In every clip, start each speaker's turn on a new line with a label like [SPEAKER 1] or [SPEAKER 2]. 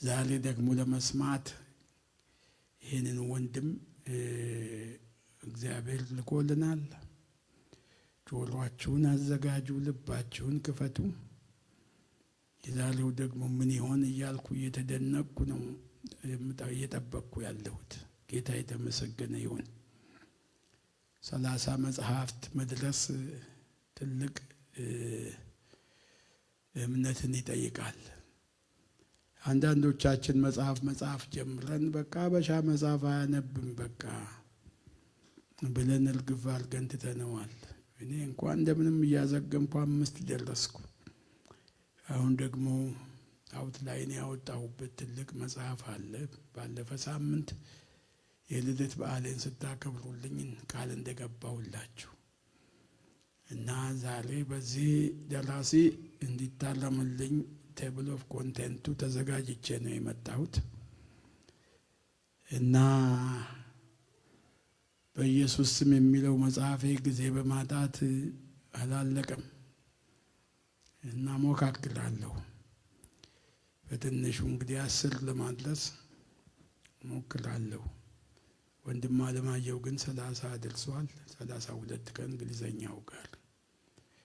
[SPEAKER 1] ዛሬ ደግሞ ለመስማት ይህንን ወንድም እግዚአብሔር ልኮልናል። ጆሮአችሁን አዘጋጁ፣ ልባችሁን ክፈቱ። የዛሬው ደግሞ ምን ይሆን እያልኩ እየተደነቅኩ ነው እየጠበቅኩ ያለሁት። ጌታ የተመሰገነ ይሁን። 30 መጽሐፍት መድረስ ትልቅ እምነትን ይጠይቃል። አንዳንዶቻችን መጽሐፍ ጀምረን በቃ አበሻ መጽሐፍ አያነብም በቃ ብለን እርግፍ አድርገን ትተነዋል። እኔ እንኳን እንደምንም እያዘገምኩ 5 ደረስኩ። አሁን ደግሞ አውትላይን ያወጣሁበት ትልቅ መጽሐፍ አለ። ባለፈ ሳምንት የልደት በዓሌን ስታከብሩልኝ ቃል እንደገባሁላችሁ እና ዛሬ በዚህ ደራሲ እንዲታረምልኝ ቴብል ኦፍ ኮንቴንቱ ተዘጋጅቼ ነው የመጣሁት እና በኢየሱስ ስም የሚለው መጽሐፌ ጊዜ በማጣት አላለቀም እና ሞካክራለሁ። በትንሹ እንግዲህ 10 ለማድረስ ሞክራለሁ። ወንድም አለማየሁ ግን 30 አድርሷል። 32 ከእንግሊዘኛው ጋር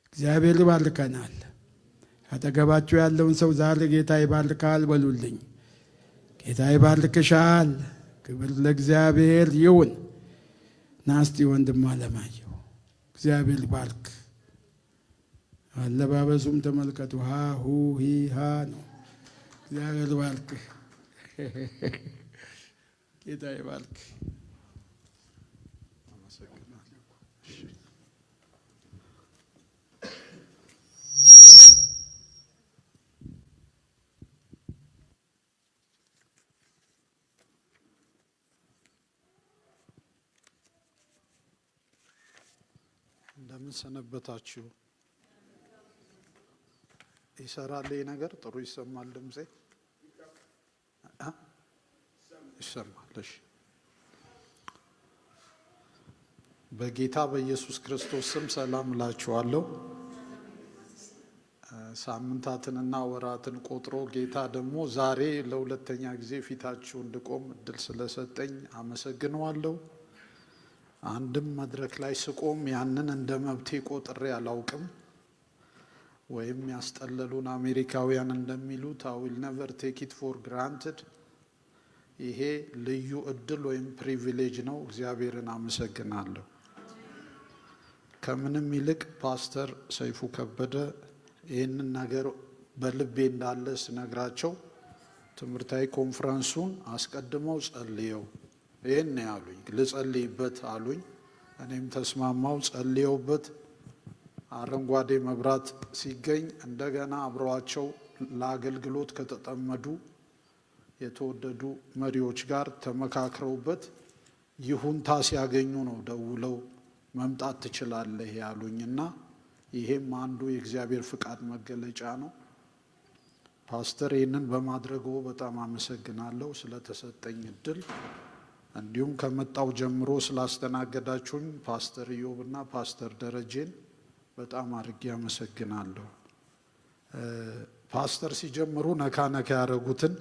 [SPEAKER 1] እግዚአብሔር ይባርከናል። አጠገባችሁ ያለውን ሰው ዛሬ ጌታ ይባርካል በሉልኝ። ጌታ ይባርክሻል። ክብር ለእግዚአብሔር ይሁን። ናስቲ ወንድም አለማየሁ እግዚአብሔር ይባርክ። አለባበሱም ተመልከቱ። ሁ ሂ ሃ ነው። እግዚአብሔር ይባርክ። ጌታ ይባርክ።
[SPEAKER 2] እንደምን ሰነበታችሁ? ይሰራል ነገር ጥሩ ይሰማል። ድምጼ ይሰማል? እሺ። በጌታ በኢየሱስ ክርስቶስ ስም ሰላም እላችኋለሁ። ሳምንታትንና ወራትን ቆጥሮ ጌታ ደግሞ ዛሬ ለሁለተኛ ጊዜ ፊታችሁ እንድቆም እድል ስለሰጠኝ አመሰግነዋለሁ። አንድም መድረክ ላይ ስቆም ያንን እንደ መብቴ ቆጥሬ አላውቅም። ወይም ያስጠለሉን አሜሪካውያን እንደሚሉት I will never take it for granted። ይሄ ልዩ እድል ወይም ፕሪቪሌጅ ነው። እግዚአብሔርን አመሰግናለሁ። ከምንም ይልቅ ፓስተር ሰይፉ ከበደ ይህንን ነገር በልቤ እንዳለ ስነግራቸው ትምህርታዊ ኮንፈረንሱን አስቀድመው ጸልየው ይሄን ያሉኝ፣ ልጸልይበት አሉኝ። እኔም ተስማማው፣ ጸልየውበት አረንጓዴ መብራት ሲገኝ እንደገና አብረዋቸው ለአገልግሎት ከተጠመዱ የተወደዱ መሪዎች ጋር ተመካክረውበት ይሁንታ ሲያገኙ ነው ደውለው መምጣት ትችላለህ ያሉኝና ይሄም አንዱ የእግዚአብሔር ፍቃድ መገለጫ ነው። ፓስተር ይህንን በማድረጉ በጣም አመሰግናለሁ ስለተሰጠኝ እድል። እንዲሁም ከመጣው ጀምሮ ስላስተናገዳችሁኝ ፓስተር ኢዮብና ፓስተር ደረጀን በጣም አድርጌ አመሰግናለሁ። ፓስተር ሲጀምሩ ነካ ያደረጉትን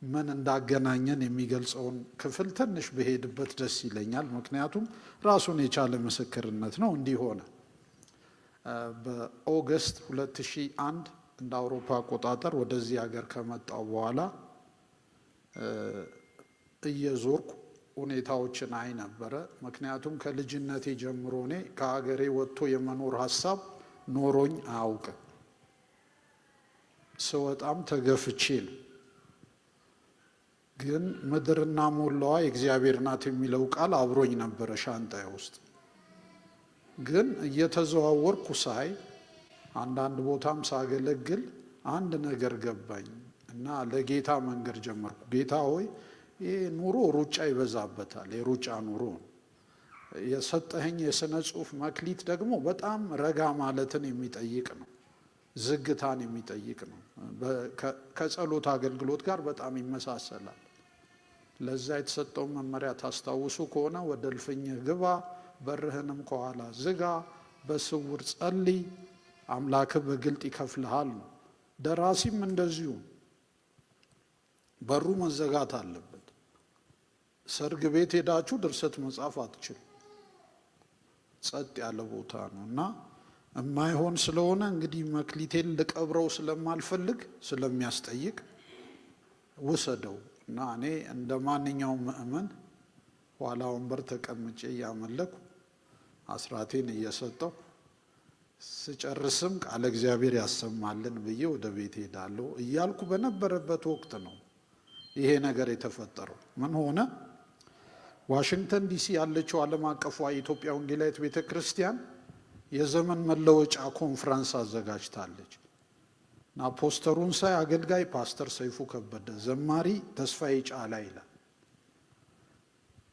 [SPEAKER 2] ምን እንዳገናኘን የሚገልጸውን ክፍል ትንሽ በሄድበት ደስ ይለኛል። ምክንያቱም ራሱን የቻለ ምስክርነት ነው። እንዲህ ሆነ። በኦገስት 2001 እንደ አውሮፓ አቆጣጠር ወደዚህ ሀገር ከመጣው በኋላ እየዞርኩ ሁኔታዎችን አይ ነበረ። ምክንያቱም ከልጅነቴ ጀምሮ እኔ ከሀገሬ ወጥቶ የመኖር ሀሳብ ኖሮኝ አያውቅም። ስወጣም ተገፍቼ ነው። ግን ምድርና ሞላዋ የእግዚአብሔር ናት የሚለው ቃል አብሮኝ ነበረ ሻንጣዬ ውስጥ። ግን እየተዘዋወርኩ ሳይ አንዳንድ ቦታም ሳገለግል አንድ ነገር ገባኝ እና ለጌታ መንገድ ጀመርኩ። ጌታ ሆይ ይሄ ኑሮ ሩጫ ይበዛበታል። የሩጫ ኑሮ የሰጠኸኝ የሥነ ጽሑፍ መክሊት ደግሞ በጣም ረጋ ማለትን የሚጠይቅ ነው። ዝግታን የሚጠይቅ ነው። ከጸሎት አገልግሎት ጋር በጣም ይመሳሰላል። ለዛ የተሰጠው መመሪያ ታስታውሱ ከሆነ ወደ እልፍኝህ ግባ፣ በርህንም ከኋላ ዝጋ፣ በስውር ጸልይ፣ አምላክህ በግልጥ ይከፍልሃል ነው። ደራሲም እንደዚሁ በሩ መዘጋት አለበት። ሰርግ ቤት ሄዳችሁ ድርሰት መጻፍ አትችሉ። ጸጥ ያለ ቦታ ነው እና የማይሆን ስለሆነ እንግዲህ መክሊቴን ልቀብረው ስለማልፈልግ ስለሚያስጠይቅ ውሰደው እና እኔ እንደ ማንኛውም ምእመን ኋላ ወንበር ተቀምጬ እያመለኩ አስራቴን እየሰጠው ስጨርስም ቃለ እግዚአብሔር ያሰማልን ብዬ ወደ ቤት ሄዳለሁ እያልኩ በነበረበት ወቅት ነው ይሄ ነገር የተፈጠረው። ምን ሆነ? ዋሽንግተን ዲሲ ያለችው ዓለም አቀፏ የኢትዮጵያ ወንጌላዊት ቤተ ክርስቲያን የዘመን መለወጫ ኮንፈረንስ አዘጋጅታለች እና ፖስተሩን ሳይ አገልጋይ ፓስተር ሰይፉ ከበደ፣ ዘማሪ ተስፋዬ ጫላ ይላል።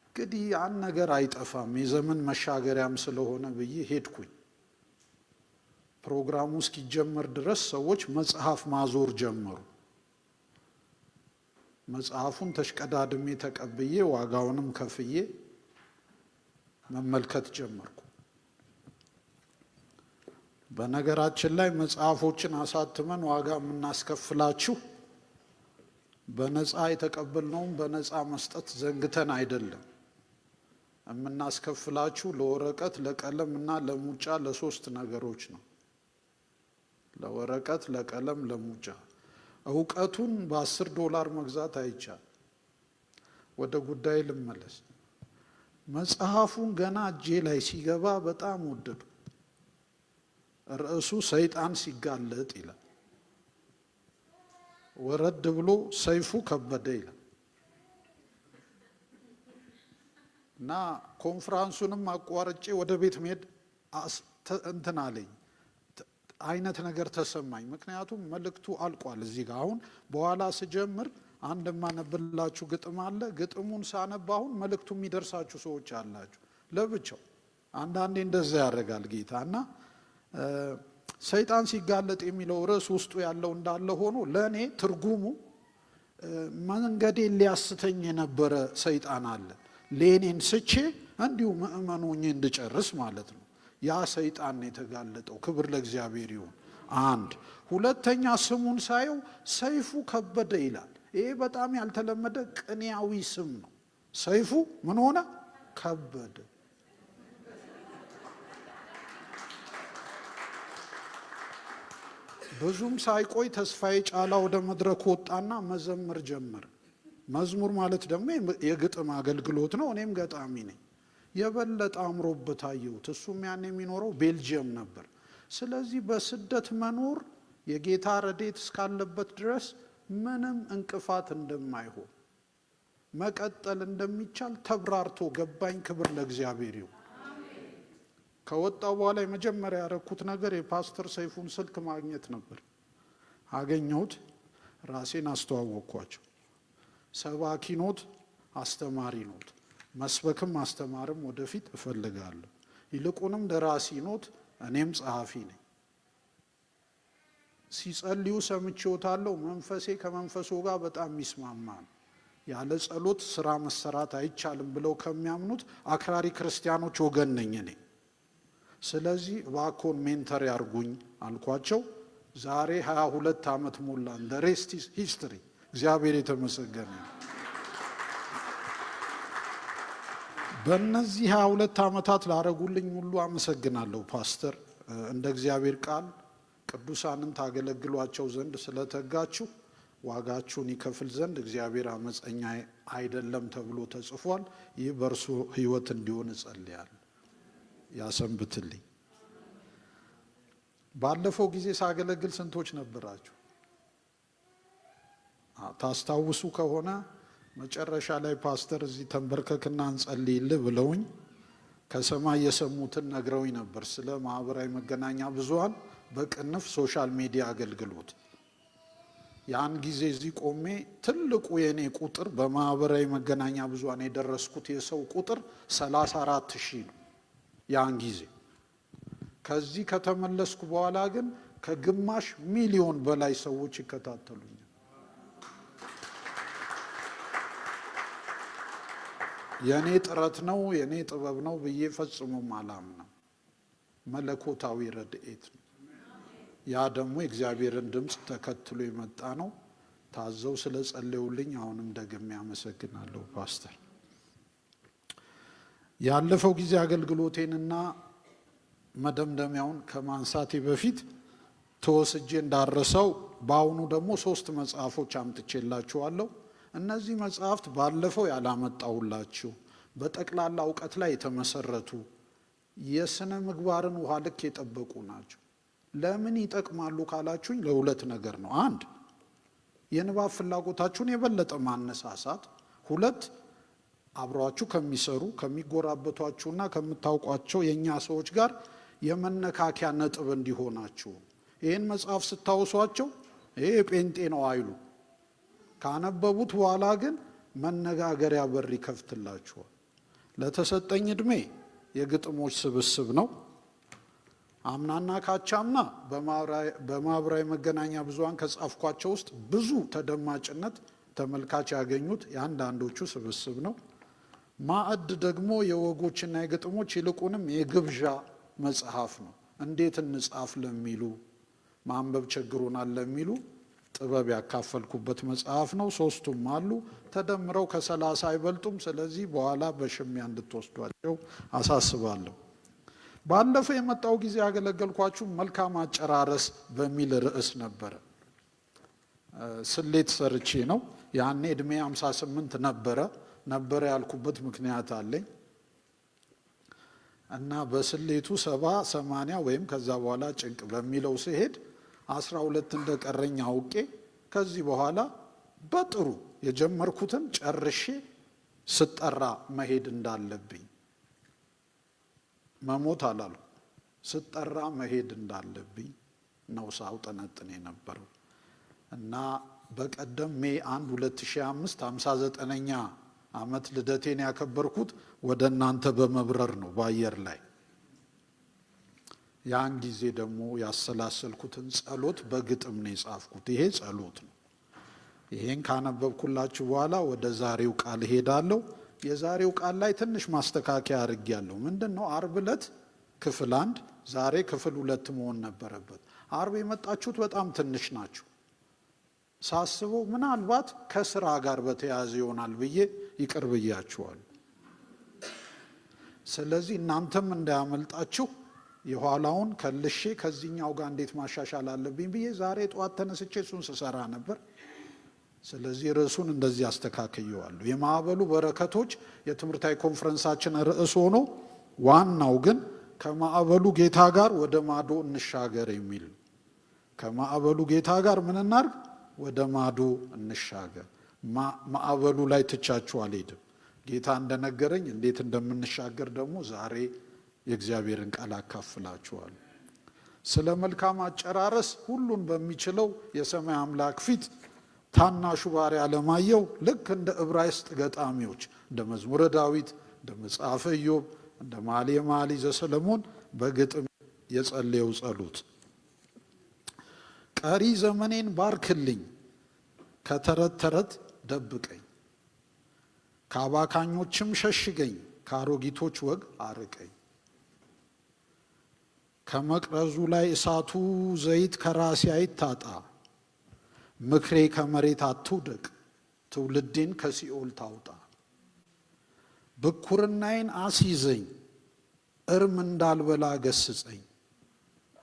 [SPEAKER 2] እንግዲህ ያን ነገር አይጠፋም የዘመን መሻገሪያም ስለሆነ ብዬ ሄድኩኝ። ፕሮግራሙ እስኪጀመር ድረስ ሰዎች መጽሐፍ ማዞር ጀመሩ። መጽሐፉን ተሽቀዳድሜ ተቀብዬ ዋጋውንም ከፍዬ መመልከት ጀመርኩ። በነገራችን ላይ መጽሐፎችን አሳትመን ዋጋ የምናስከፍላችሁ በነፃ የተቀበልነውን በነፃ መስጠት ዘንግተን አይደለም። የምናስከፍላችሁ ለወረቀት፣ ለቀለም እና ለሙጫ ለሶስት ነገሮች ነው። ለወረቀት፣ ለቀለም፣ ለሙጫ። እውቀቱን $10 መግዛት አይቻል። ወደ ጉዳይ ልመለስ። መጽሐፉን ገና እጄ ላይ ሲገባ በጣም ወደዱ። ርዕሱ ሰይጣን ሲጋለጥ ይላል። ወረድ ብሎ ሰይፉ ከበደ ይላል እና ኮንፈረንሱንም አቋርጬ ወደ ቤት መሄድ እንትን አለኝ አይነት ነገር ተሰማኝ። ምክንያቱም መልእክቱ አልቋል እዚህ ጋር። አሁን በኋላ ስጀምር አንድ ማነብላችሁ ግጥም አለ። ግጥሙን ሳነብ አሁን መልእክቱ የሚደርሳችሁ ሰዎች አላችሁ ለብቻው። አንዳንዴ እንደዛ ያደርጋል ጌታ እና ሰይጣን ሲጋለጥ የሚለው ርዕስ ውስጡ ያለው እንዳለ ሆኖ ለእኔ ትርጉሙ መንገዴን ሊያስተኝ የነበረ ሰይጣን አለ። ሌኔን ስቼ እንዲሁ ምእመን ሆኜ እንድጨርስ ማለት ነው። ያ ሰይጣን የተጋለጠው። ክብር ለእግዚአብሔር ይሁን። አንድ ሁለተኛ ስሙን ሳየው ሰይፉ ከበደ ይላል። ይሄ በጣም ያልተለመደ ቅኔያዊ ስም ነው። ሰይፉ ምን ሆነ? ከበደ። ብዙም ሳይቆይ ተስፋዬ ጫላ ወደ መድረክ ወጣና መዘመር ጀመረ። መዝሙር ማለት ደግሞ የግጥም አገልግሎት ነው። እኔም ገጣሚ ነኝ። የበለጠ አምሮበት አየሁት። እሱም ያን የሚኖረው ቤልጅየም ነበር። ስለዚህ በስደት መኖር የጌታ ረድኤት እስካለበት ድረስ ምንም እንቅፋት እንደማይሆን መቀጠል እንደሚቻል ተብራርቶ ገባኝ። ክብር ለእግዚአብሔር ይሁን። ከወጣው በኋላ የመጀመሪያ ያረኩት ነገር የፓስተር ሰይፉን ስልክ ማግኘት ነበር። አገኘሁት። ራሴን አስተዋወቅኳቸው። ሰባኪ ኖት፣ አስተማሪ ኖት፣ መስበክም ማስተማርም ወደፊት እፈልጋለሁ። ይልቁንም ደራሲ ኖት፣ እኔም ጸሐፊ ነኝ። ሲጸልዩ ሰምቼዎታለሁ። መንፈሴ ከመንፈሶ ጋር በጣም የሚስማማ ነው። ያለ ጸሎት ስራ መሰራት አይቻልም ብለው ከሚያምኑት አክራሪ ክርስቲያኖች ወገን ነኝ እኔ። ስለዚህ እባክዎን ሜንተር ያርጉኝ አልኳቸው። ዛሬ 22 ዓመት ሞላን። the rest is history። እግዚአብሔር የተመሰገነ። በእነዚህ 22 ዓመታት ላረጉልኝ ሁሉ አመሰግናለሁ። ፓስተር እንደ እግዚአብሔር ቃል ቅዱሳንን ታገለግሏቸው ዘንድ ስለተጋችሁ ዋጋችሁን ይከፍል ዘንድ እግዚአብሔር አመፀኛ አይደለም ተብሎ ተጽፏል። ይህ በእርሱ ሕይወት እንዲሆን እጸልያለሁ። ያሰንብትልኝ። ባለፈው ጊዜ ሳገለግል ስንቶች ነበራችሁ? ታስታውሱ ከሆነ መጨረሻ ላይ ፓስተር እዚህ ተንበርከክና እንጸልይልህ ብለውኝ ከሰማይ የሰሙትን ነግረውኝ ነበር ስለ ማህበራዊ መገናኛ ብዙሃን በቅንፍ ሶሻል ሚዲያ አገልግሎት። ያን ጊዜ እዚህ ቆሜ ትልቁ የኔ ቁጥር በማህበራዊ መገናኛ ብዙሃን የደረስኩት የሰው ቁጥር 34,000 ነው ያን ጊዜ። ከዚህ ከተመለስኩ በኋላ ግን ከግማሽ ሚሊዮን በላይ ሰዎች ይከታተሉኛል። የኔ ጥረት ነው የኔ ጥበብ ነው ብዬ ፈጽሞም አላምንም። መለኮታዊ ረድኤት ነው። ያ ደግሞ የእግዚአብሔርን ድምፅ ተከትሎ የመጣ ነው። ታዘው ስለጸለዩልኝ አሁንም ደግሜ አመሰግናለሁ ፓስተር። ያለፈው ጊዜ አገልግሎቴንና መደምደሚያውን ከማንሳቴ በፊት ተወስጄ እንዳረሰው በአሁኑ ደግሞ 3 መጽሐፎች አምጥቼላችኋለሁ። እነዚህ መጽሐፍት ባለፈው ያላመጣሁላችሁ በጠቅላላ እውቀት ላይ የተመሰረቱ የሥነ ምግባርን ውሃ ልክ የጠበቁ ናቸው። ለምን ይጠቅማሉ ካላችሁኝ ለሁለት ነገር ነው። 1 የንባብ ፍላጎታችሁን የበለጠ ማነሳሳት፣ 2 አብሯችሁ ከሚሰሩ ከሚጎራበቷችሁና ከምታውቋቸው የኛ ሰዎች ጋር የመነካኪያ ነጥብ እንዲሆናችሁ። ይህን መጽሐፍ ስታውሷቸው ይሄ ጴንጤ ነው አይሉ፣ ካነበቡት በኋላ ግን መነጋገሪያ በር ይከፍትላችኋል። ለተሰጠኝ እድሜ የግጥሞች ስብስብ ነው። አምናና ካቻምና በማህበራዊ መገናኛ ብዙሃን ከጻፍኳቸው ውስጥ ብዙ ተደማጭነት ተመልካች ያገኙት የአንዳንዶቹ ስብስብ ነው። ማዕድ ደግሞ የወጎችና የግጥሞች ይልቁንም የግብዣ መጽሐፍ ነው። እንዴት እንጻፍ ለሚሉ፣ ማንበብ ቸግሮናል ለሚሉ ጥበብ ያካፈልኩበት መጽሐፍ ነው። 3ቱም አሉ። ተደምረው ከ30 አይበልጡም። ስለዚህ በኋላ በሽሚያ እንድትወስዷቸው አሳስባለሁ። ባለፈው የመጣው ጊዜ ያገለገልኳችሁ መልካም አጨራረስ በሚል ርዕስ ነበረ። ስሌት ሰርቼ ነው። ያኔ እድሜ 58 ነበረ ያልኩበት ምክንያት አለኝ እና በስሌቱ 70 80 ወይም ከዛ በኋላ ጭንቅ በሚለው ሲሄድ 12 እንደቀረኝ አውቄ ከዚህ በኋላ በጥሩ የጀመርኩትን ጨርሼ ስጠራ መሄድ እንዳለብኝ መሞት አላሉ ስጠራ መሄድ እንዳለብኝ ነው ሳውጠነጥን የነበረው እና በቀደም ሜይ 1 2005 59ኛ ዓመት ልደቴን ያከበርኩት ወደ እናንተ በመብረር ነው በአየር ላይ። ያን ጊዜ ደግሞ ያሰላሰልኩትን ጸሎት በግጥም ነው የጻፍኩት። ይሄ ጸሎት ነው። ይሄን ካነበብኩላችሁ በኋላ ወደ ዛሬው ቃል ሄዳለሁ። የዛሬው ቃል ላይ ትንሽ ማስተካከያ አድርጌያለሁ። ምንድነው? ዓርብ ዕለት ክፍል 1 ዛሬ ክፍል 2 መሆን ነበረበት። ዓርብ የመጣችሁት በጣም ትንሽ ናችሁ። ሳስበው ምናልባት ከስራ ጋር በተያያዘ ይሆናል ብዬ ይቅር ብያችኋል። ስለዚህ እናንተም እንዳያመልጣችሁ የኋላውን ከልሼ ከዚህኛው ጋር እንዴት ማሻሻል አለብኝ ብዬ ዛሬ ጠዋት ተነስቼ እሱን ስሰራ ነበር። ስለዚህ ርዕሱን እንደዚህ አስተካክየዋለሁ። የማዕበሉ በረከቶች የትምህርታዊ ኮንፈረንሳችን ርዕስ ሆኖ ዋናው ግን ከማዕበሉ ጌታ ጋር ወደ ማዶ እንሻገር የሚል። ከማዕበሉ ጌታ ጋር ምን እናድርግ? ወደ ማዶ እንሻገር። ማዕበሉ ላይ ትቻችሁ አልሄድም። ጌታ እንደነገረኝ እንዴት እንደምንሻገር ደግሞ ዛሬ የእግዚአብሔርን ቃል አካፍላችኋለሁ። ስለ መልካም አጨራረስ ሁሉን በሚችለው የሰማይ አምላክ ፊት ታናሹ ባሪያ አለማየሁ ልክ እንደ ዕብራይስጥ ገጣሚዎች እንደ መዝሙረ ዳዊት፣ እንደ መጽሐፈ ኢዮብ፣ እንደ መኃልየ መኃልይ ዘሰሎሞን በግጥም የጸለየው ጸሎት ቀሪ ዘመኔን ባርክልኝ፣ ከተረት ተረት ደብቀኝ፣ ከአባካኞችም ሸሽገኝ፣ ከአሮጊቶች ወግ አርቀኝ፣ ከመቅረዙ ላይ እሳቱ ዘይት ከራሴ አይታጣ፣ ምክሬ ከመሬት አትውደቅ፣ ትውልዴን ከሲኦል ታውጣ፣ ብኩርናዬን አስይዘኝ፣ እርም እንዳልበላ ገስጸኝ፣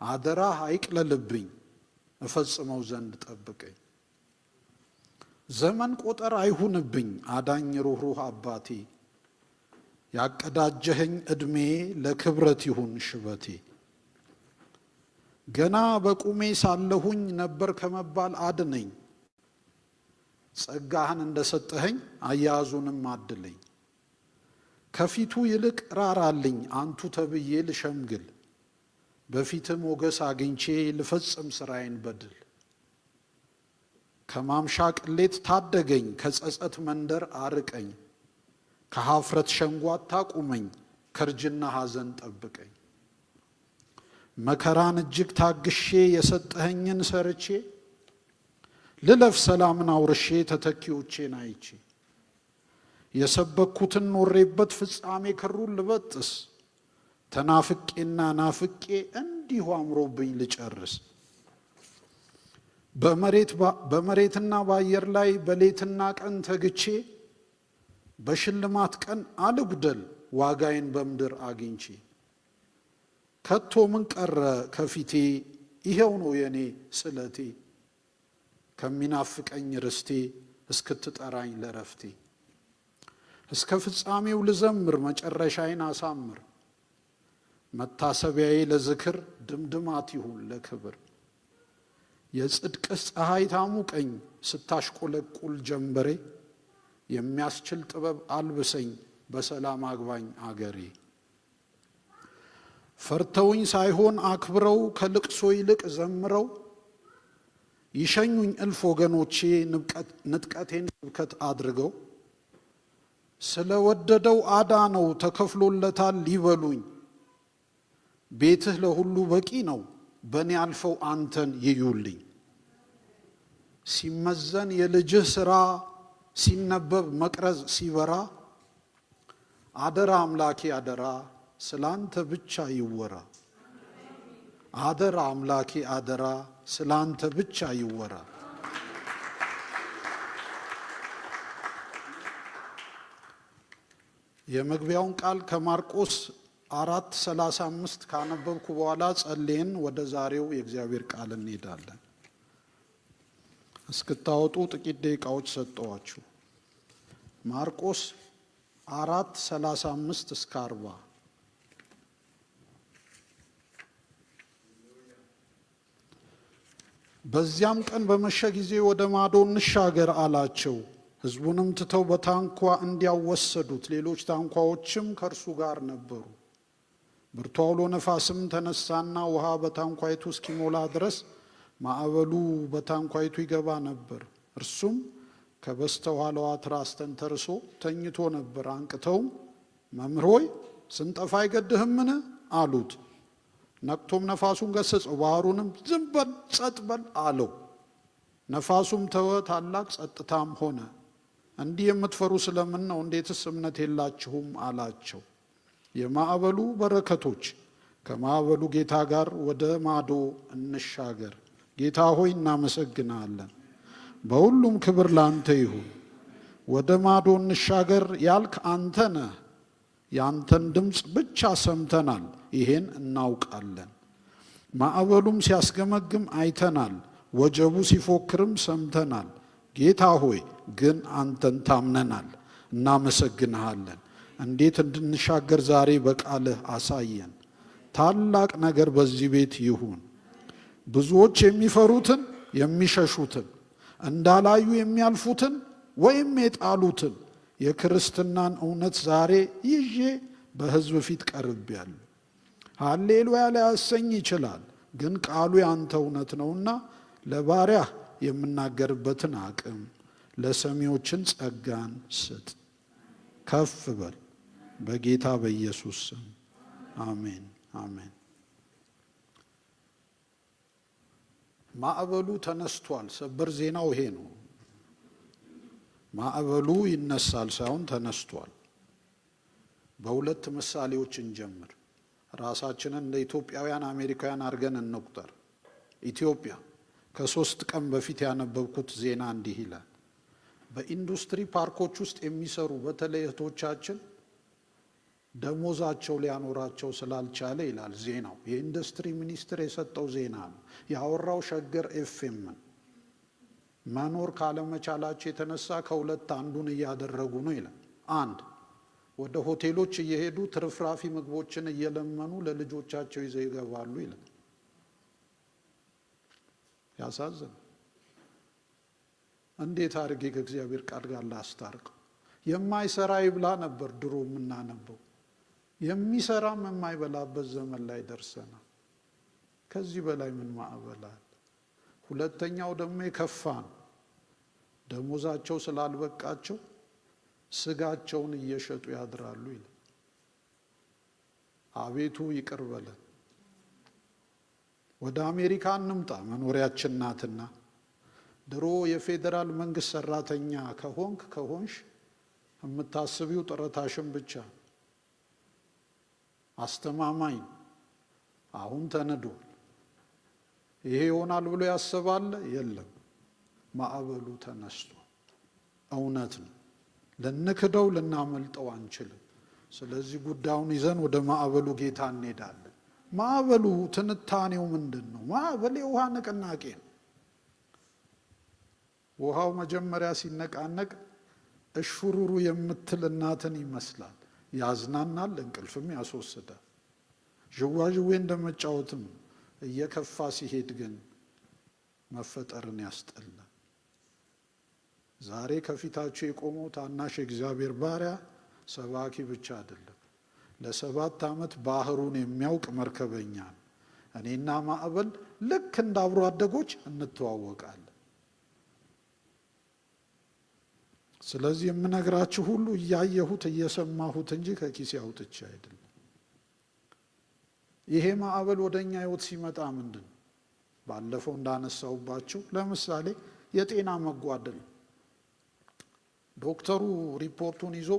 [SPEAKER 2] አደራህ አይቅለልብኝ፣ እፈጽመው ዘንድ ጠብቀኝ፣ ዘመን ቆጠር አይሁንብኝ፣ አዳኝ ሩህሩህ አባቴ፣ ያቀዳጀኸኝ ዕድሜ ለክብረት ይሁን ሽበቴ፣ ገና በቁሜ ሳለሁኝ ነበር ከመባል አድነኝ፣ ጸጋህን እንደሰጠኸኝ አያያዙንም አድለኝ፣ ከፊቱ ይልቅ ራራልኝ አንቱ ተብዬ ልሸምግል፣ በፊትህ ሞገስ አግኝቼ ልፈጽም ስራዬን በድል፣ ከማምሻ ቅሌት ታደገኝ፣ ከጸጸት መንደር አርቀኝ፣ ከኀፍረት ሸንጎ አታቁመኝ፣ ከርጅና ሐዘን ጠብቀኝ፣ መከራን እጅግ ታግሼ የሰጠኸኝን ሰርቼ ልለፍ ሰላምን አውርሼ ተተኪዎቼን አይቼ፣ የሰበኩትን ኖሬበት ፍጻሜ ክሩን ልበጥስ፣ ተናፍቄና ናፍቄ እንዲሁ አምሮብኝ ልጨርስ፣ በመሬትና በአየር ላይ በሌትና ቀን ተግቼ በሽልማት ቀን አልጉደል ዋጋዬን በምድር አግኝቼ። ከቶ ምን ቀረ ከፊቴ ይሄው ነው የኔ ስለቴ ከሚናፍቀኝ ርስቴ እስክትጠራኝ ለረፍቴ። እስከ ፍጻሜው ልዘምር መጨረሻዬን አሳምር መታሰቢያዬ ለዝክር ድምድማት ይሁን ለክብር። የጽድቅ ፀሐይ ታሙቀኝ ስታሽቆለቁል ጀንበሬ የሚያስችል ጥበብ አልብሰኝ በሰላም አግባኝ አገሬ። ፈርተውኝ ሳይሆን አክብረው ከልቅሶ ይልቅ ዘምረው ይሸኙኝ እልፍ ወገኖቼ ንጥቀቴን ስብከት አድርገው። ስለወደደው አዳነው ተከፍሎለታል ሊበሉኝ ቤትህ ለሁሉ በቂ ነው በእኔ አልፈው አንተን ይዩልኝ። ሲመዘን የልጅህ ሥራ ሲነበብ መቅረዝ ሲበራ አደራ አምላኬ አደራ ስላንተ ብቻ ይወራ። አደራ አምላኬ አደራ ስላንተ ብቻ ይወራ። የመግቢያውን ቃል ከማርቆስ 4:35 ካነበብኩ በኋላ ጸልየን ወደ ዛሬው የእግዚአብሔር ቃል እንሄዳለን። እስክታወጡ ጥቂት ደቂቃዎች ሰጠዋችሁ። ማርቆስ 4:35 እስከ 40። በዚያም ቀን በመሸ ጊዜ ወደ ማዶ እንሻገር አላቸው። ሕዝቡንም ትተው በታንኳ እንዲያው ወሰዱት። ሌሎች ታንኳዎችም ከእርሱ ጋር ነበሩ። ብርቱ አውሎ ነፋስም ተነሳና ውሃ በታንኳይቱ እስኪሞላ ድረስ ማዕበሉ በታንኳይቱ ይገባ ነበር። እርሱም ከበስተኋላዋ ትራስ ተንተርሶ ተኝቶ ነበር። አንቅተውም መምህር ሆይ ስንጠፋ አይገድህምን አሉት። ነቅቶም ነፋሱን ገሰጸው፣ ባህሩንም ዝም በል ጸጥ በል አለው። ነፋሱም ተወ፣ ታላቅ ጸጥታም ሆነ። እንዲህ የምትፈሩ ስለምን ነው? እንዴትስ እምነት የላችሁም አላቸው። የማዕበሉ በረከቶች ከማዕበሉ ጌታ ጋር ወደ ማዶ እንሻገር። ጌታ ሆይ እናመሰግናለን። በሁሉም ክብር ላንተ ይሁን። ወደ ማዶ እንሻገር ያልክ አንተ ነህ። ያንተን ድምፅ ብቻ ሰምተናል፣ ይሄን እናውቃለን። ማዕበሉም ሲያስገመግም አይተናል፣ ወጀቡ ሲፎክርም ሰምተናል። ጌታ ሆይ ግን አንተን ታምነናል፣ እናመሰግንሃለን። እንዴት እንድንሻገር ዛሬ በቃልህ አሳየን። ታላቅ ነገር በዚህ ቤት ይሁን። ብዙዎች የሚፈሩትን የሚሸሹትን እንዳላዩ የሚያልፉትን ወይም የጣሉትን የክርስትናን እውነት ዛሬ ይዤ በሕዝብ ፊት ቀርቤያለሁ። ሃሌሉያ ሊያሰኝ ይችላል፣ ግን ቃሉ ያንተ እውነት ነውና ለባሪያህ የምናገርበትን አቅም ለሰሚዎችን ጸጋን ስጥ። ከፍ በል በጌታ በኢየሱስ ስም አሜን አሜን። ማዕበሉ ተነስቷል። ሰበር ዜናው ይሄ ነው። ማዕበሉ ይነሳል ሳይሆን ተነስቷል። በሁለት ምሳሌዎች እንጀምር። ራሳችንን እንደ ኢትዮጵያውያን አሜሪካውያን አድርገን እንቁጠር። ኢትዮጵያ ከ3 ቀን በፊት ያነበብኩት ዜና እንዲህ ይላል። በኢንዱስትሪ ፓርኮች ውስጥ የሚሰሩ በተለይ እህቶቻችን ደሞዛቸው ሊያኖራቸው ስላልቻለ ይላል ዜናው። የኢንዱስትሪ ሚኒስትር የሰጠው ዜና ነው። ያወራው ሸገር ኤፍኤም መኖር ካለመቻላቸው የተነሳ ከሁለት አንዱን እያደረጉ ነው ይላል። አንድ ወደ ሆቴሎች እየሄዱ ትርፍራፊ ምግቦችን እየለመኑ ለልጆቻቸው ይዘው ይገባሉ ይላል። ያሳዝን። እንዴት አድርጌ ከእግዚአብሔር ቃል ጋር ላስታርቀው? የማይሰራ ይብላ ነበር ድሮ የምናነበው። የሚሰራም የማይበላበት ዘመን ላይ ደርሰናል። ከዚህ በላይ ምን ማዕበል አለ? ሁለተኛው ደግሞ የከፋ ነው። ደሞዛቸው ስላልበቃቸው ስጋቸውን እየሸጡ ያድራሉ ይላል። አቤቱ ይቅር በለን። ወደ አሜሪካ እንምጣ፣ መኖሪያችን ናትና። ድሮ የፌዴራል መንግስት ሰራተኛ ከሆንሽ የምታስቢው ጥረታሽን ብቻ አስተማማኝ። አሁን ተነዷል። ይሄ ይሆናል ብሎ ያስባል የለም። ማዕበሉ ተነስቷል። እውነት ነው። ልንክደው ልናመልጠው አንችልም። ስለዚህ ጉዳዩን ይዘን ወደ ማዕበሉ ጌታ እንሄዳለን። ማዕበሉ ትንታኔው ምንድን ነው? ማዕበል የውሃ ንቅናቄ ነው። ውሃው መጀመሪያ ሲነቃነቅ እሽሩሩ የምትል እናትን ይመስላል። ያዝናናል፣ እንቅልፍም ያስወስዳል። ዥዋዥዌ እንደመጫወትም እየከፋ ሲሄድ ግን መፈጠርን ያስጠላል። ዛሬ ከፊታችሁ የቆመው ታናሽ የእግዚአብሔር ባሪያ ሰባኪ ብቻ አይደለም፣ ለ7 ዓመት ባህሩን የሚያውቅ መርከበኛ ነው። እኔና ማዕበል ልክ እንደ አብሮ አደጎች እንተዋወቃለን። ስለዚህ የምነግራችሁ ሁሉ እያየሁት እየሰማሁት እንጂ ከኪሴ አውጥቼ አይደለም። ይሄ ማዕበል ወደኛ ህይወት ሲመጣ ምንድን ነው? ባለፈው እንዳነሳውባችሁ ለምሳሌ የጤና መጓደል። ዶክተሩ ሪፖርቱን ይዞ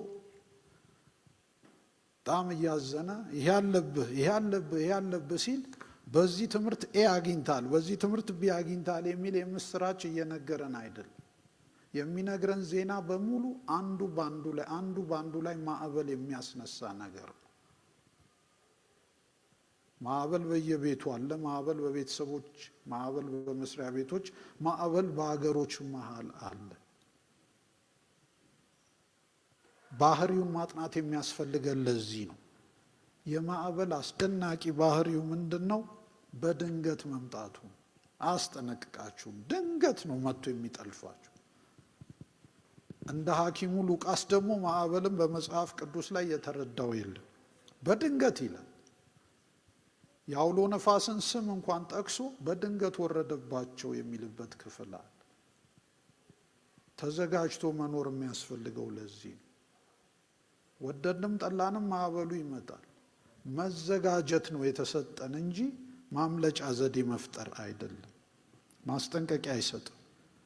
[SPEAKER 2] በጣም እያዘነ ይሄ አለብህ ይሄ አለብህ ይሄ አለብህ ሲል በዚህ ትምህርት ኤ አግኝታል፣ በዚህ ትምህርት ቢ አግኝታል የሚል የምስራች እየነገረን አይደለም። የሚነግረን ዜና በሙሉ አንዱ ባንዱ ላይ ማዕበል የሚያስነሳ ነገር ነው። ማዕበል በየቤቱ አለ። ማዕበል በቤተሰቦች፣ ማዕበል በመስሪያ ቤቶች፣ ማዕበል በሀገሮች መሃል አለ። ባህሪውን ማጥናት የሚያስፈልገን ለዚህ ነው። የማዕበል አስደናቂ ባህሪው ምንድን ነው? በድንገት መምጣቱ። አያስጠነቅቃችሁም። ድንገት ነው መጥቶ የሚጠልፋችሁ። እንደ ሐኪሙ ሉቃስ ደግሞ ማዕበልን በመጽሐፍ ቅዱስ ላይ የተረዳው የለም። በድንገት ይላል። የአውሎ ነፋስን ስም እንኳን ጠቅሶ በድንገት ወረደባቸው የሚልበት ክፍል አለ። ተዘጋጅቶ መኖር የሚያስፈልገው ለዚህ ነው። ወደድንም ጠላንም ማዕበሉ ይመጣል። መዘጋጀት ነው የተሰጠን እንጂ ማምለጫ ዘዴ መፍጠር አይደለም። ማስጠንቀቂያ አይሰጥም።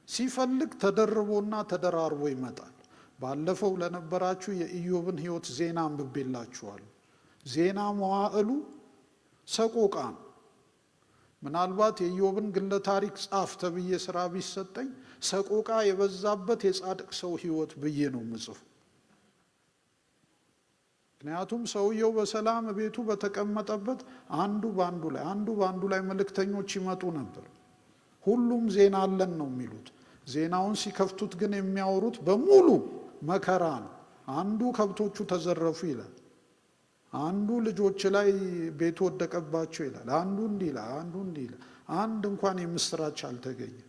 [SPEAKER 2] ሲፈልግ ተደርቦና ተደራርቦ ይመጣል። ባለፈው ለነበራችሁ የኢዮብን ሕይወት ዜና አንብቤላችኋለሁ። ዜና መዋዕሉ ሰቆቃ ነው። ምናልባት የኢዮብን ግለ ታሪክ ጻፍ ተብዬ ስራ ቢሰጠኝ ሰቆቃ የበዛበት የጻድቅ ሰው ሕይወት ብዬ ነው ምጽፍ። ምክንያቱም ሰውየው በሰላም ቤቱ በተቀመጠበት አንዱ ባንዱ ላይ መልእክተኞች ይመጡ ነበር። ሁሉም ዜና አለን ነው የሚሉት። ዜናውን ሲከፍቱት ግን የሚያወሩት በሙሉ መከራ ነው። አንዱ ከብቶቹ ተዘረፉ ይላል፣ አንዱ ልጆች ላይ ቤቱ ወደቀባቸው ይላል፣ አንዱ እንዲህ ይላል፣ አንዱ እንዲህ ይላል። አንድ እንኳን የምስራች አልተገኘም።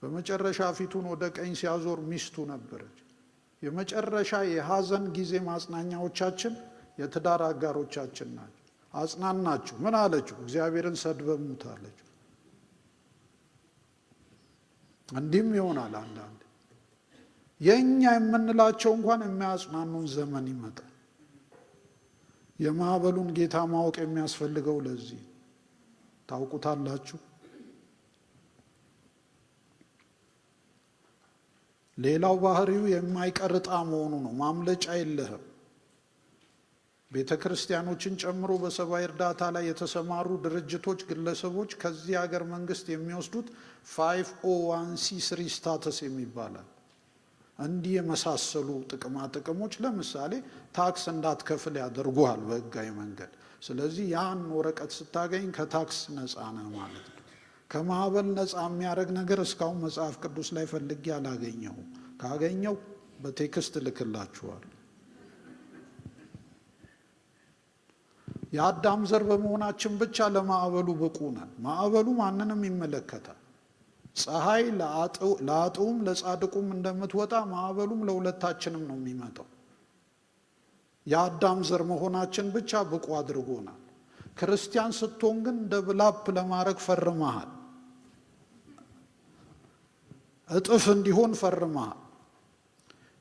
[SPEAKER 2] በመጨረሻ ፊቱን ወደ ቀኝ ሲያዞር ሚስቱ ነበረች። የመጨረሻ የሐዘን ጊዜ ማጽናኛዎቻችን የትዳር አጋሮቻችን ናቸው። አጽናናችሁ። ምን አለችው? እግዚአብሔርን ሰድበሙት አለችው። እንዲህም ይሆናል። አንዳንድ የእኛ የምንላቸው እንኳን የሚያጽናኑን ዘመን ይመጣል። የማዕበሉን ጌታ ማወቅ የሚያስፈልገው ለዚህ ታውቁታላችሁ። ሌላው ባህሪው የማይቀር ዕጣ መሆኑ ነው። ማምለጫ የለህም። ቤተ ክርስቲያኖችን ጨምሮ በሰብአዊ እርዳታ ላይ የተሰማሩ ድርጅቶች፣ ግለሰቦች ከዚህ ሀገር መንግስት የሚወስዱት 501c3 ስታተስ የሚባላል። እንዲህ የመሳሰሉ ጥቅማ ጥቅሞች ለምሳሌ ታክስ እንዳትከፍል ያደርጉሃል በህጋዊ መንገድ። ስለዚህ ያን ወረቀት ስታገኝ ከታክስ ነፃ ነህ ማለት ነው። ከማዕበል ነፃ የሚያደርግ ነገር እስካሁን መጽሐፍ ቅዱስ ላይ ፈልጌ አላገኘሁም። ካገኘው በቴክስት ልክላችኋል። የአዳም ዘር በመሆናችን ብቻ ለማዕበሉ ብቁ ነን። ማዕበሉ ማንንም ይመለከታል። ፀሐይ ለአጥኡም ለጻድቁም እንደምትወጣ ማዕበሉም ለሁለታችንም ነው የሚመጣው። የአዳም ዘር መሆናችን ብቻ ብቁ አድርጎናል። ክርስቲያን ስትሆን ግን ደብላፕ ለማድረግ ፈርመሃል። እጥፍ እንዲሆን ፈርመሃል።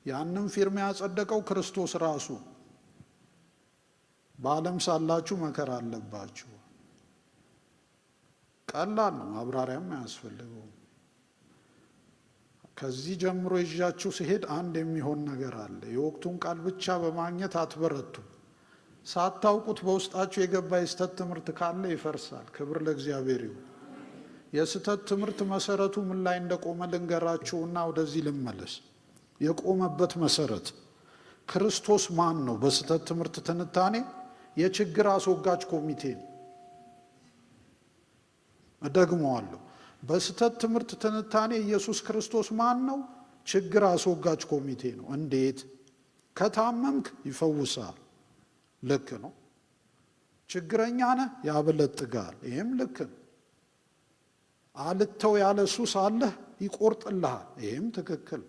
[SPEAKER 2] ያንም ፊርማ ያጸደቀው ክርስቶስ ራሱ በዓለም ሳላችሁ መከራ አለባችሁ። ቀላል ነው፣ ማብራሪያም አያስፈልገውም። ከዚህ ጀምሮ ይዣችሁ ሲሄድ አንድ የሚሆን ነገር አለ። የወቅቱን ቃል ብቻ በማግኘት አትበረቱም። ሳታውቁት በውስጣችሁ የገባ የስተት ትምህርት ካለ ይፈርሳል። ክብር ለእግዚአብሔር ይሁን። የስህተት ትምህርት መሰረቱ ምን ላይ እንደቆመ ልንገራችሁና ወደዚህ ልመለስ። የቆመበት መሰረት ክርስቶስ ማን ነው? በስህተት ትምህርት ትንታኔ የችግር አስወጋጅ ኮሚቴ ነው። እደግመዋለሁ። በስህተት ትምህርት ትንታኔ ኢየሱስ ክርስቶስ ማን ነው? ችግር አስወጋጅ ኮሚቴ ነው። እንዴት? ከታመምክ ይፈውሳል። ልክ ነው። ችግረኛ ነህ ያበለጥጋል። ይህም ልክ ነው። አልተው ያለ ሱስ አለህ ይቆርጥልሃል። ይህም ትክክል።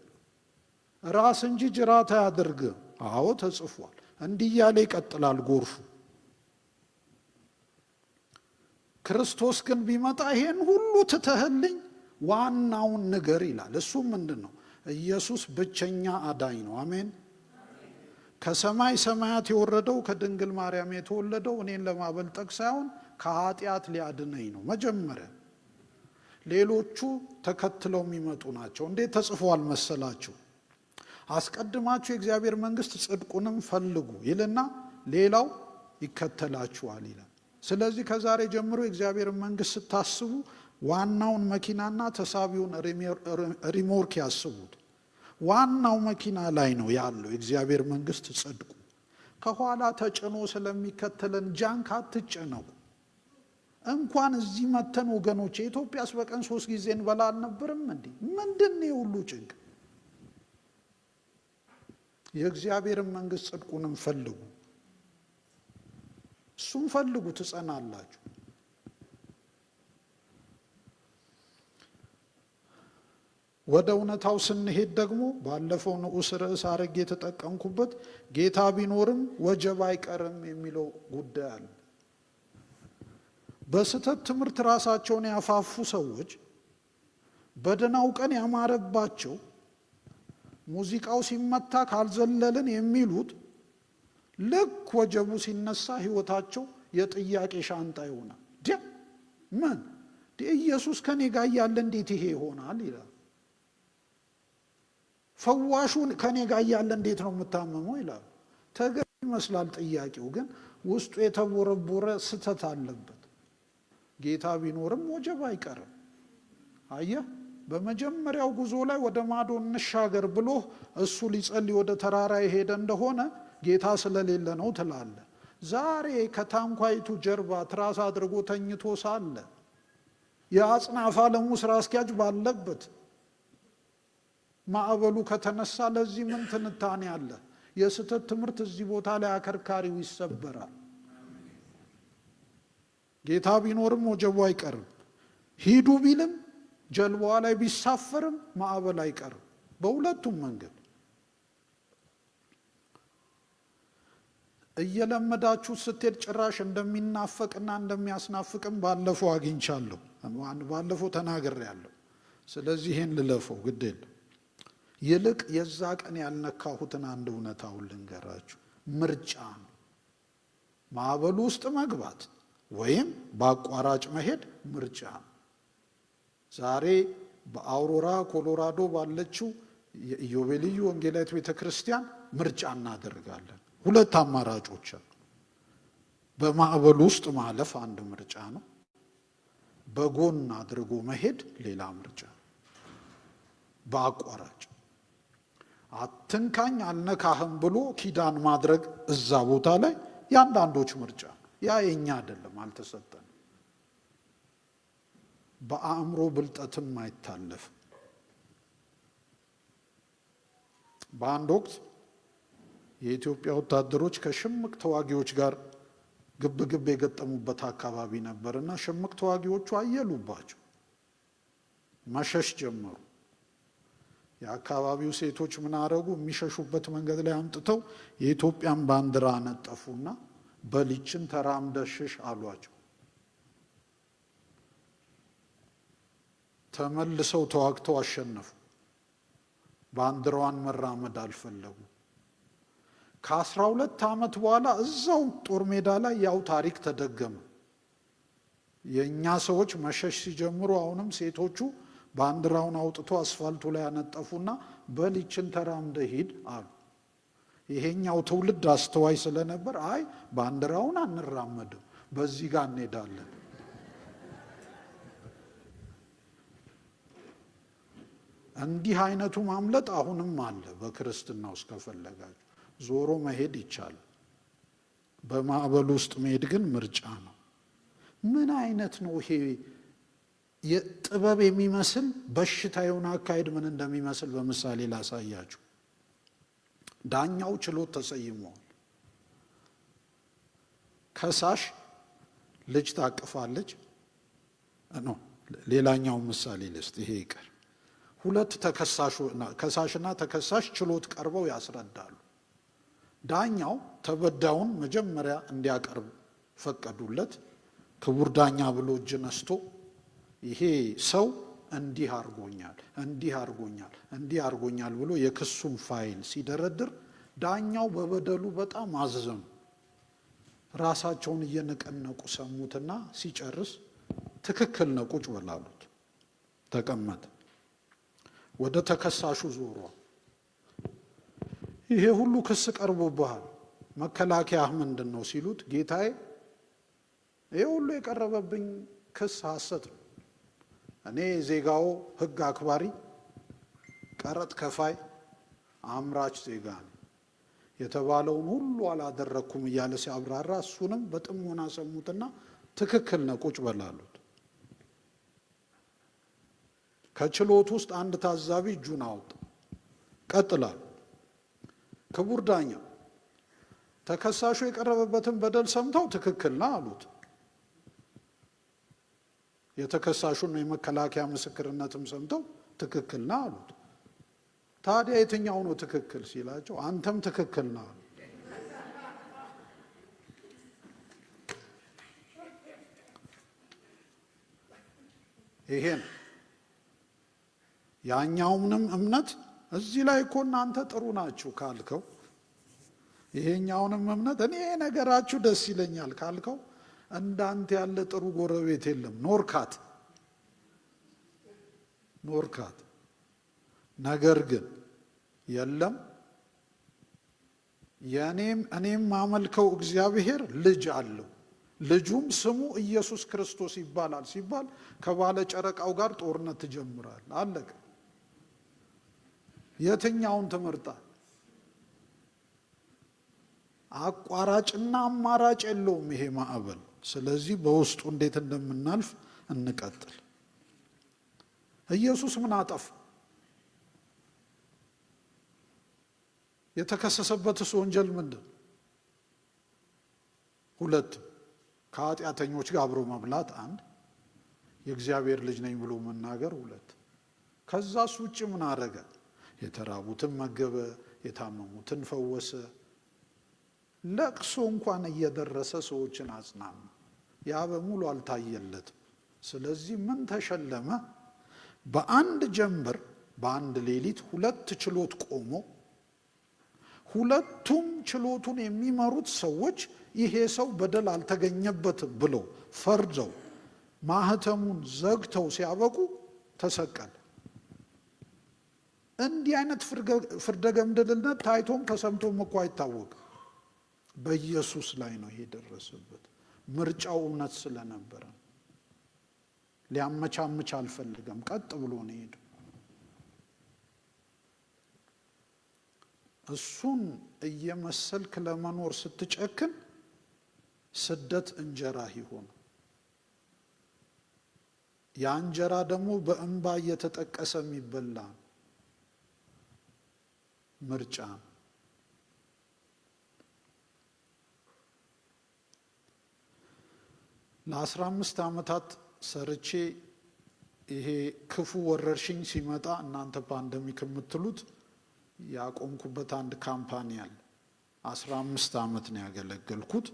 [SPEAKER 2] ራስ እንጂ ጅራት አያድርግም። አዎ ተጽፏል። እንዲህ እያለ ይቀጥላል ጎርፉ። ክርስቶስ ግን ቢመጣ ይሄን ሁሉ ትተህልኝ ዋናውን ነገር ይላል። እሱም ምንድን ነው? ኢየሱስ ብቸኛ አዳኝ ነው። አሜን። ከሰማይ ሰማያት የወረደው ከድንግል ማርያም የተወለደው እኔን ለማበልጠግ ሳይሆን ከኃጢአት ሊያድነኝ ነው። መጀመሪያ ሌሎቹ ተከትለው የሚመጡ ናቸው። እንዴት ተጽፏል መሰላችሁ? አስቀድማችሁ የእግዚአብሔር መንግስት ጽድቁንም ፈልጉ ይልና ሌላው ይከተላችኋል ይላል። ስለዚህ ከዛሬ ጀምሮ የእግዚአብሔር መንግስት ስታስቡ ዋናውን መኪናና ተሳቢውን ሪሞርክ ያስቡት። ዋናው መኪና ላይ ነው ያለው የእግዚአብሔር መንግስት ጽድቁ። ከኋላ ተጭኖ ስለሚከተለን ጃንክ አትጨነቁ። እንኳን እዚህ መተን ወገኖች፣ ኢትዮጵያስ በቀን 3 ጊዜ እንበላ አልነበርም እንዴ? ምንድነው ሁሉ ጭንቅ? የእግዚአብሔርን መንግስት ጽድቁንም ፈልጉ። እሱም ፈልጉ ትጸናላችሁ። ወደ እውነታው ስንሄድ ደግሞ ባለፈው ንዑስ ርዕስ አድርጌ የተጠቀምኩበት ጌታ ቢኖርም ወጀብ አይቀርም የሚለው ጉዳይ አለ። በስህተት ትምህርት ራሳቸውን ያፋፉ ሰዎች በደናው ቀን ያማረባቸው ሙዚቃው ሲመታ ካልዘለልን የሚሉት ልክ ወጀቡ ሲነሳ ህይወታቸው የጥያቄ ሻንጣ ይሆናል። ምን ኢየሱስ ከኔ ጋር ያለ እንዴት ይሄ ይሆናል ይላል። ፈዋሹን ከኔ ጋር ያለ እንዴት ነው የምታመመው ይላል። ተገቢ ይመስላል ጥያቄው፣ ግን ውስጡ የተቦረቦረ ስተት አለበት። ጌታ ቢኖርም ወጀብ አይቀርም። አየህ፣ በመጀመሪያው ጉዞ ላይ ወደ ማዶ እንሻገር ብሎ እሱ ሊጸልይ ወደ ተራራ የሄደ እንደሆነ ጌታ ስለሌለ ነው ትላለ። ዛሬ ከታንኳይቱ ጀርባ ትራስ አድርጎ ተኝቶ ሳለ የአጽናፈ ዓለሙ ስራ አስኪያጅ ባለበት ማዕበሉ ከተነሳ ለዚህ ምን ትንታኔ አለ? የስህተት ትምህርት እዚህ ቦታ ላይ አከርካሪው ይሰበራል። ጌታ ቢኖርም ወጀቡ አይቀርም። ሂዱ ቢልም ጀልባዋ ላይ ቢሳፈርም ማዕበል አይቀርም። በሁለቱም መንገድ እየለመዳችሁ ስትሄድ ጭራሽ እንደሚናፈቅና እንደሚያስናፍቅም ባለፈው አግኝቻለሁ፣ ባለፈው ተናግሬያለሁ። ስለዚህ ይሄን ልለፈው ግድ የለም። ይልቅ የዛ ቀን ያልነካሁትን አንድ እውነታውን ልንገራችሁ። ምርጫ ነው። ማዕበሉ ውስጥ መግባት ወይም በአቋራጭ መሄድ ምርጫ ነው። ዛሬ በአውሮራ ኮሎራዶ ባለችው የኢዮቤልዩ ወንጌላዊት ቤተክርስቲያን ምርጫ እናደርጋለን። 2 አማራጮች አሉ። በማዕበሉ ውስጥ ማለፍ አንድ ምርጫ ነው። በጎን አድርጎ መሄድ ሌላ ምርጫ ነው። በአቋራጭ አትንካኝ አልነካህም ብሎ ኪዳን ማድረግ እዛ ቦታ ላይ የአንዳንዶች ምርጫ ነው። ያ የኛ አይደለም፣ አልተሰጠንም። በአእምሮ ብልጠትም አይታለፍም። በአንድ ወቅት የኢትዮጵያ ወታደሮች ከሽምቅ ተዋጊዎች ጋር ግብግብ የገጠሙበት አካባቢ ነበርና ሽምቅ ተዋጊዎቹ አየሉባቸው፣ መሸሽ ጀመሩ። የአካባቢው ሴቶች ምን አረጉ? የሚሸሹበት መንገድ ላይ አምጥተው የኢትዮጵያን ባንዲራ ነጠፉና በልችን ተራምደሽሽ አሏቸው። ተመልሰው ተዋግተው አሸነፉ። ባንዲራዋን መራመድ አልፈለጉ። ከ12 ዓመት በኋላ እዛው ጦር ሜዳ ላይ ያው ታሪክ ተደገመ። የኛ ሰዎች መሸሽ ሲጀምሩ አሁንም ሴቶቹ ባንዲራውን አውጥቶ አስፋልቱ ላይ ያነጠፉና በልችን ተራምደ ሂድ አሉ። ይሄኛው ትውልድ አስተዋይ ስለነበር አይ ባንዲራውን አንራመድም፣ በዚህ ጋር እንሄዳለን። እንዲህ አይነቱ ማምለጥ አሁንም አለ። በክርስትና ውስጥ ከፈለጋችሁ ዞሮ መሄድ ይቻላል። በማዕበል ውስጥ መሄድ ግን ምርጫ ነው። ምን አይነት ነው ይሄ? የጥበብ የሚመስል በሽታ የሆነ አካሄድ ምን እንደሚመስል በምሳሌ ላሳያችሁ። ዳኛው ችሎት ተሰይመዋል። ከሳሽ ልጅ ታቅፋለች። ሌላኛው ምሳሌ ልስጥ፣ ይሄ ይቀር። ሁለት ከሳሽና ተከሳሽ ችሎት ቀርበው ያስረዳሉ። ዳኛው ተበዳዩን መጀመሪያ እንዲያቀርብ ፈቀዱለት። ክቡር ዳኛ ብሎ እጅ ነስቶ ይሄ ሰው እንዲህ አርጎኛል፣ እንዲህ አርጎኛል፣ እንዲህ አርጎኛል ብሎ የክሱን ፋይል ሲደረድር ዳኛው በበደሉ በጣም አዘኑ። ራሳቸውን እየነቀነቁ ሰሙትና ሲጨርስ ትክክል ነው ቁጭ በላሉት። ተቀመጠ። ወደ ተከሳሹ ዞሯ። ይሄ ሁሉ ክስ ቀርቦብሃል፣ መከላከያህ ምንድን ነው ሲሉት፣ ጌታዬ ይሄ ሁሉ የቀረበብኝ ክስ ሐሰት ነው። እኔ ዜጋው ሕግ አክባሪ፣ ቀረጥ ከፋይ፣ አምራች ዜጋ ነኝ። የተባለውን ሁሉ አላደረኩም እያለ ሲያብራራ እሱንም በጥሞና ሰሙትና ትክክል ነው ቁጭ በላሉት። ከችሎት ውስጥ አንድ ታዛቢ እጁን አወጣ። ቀጥላሉ። ክቡር ዳኛ ተከሳሹ የቀረበበትን በደል ሰምተው ትክክል ነው አሉት። የተከሳሹን የመከላከያ ምስክርነትም ሰምተው ትክክል ነው አሉት። ታዲያ የትኛው ነው ትክክል ሲላቸው አንተም ትክክል ነው አሉ። ይሄን ያኛውንም እምነት እዚህ ላይ እኮ እናንተ ጥሩ ናችሁ ካልከው፣ ይሄኛውንም እምነት እኔ ነገራችሁ ደስ ይለኛል ካልከው፣ እንዳንተ ያለ ጥሩ ጎረቤት የለም። ኖርካት። ነገር ግን የለም እኔም ማመልከው እግዚአብሔር ልጅ አለው፣ ልጁም ስሙ ኢየሱስ ክርስቶስ ይባላል ሲባል ከባለ ጨረቃው ጋር ጦርነት ትጀምራል። አለቀ። የትኛውን ትመርጣል? አቋራጭና አማራጭ የለውም ይሄ ማዕበል። ስለዚህ በውስጡ እንዴት እንደምናልፍ እንቀጥል። ኢየሱስ ምን አጠፋ? የተከሰሰበትስ ወንጀል ምንድን? ሁለት፣ ከኃጢአተኞች ጋር አብሮ መብላት አንድ፣ የእግዚአብሔር ልጅ ነኝ ብሎ መናገር ሁለት። ከዛስ ውጭ ምን አረገ? የተራቡትን መገበ፣ የታመሙትን ፈወሰ፣ ለቅሶ እንኳን እየደረሰ ሰዎችን አጽናና። ያ በሙሉ አልታየለትም። ስለዚህ ምን ተሸለመ? በአንድ ጀንበር በአንድ ሌሊት ሁለት ችሎት ቆሞ ሁለቱም ችሎቱን የሚመሩት ሰዎች ይሄ ሰው በደል አልተገኘበትም ብለው ፈርደው ማህተሙን ዘግተው ሲያበቁ ተሰቀለ። እንዲህ አይነት ፍርደ ገምድልነት ታይቶም ተሰምቶም እኮ አይታወቅም። በኢየሱስ ላይ ነው ይሄ ደረሰበት። ምርጫው እውነት ስለነበረ ሊያመቻምች አልፈልገም። ቀጥ ብሎ ነው ሄደ። እሱን እየመሰልክ ለመኖር ስትጨክን ስደት እንጀራ ይሆን። ያ እንጀራ ደግሞ በእንባ እየተጠቀሰ የሚበላ ምርጫ። ለ15 ዓመታት ሰርቼ ይሄ ክፉ ወረርሽኝ ሲመጣ እናንተ ፓንደሚክ የምትሉት ያቆምኩበት አንድ ካምፓኒ አለ። 15 ዓመት ነው ያገለገልኩት።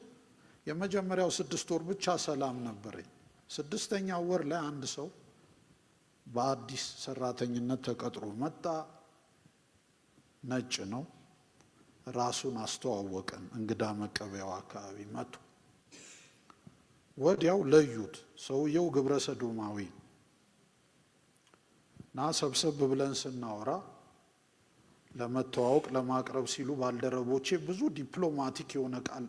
[SPEAKER 2] የመጀመሪያው 6 ወር ብቻ ሰላም ነበረኝ። 6ኛው ወር ላይ አንድ ሰው በአዲስ ሰራተኝነት ተቀጥሮ መጣ። ነጭ ነው። ራሱን አስተዋወቀን። እንግዳ መቀበያው አካባቢ መጡ። ወዲያው ለዩት። ሰውየው ግብረ ሰዶማዊ እና ሰብሰብ ብለን ስናወራ ለመተዋወቅ ለማቅረብ ሲሉ ባልደረቦቼ ብዙ ዲፕሎማቲክ የሆነ ቃል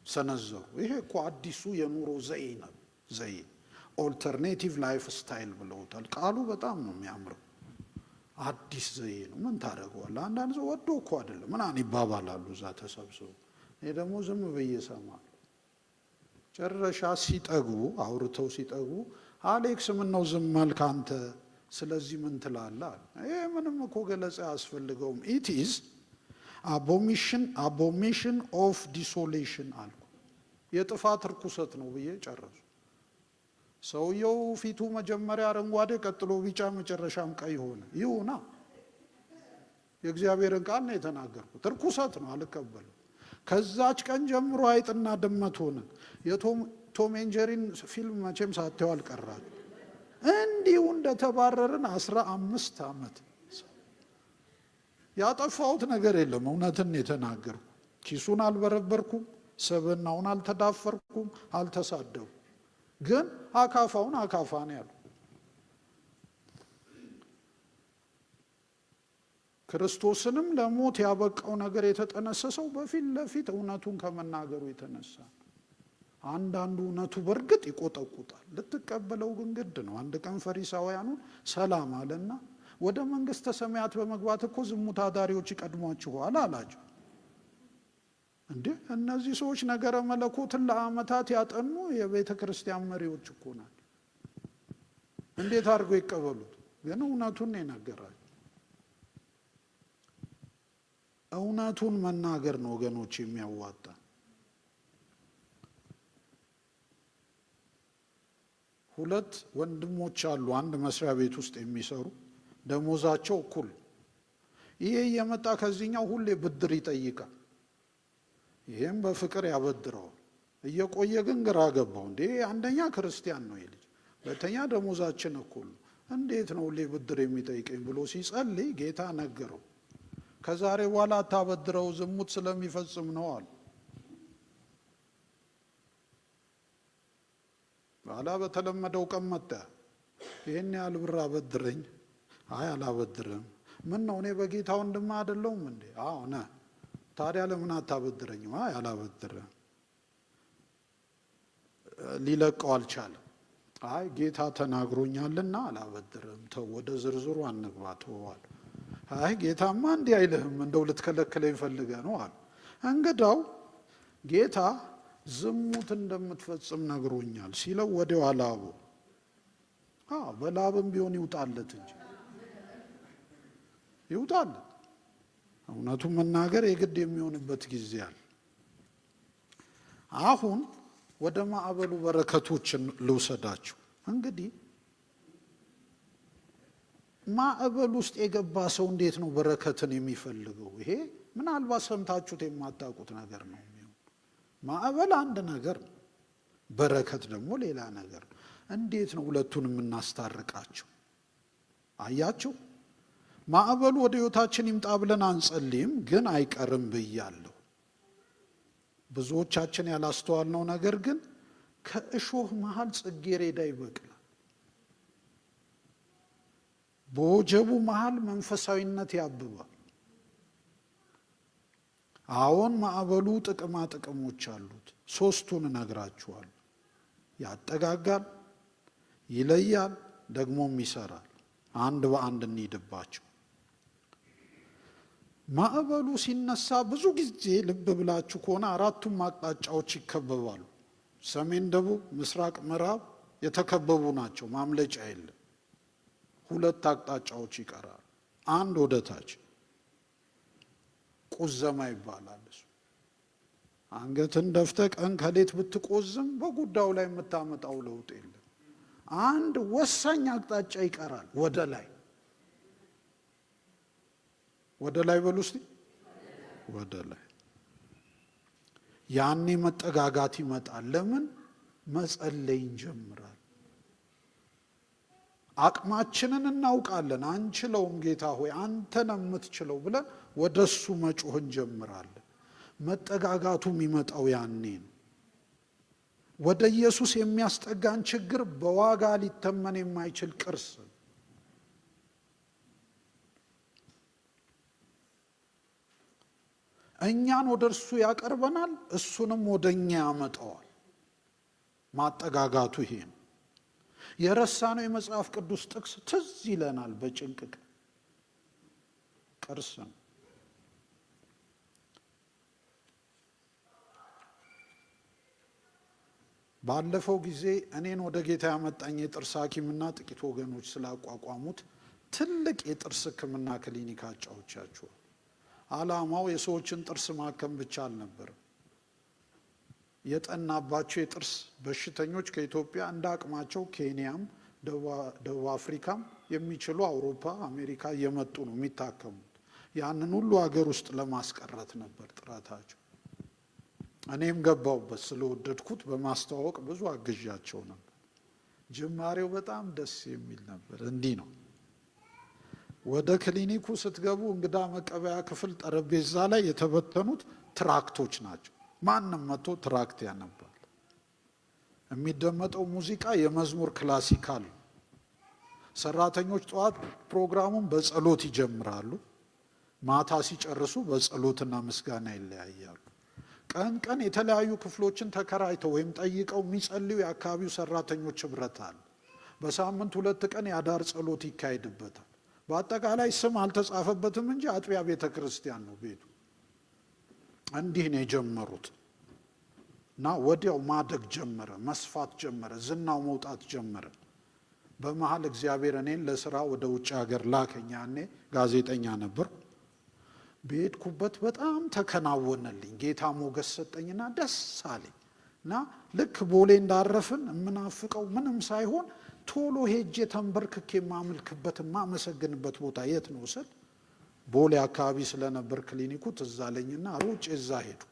[SPEAKER 2] ሰነዘሩ። ይሄ እኮ አዲሱ የኑሮ ዘዬ ኦልተርኔቲቭ ላይፍ ስታይል ብለውታል። ቃሉ በጣም ነው የሚያምረው። አዲስ ዘዬ ነው። ምን ታደርገዋለህ? አንዳንድ ሰው ወዶ እኮ አይደለም ምናምን ይባባላሉ እዛ ተሰብስበው። እኔ ደግሞ ዝም ብዬ እሰማለሁ። ጨረሻ ሲጠጉ አውርተው ሲጠጉ አሌክስ ምን ነው ዝም አልክ አንተ? ስለዚህ ምን ትላለህ? ይሄ ምንም እኮ ገለጻ አያስፈልገውም። ኢት ኢዝ አቦሚሽን ኦፍ ዲሶሌሽን አልኩ። የጥፋት ርኩሰት ነው ብዬ ጨረሱ። ሰውየው ፊቱ መጀመሪያ አረንጓዴ ቀጥሎ ቢጫ መጨረሻም ቀይ ሆነ። ይሁና የእግዚአብሔርን ቃል ነው የተናገርኩት። ርኩሰት ነው፣ አልቀበልም። ከዛች ቀን ጀምሮ አይጥና ድመት ሆነ። የቶም ኤንድ ጄሪን ፊልም መቼም ሳትየው አልቀራችሁ። እንዲሁ እንደተባረርን 15 ዓመት ያጠፋሁት ነገር የለም። እውነትን የተናገርኩ፣ ኪሱን አልበረበርኩም፣ ሰብናውን አልተዳፈርኩም፣ አልተሳደብኩም። ግን አካፋውን አካፋ ነው ያሉ። ክርስቶስንም ለሞት ያበቃው ነገር የተጠነሰሰው በፊት ለፊት እውነቱን ከመናገሩ የተነሳ። አንዳንዱ እውነቱ በእርግጥ ይቆጠቁጣል፣ ልትቀበለው ግን ግድ ነው። አንድ ቀን ፈሪሳውያኑን ሰላም አለና ወደ መንግስተ ሰማያት በመግባት እኮ ዝሙት አዳሪዎች ይቀድሟችኋል አላቸው። እንዴ እነዚህ ሰዎች ነገረ መለኮትን ለዓመታት ያጠኑ የቤተ ክርስቲያን መሪዎች እኮ ናቸው። እንዴት አድርገው ይቀበሉት? ግን እውነቱን ነው የነገራቸው። እውነቱን መናገር ነው ወገኖች የሚያዋጣ። ሁለት ወንድሞች አሉ አንድ መስሪያ ቤት ውስጥ የሚሰሩ፣ ደሞዛቸው እኩል። ይሄ እየመጣ ከዚህኛው ሁሌ ብድር ይጠይቃል፣ ይሄም በፍቅር ያበድረዋል። እየቆየ ግን ግራ ገባው። እንዴ አንደኛ ክርስቲያን ነው ይልጅ፣ ሁለተኛ ደሞዛችን እኩል ነው፣ እንዴት ነው ሁሌ ብድር የሚጠይቀኝ ብሎ ሲጸልይ ጌታ ነገረው። ከዛሬ በኋላ አታበድረው፣ ዝሙት ስለሚፈጽም ነው አለ። በኋላ በተለመደው ቀን መጣ። ይሄን ያህል ብር አበድረኝ። አይ አላበድርም። ምን ነው እኔ በጌታ ወንድም አይደለሁም እንዴ? አዎ ነህ። ታዲያ ለምን አታበድረኝም? አይ አላበድርም። ሊለቀው አልቻለም። አይ ጌታ ተናግሮኛልና አላበድርም። ተው ወደ ዝርዝሩ አንግባ ተዋል። አይ ጌታማ እንዲህ አይልህም፣ እንደው ልትከለክለኝ ፈልገህ ነው አለ። እንግዳው ጌታ ዝሙት እንደምትፈጽም ነግሮኛል ሲለው ወዲያው አላቡ። በላብም ቢሆን ይውጣለት እንጂ ይውጣለት። እውነቱን መናገር የግድ የሚሆንበት ጊዜ አለ። አሁን ወደ ማዕበሉ በረከቶችን ልውሰዳችሁ። እንግዲህ ማዕበል ውስጥ የገባ ሰው እንዴት ነው በረከትን የሚፈልገው? ይሄ ምናልባት ሰምታችሁት የማታውቁት ነገር ነው። ማዕበል አንድ ነገር ነው፣ በረከት ደግሞ ሌላ ነገር ነው። እንዴት ነው ሁለቱን የምናስታርቃቸው? አያችሁ፣ ማዕበሉ ወደ ሕይወታችን ይምጣ ብለን አንጸልይም፣ ግን አይቀርም ብያለሁ። ብዙዎቻችን ያላስተዋልነው ነገር ግን ከእሾህ መሃል ጽጌረዳ ይበቅላል። በወጀቡ መሃል መንፈሳዊነት ያብባል። አሁን ማዕበሉ ጥቅማ ጥቅሞች አሉት። ሶስቱን እነግራችኋለሁ። ያጠጋጋል፣ ይለያል፣ ደግሞም ይሰራል። አንድ በአንድ እንሂድባቸው። ማዕበሉ ሲነሳ ብዙ ጊዜ ልብ ብላችሁ ከሆነ አራቱም አቅጣጫዎች ይከበባሉ። ሰሜን፣ ደቡብ፣ ምስራቅ፣ ምዕራብ የተከበቡ ናቸው። ማምለጫ የለም። ሁለት አቅጣጫዎች ይቀራሉ። አንድ ወደ ታች ቁዘማ ይባላል። እሱ አንገትን ደፍተ ቀን ከሌት ብትቆዝም በጉዳዩ ላይ የምታመጣው ለውጥ የለም። አንድ ወሳኝ አቅጣጫ ይቀራል። ወደ ላይ ወደ ላይ በሉ እስቲ፣ ወደ ላይ። ያኔ መጠጋጋት ይመጣል። ለምን? መጸለይ እንጀምራል። አቅማችንን እናውቃለን። አንችለውም፣ ጌታ ሆይ አንተ ነው የምትችለው ብለን ወደሱ መጮህ እንጀምራለን። መጠጋጋቱ የሚመጣው ያኔ ነው። ወደ ኢየሱስ የሚያስጠጋን ችግር በዋጋ ሊተመን የማይችል ቅርስ። እኛን ወደ እርሱ ያቀርበናል፣ እሱንም ወደ እኛ ያመጣዋል። ማጠጋጋቱ ይሄ ነው። የረሳነው የመጽሐፍ ቅዱስ ጥቅስ ትዝ ይለናል በጭንቅ ቀን። ቅርስ ነው። ባለፈው ጊዜ እኔን ወደ ጌታ ያመጣኝ የጥርስ ሐኪምና ጥቂት ወገኖች ስላቋቋሙት ትልቅ የጥርስ ሕክምና ክሊኒክ አጫውቻችሁ። ዓላማው የሰዎችን ጥርስ ማከም ብቻ አልነበረም። የጠናባቸው የጥርስ በሽተኞች ከኢትዮጵያ እንደ አቅማቸው ኬንያም፣ ደቡብ አፍሪካም የሚችሉ አውሮፓ፣ አሜሪካ እየመጡ ነው የሚታከሙት። ያንን ሁሉ ሀገር ውስጥ ለማስቀረት ነበር ጥረታቸው። እኔም ገባውበት ስለወደድኩት በማስተዋወቅ ብዙ አግዣቸው ነበር። ጅማሬው በጣም ደስ የሚል ነበር። እንዲህ ነው። ወደ ክሊኒኩ ስትገቡ እንግዳ መቀበያ ክፍል ጠረጴዛ ላይ የተበተኑት ትራክቶች ናቸው። ማንም መጥቶ ትራክት ያነባል። የሚደመጠው ሙዚቃ የመዝሙር ክላሲካል። ሰራተኞች ጠዋት ፕሮግራሙን በጸሎት ይጀምራሉ። ማታ ሲጨርሱ በጸሎትና ምስጋና ይለያያሉ። ቀን ቀን የተለያዩ ክፍሎችን ተከራይተው ወይም ጠይቀው የሚጸልዩ የአካባቢው ሰራተኞች ህብረት አለ። በሳምንት 2 ቀን የአዳር ጸሎት ይካሄድበታል። በአጠቃላይ ስም አልተጻፈበትም እንጂ አጥቢያ ቤተ ክርስቲያን ነው ቤቱ። እንዲህ ነው የጀመሩት እና ወዲያው ማደግ ጀመረ፣ መስፋት ጀመረ፣ ዝናው መውጣት ጀመረ። በመሀል እግዚአብሔር እኔን ለስራ ወደ ውጭ ሀገር ላከኝ። ያኔ ጋዜጠኛ ነበር። በሄድኩበት በጣም ተከናወነልኝ። ጌታ ሞገስ ሰጠኝና ደስ አለኝ እና ልክ ቦሌ እንዳረፍን የምናፍቀው ምንም ሳይሆን ቶሎ ሄጄ ተንበርክኬ የማመልክበት የማመሰግንበት ቦታ የት ነው ስል ቦሌ አካባቢ ስለነበር ክሊኒኩ ትዝ አለኝና ሩጬ እዛ ሄድኩ።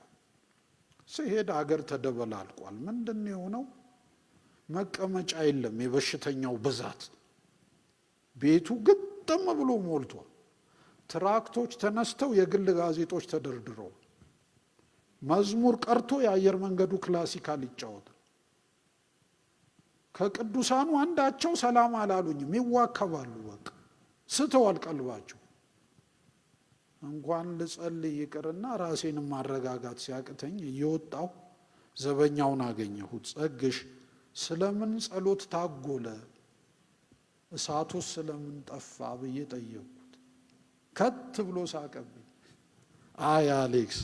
[SPEAKER 2] ስሄድ አገር ተደበላልቋል። ምንድን ነው የሆነው? መቀመጫ የለም። የበሽተኛው ብዛት ቤቱ ግጥም ብሎ ሞልቷል። ትራክቶች ተነስተው የግል ጋዜጦች ተደርድረው መዝሙር ቀርቶ የአየር መንገዱ ክላሲካል ይጫወታል። ከቅዱሳኑ አንዳቸው ሰላም አላሉኝም። ይዋከባሉ። በቃ ስተዋል ቀልባቸው። እንኳን ልጸልይ ይቅርና ራሴን ማረጋጋት ሲያቅተኝ እየወጣሁ ዘበኛውን አገኘሁት። ጸግሽ ስለምን ጸሎት ታጎለ? እሳቱስ ስለምን ጠፋ ብዬ ጠየቅኩት። ከት ብሎ ሳቀብኝ። አይ አሌክስ፣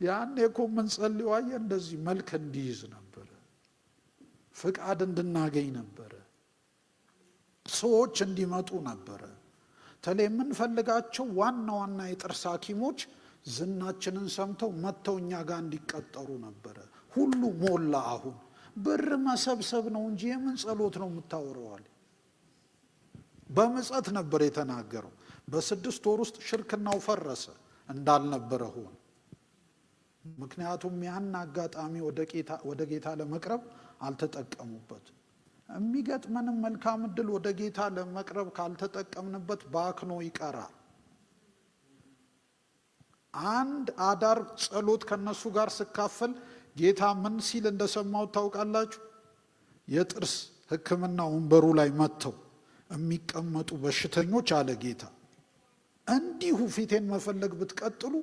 [SPEAKER 2] ያኔ እኮ የምንጸልየው አየህ እንደዚህ መልክ እንዲይዝ ነበረ፣ ፍቃድ እንድናገኝ ነበረ፣ ሰዎች እንዲመጡ ነበረ። ተለይ የምንፈልጋቸው ዋና ዋና የጥርስ ሐኪሞች ዝናችንን ሰምተው መጥተው እኛ ጋር እንዲቀጠሩ ነበረ። ሁሉ ሞላ። አሁን ብር መሰብሰብ ነው እንጂ የምን ጸሎት ነው የምታወረዋል? በምጸት ነበር የተናገረው። በ6 ወር ውስጥ ሽርክናው ፈረሰ፣ እንዳልነበረ ሆነ። ምክንያቱም ያን አጋጣሚ ወደ ጌታ ለመቅረብ አልተጠቀሙበት። የሚገጥመንም መልካም እድል ወደ ጌታ ለመቅረብ ካልተጠቀምንበት ባክኖ ይቀራል። አንድ አዳር ጸሎት ከነሱ ጋር ስካፈል ጌታ ምን ሲል እንደሰማው ታውቃላችሁ? የጥርስ ሕክምና ወንበሩ ላይ መጥተው የሚቀመጡ በሽተኞች አለ ጌታ፣ እንዲሁ ፊቴን መፈለግ ብትቀጥሉ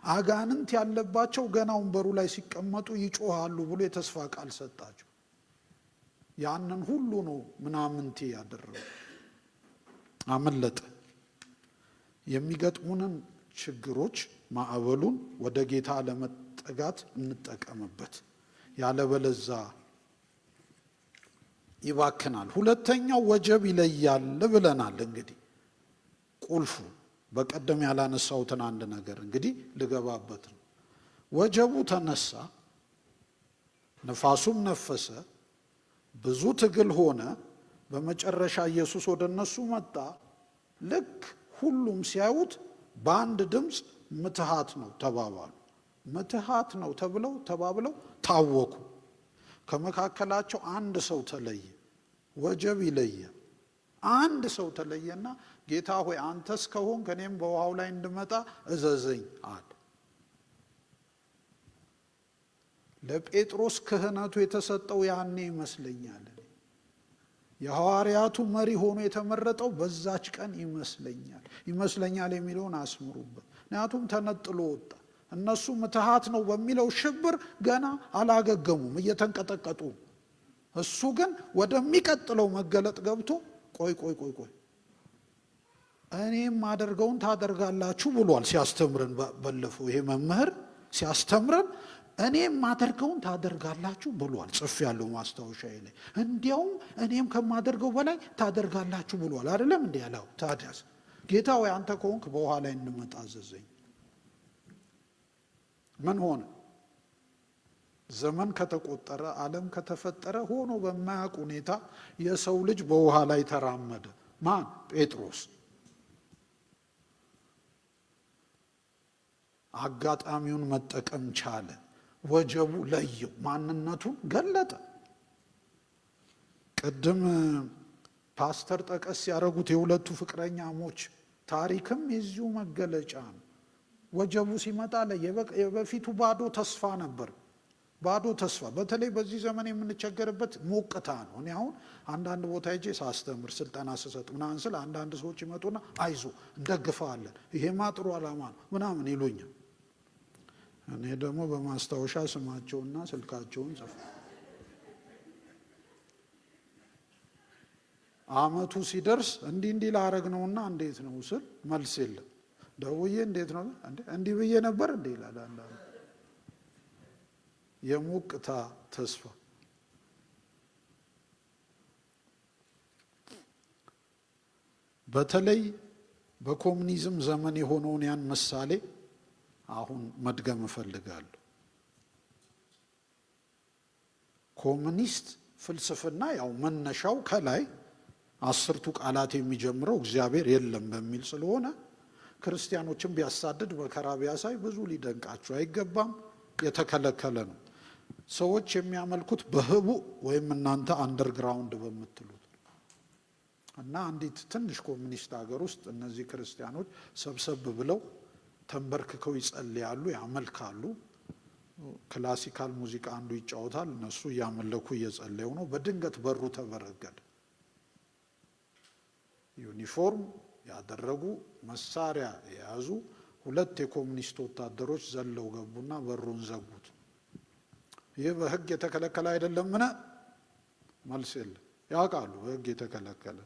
[SPEAKER 2] አጋንንት ያለባቸው ገና ወንበሩ ላይ ሲቀመጡ ይጮሃሉ ብሎ የተስፋ ቃል ሰጣቸው። ያንን ሁሉ ነው ምናምንቴ ያደረገው። አመለጠ። የሚገጥሙንን ችግሮች ማዕበሉን ወደ ጌታ ለመጠጋት እንጠቀምበት፣ ያለበለዛ ይባክናል። ሁለተኛው ወጀብ ይለያል ብለናል። እንግዲህ ቁልፉ በቀደም ያላነሳሁትን አንድ ነገር እንግዲህ ልገባበት ነው። ወጀቡ ተነሳ፣ ነፋሱም ነፈሰ፣ ብዙ ትግል ሆነ። በመጨረሻ ኢየሱስ ወደ እነሱ መጣ። ልክ ሁሉም ሲያዩት በአንድ ድምፅ ምትሃት ነው ተባባሉ። ምትሃት ነው ተባብለው ታወኩ። ከመካከላቸው አንድ ሰው ተለየ። ወጀብ ይለየ። አንድ ሰው ተለየና ጌታ ሆይ አንተስ ከሆንክ እኔም በውሃው ላይ እንድመጣ እዘዘኝ አለ። ለጴጥሮስ ክህነቱ የተሰጠው ያኔ ይመስለኛል። የሐዋርያቱ መሪ ሆኖ የተመረጠው በዛች ቀን ይመስለኛል የሚለውን አስምሩበት። ምክንያቱም ተነጥሎ ወጣ። እነሱ ምትሃት ነው በሚለው ሽብር ገና አላገገሙም፣ እየተንቀጠቀጡ። እሱ ግን ወደሚቀጥለው መገለጥ ገብቶ ቆይ እኔም ማደርገውን ታደርጋላችሁ ብሏል ሲያስተምረን። ባለፈው ይሄ መምህር ሲያስተምረን እኔም ማደርገውን ታደርጋላችሁ ብሏል። ጽፌያለሁ ማስታወሻዬ ላይ። እንዲያውም እኔም ከማደርገው በላይ ታደርጋላችሁ ብሏል። አይደለም እንዴ ያለው? ታዲያስ ጌታ ወይ አንተ ከሆንክ በውሃ ላይ እንመጣ አዘዘኝ። ምን ሆነ? ዘመን ከተቆጠረ ዓለም ከተፈጠረ ሆኖ በማያውቅ ሁኔታ የሰው ልጅ በውሃ ላይ ተራመደ። ማን? ጴጥሮስ። አጋጣሚውን መጠቀም ቻለ። ወጀቡ ለየው፣ ማንነቱን ገለጠ። ቅድም ፓስተር ጠቀስ ያደረጉት የሁለቱ ፍቅረኛሞች ታሪክም የዚሁ መገለጫ ነው። ወጀቡ ሲመጣ የበፊቱ ባዶ ተስፋ ነበር። ባዶ ተስፋ። በተለይ በዚህ ዘመን የምንቸገርበት ሞቅታ ነው። እኔ አሁን አንዳንድ ቦታ ሄጄ ሳስተምር ስልጠና ስሰጥ ምናምን ስል አንዳንድ ሰዎች ይመጡና አይዞ እንደግፋለን፣ ይሄማ ጥሩ ዓላማ ነው ምናምን ይሉኛል። እኔ ደግሞ በማስታወሻ ስማቸውና ስልካቸውን ጽፍ አመቱ ሲደርስ እንዲህ ላረግ ነውና እንዴት ነው ስል መልስ የለም። ደውዬ እንዴት ነው እንዲህ ብዬ ነበር እንዴ ይላል አንዳንዱ። የሞቅታ ተስፋ። በተለይ በኮሙኒዝም ዘመን የሆነውን ያን ምሳሌ አሁን መድገም እፈልጋለሁ። ኮሙኒስት ፍልስፍና ያው መነሻው ከላይ 10ቱ ቃላት የሚጀምረው እግዚአብሔር የለም በሚል ስለሆነ ክርስቲያኖችን ቢያሳድድ መከራ ቢያሳይ ብዙ ሊደንቃቸው አይገባም። የተከለከለ ነው። ሰዎች የሚያመልኩት በህቡ ወይም እናንተ አንደርግራውንድ በምትሉት እና አንዲት ትንሽ ኮሙኒስት ሀገር ውስጥ እነዚህ ክርስቲያኖች ሰብሰብ ብለው ተንበርክከው ይጸልያሉ፣ ያመልካሉ። ክላሲካል ሙዚቃ አንዱ ይጫወታል፣ እነሱ እያመለኩ እየጸለዩ ነው። በድንገት በሩ ተበረገደ። ዩኒፎርም ያደረጉ መሳሪያ የያዙ 2 የኮሙኒስት ወታደሮች ዘለው ገቡና በሩን ዘጉት። ይህ በህግ የተከለከለ አይደለምን? መልስ የለም። ያውቃሉ በህግ የተከለከለ።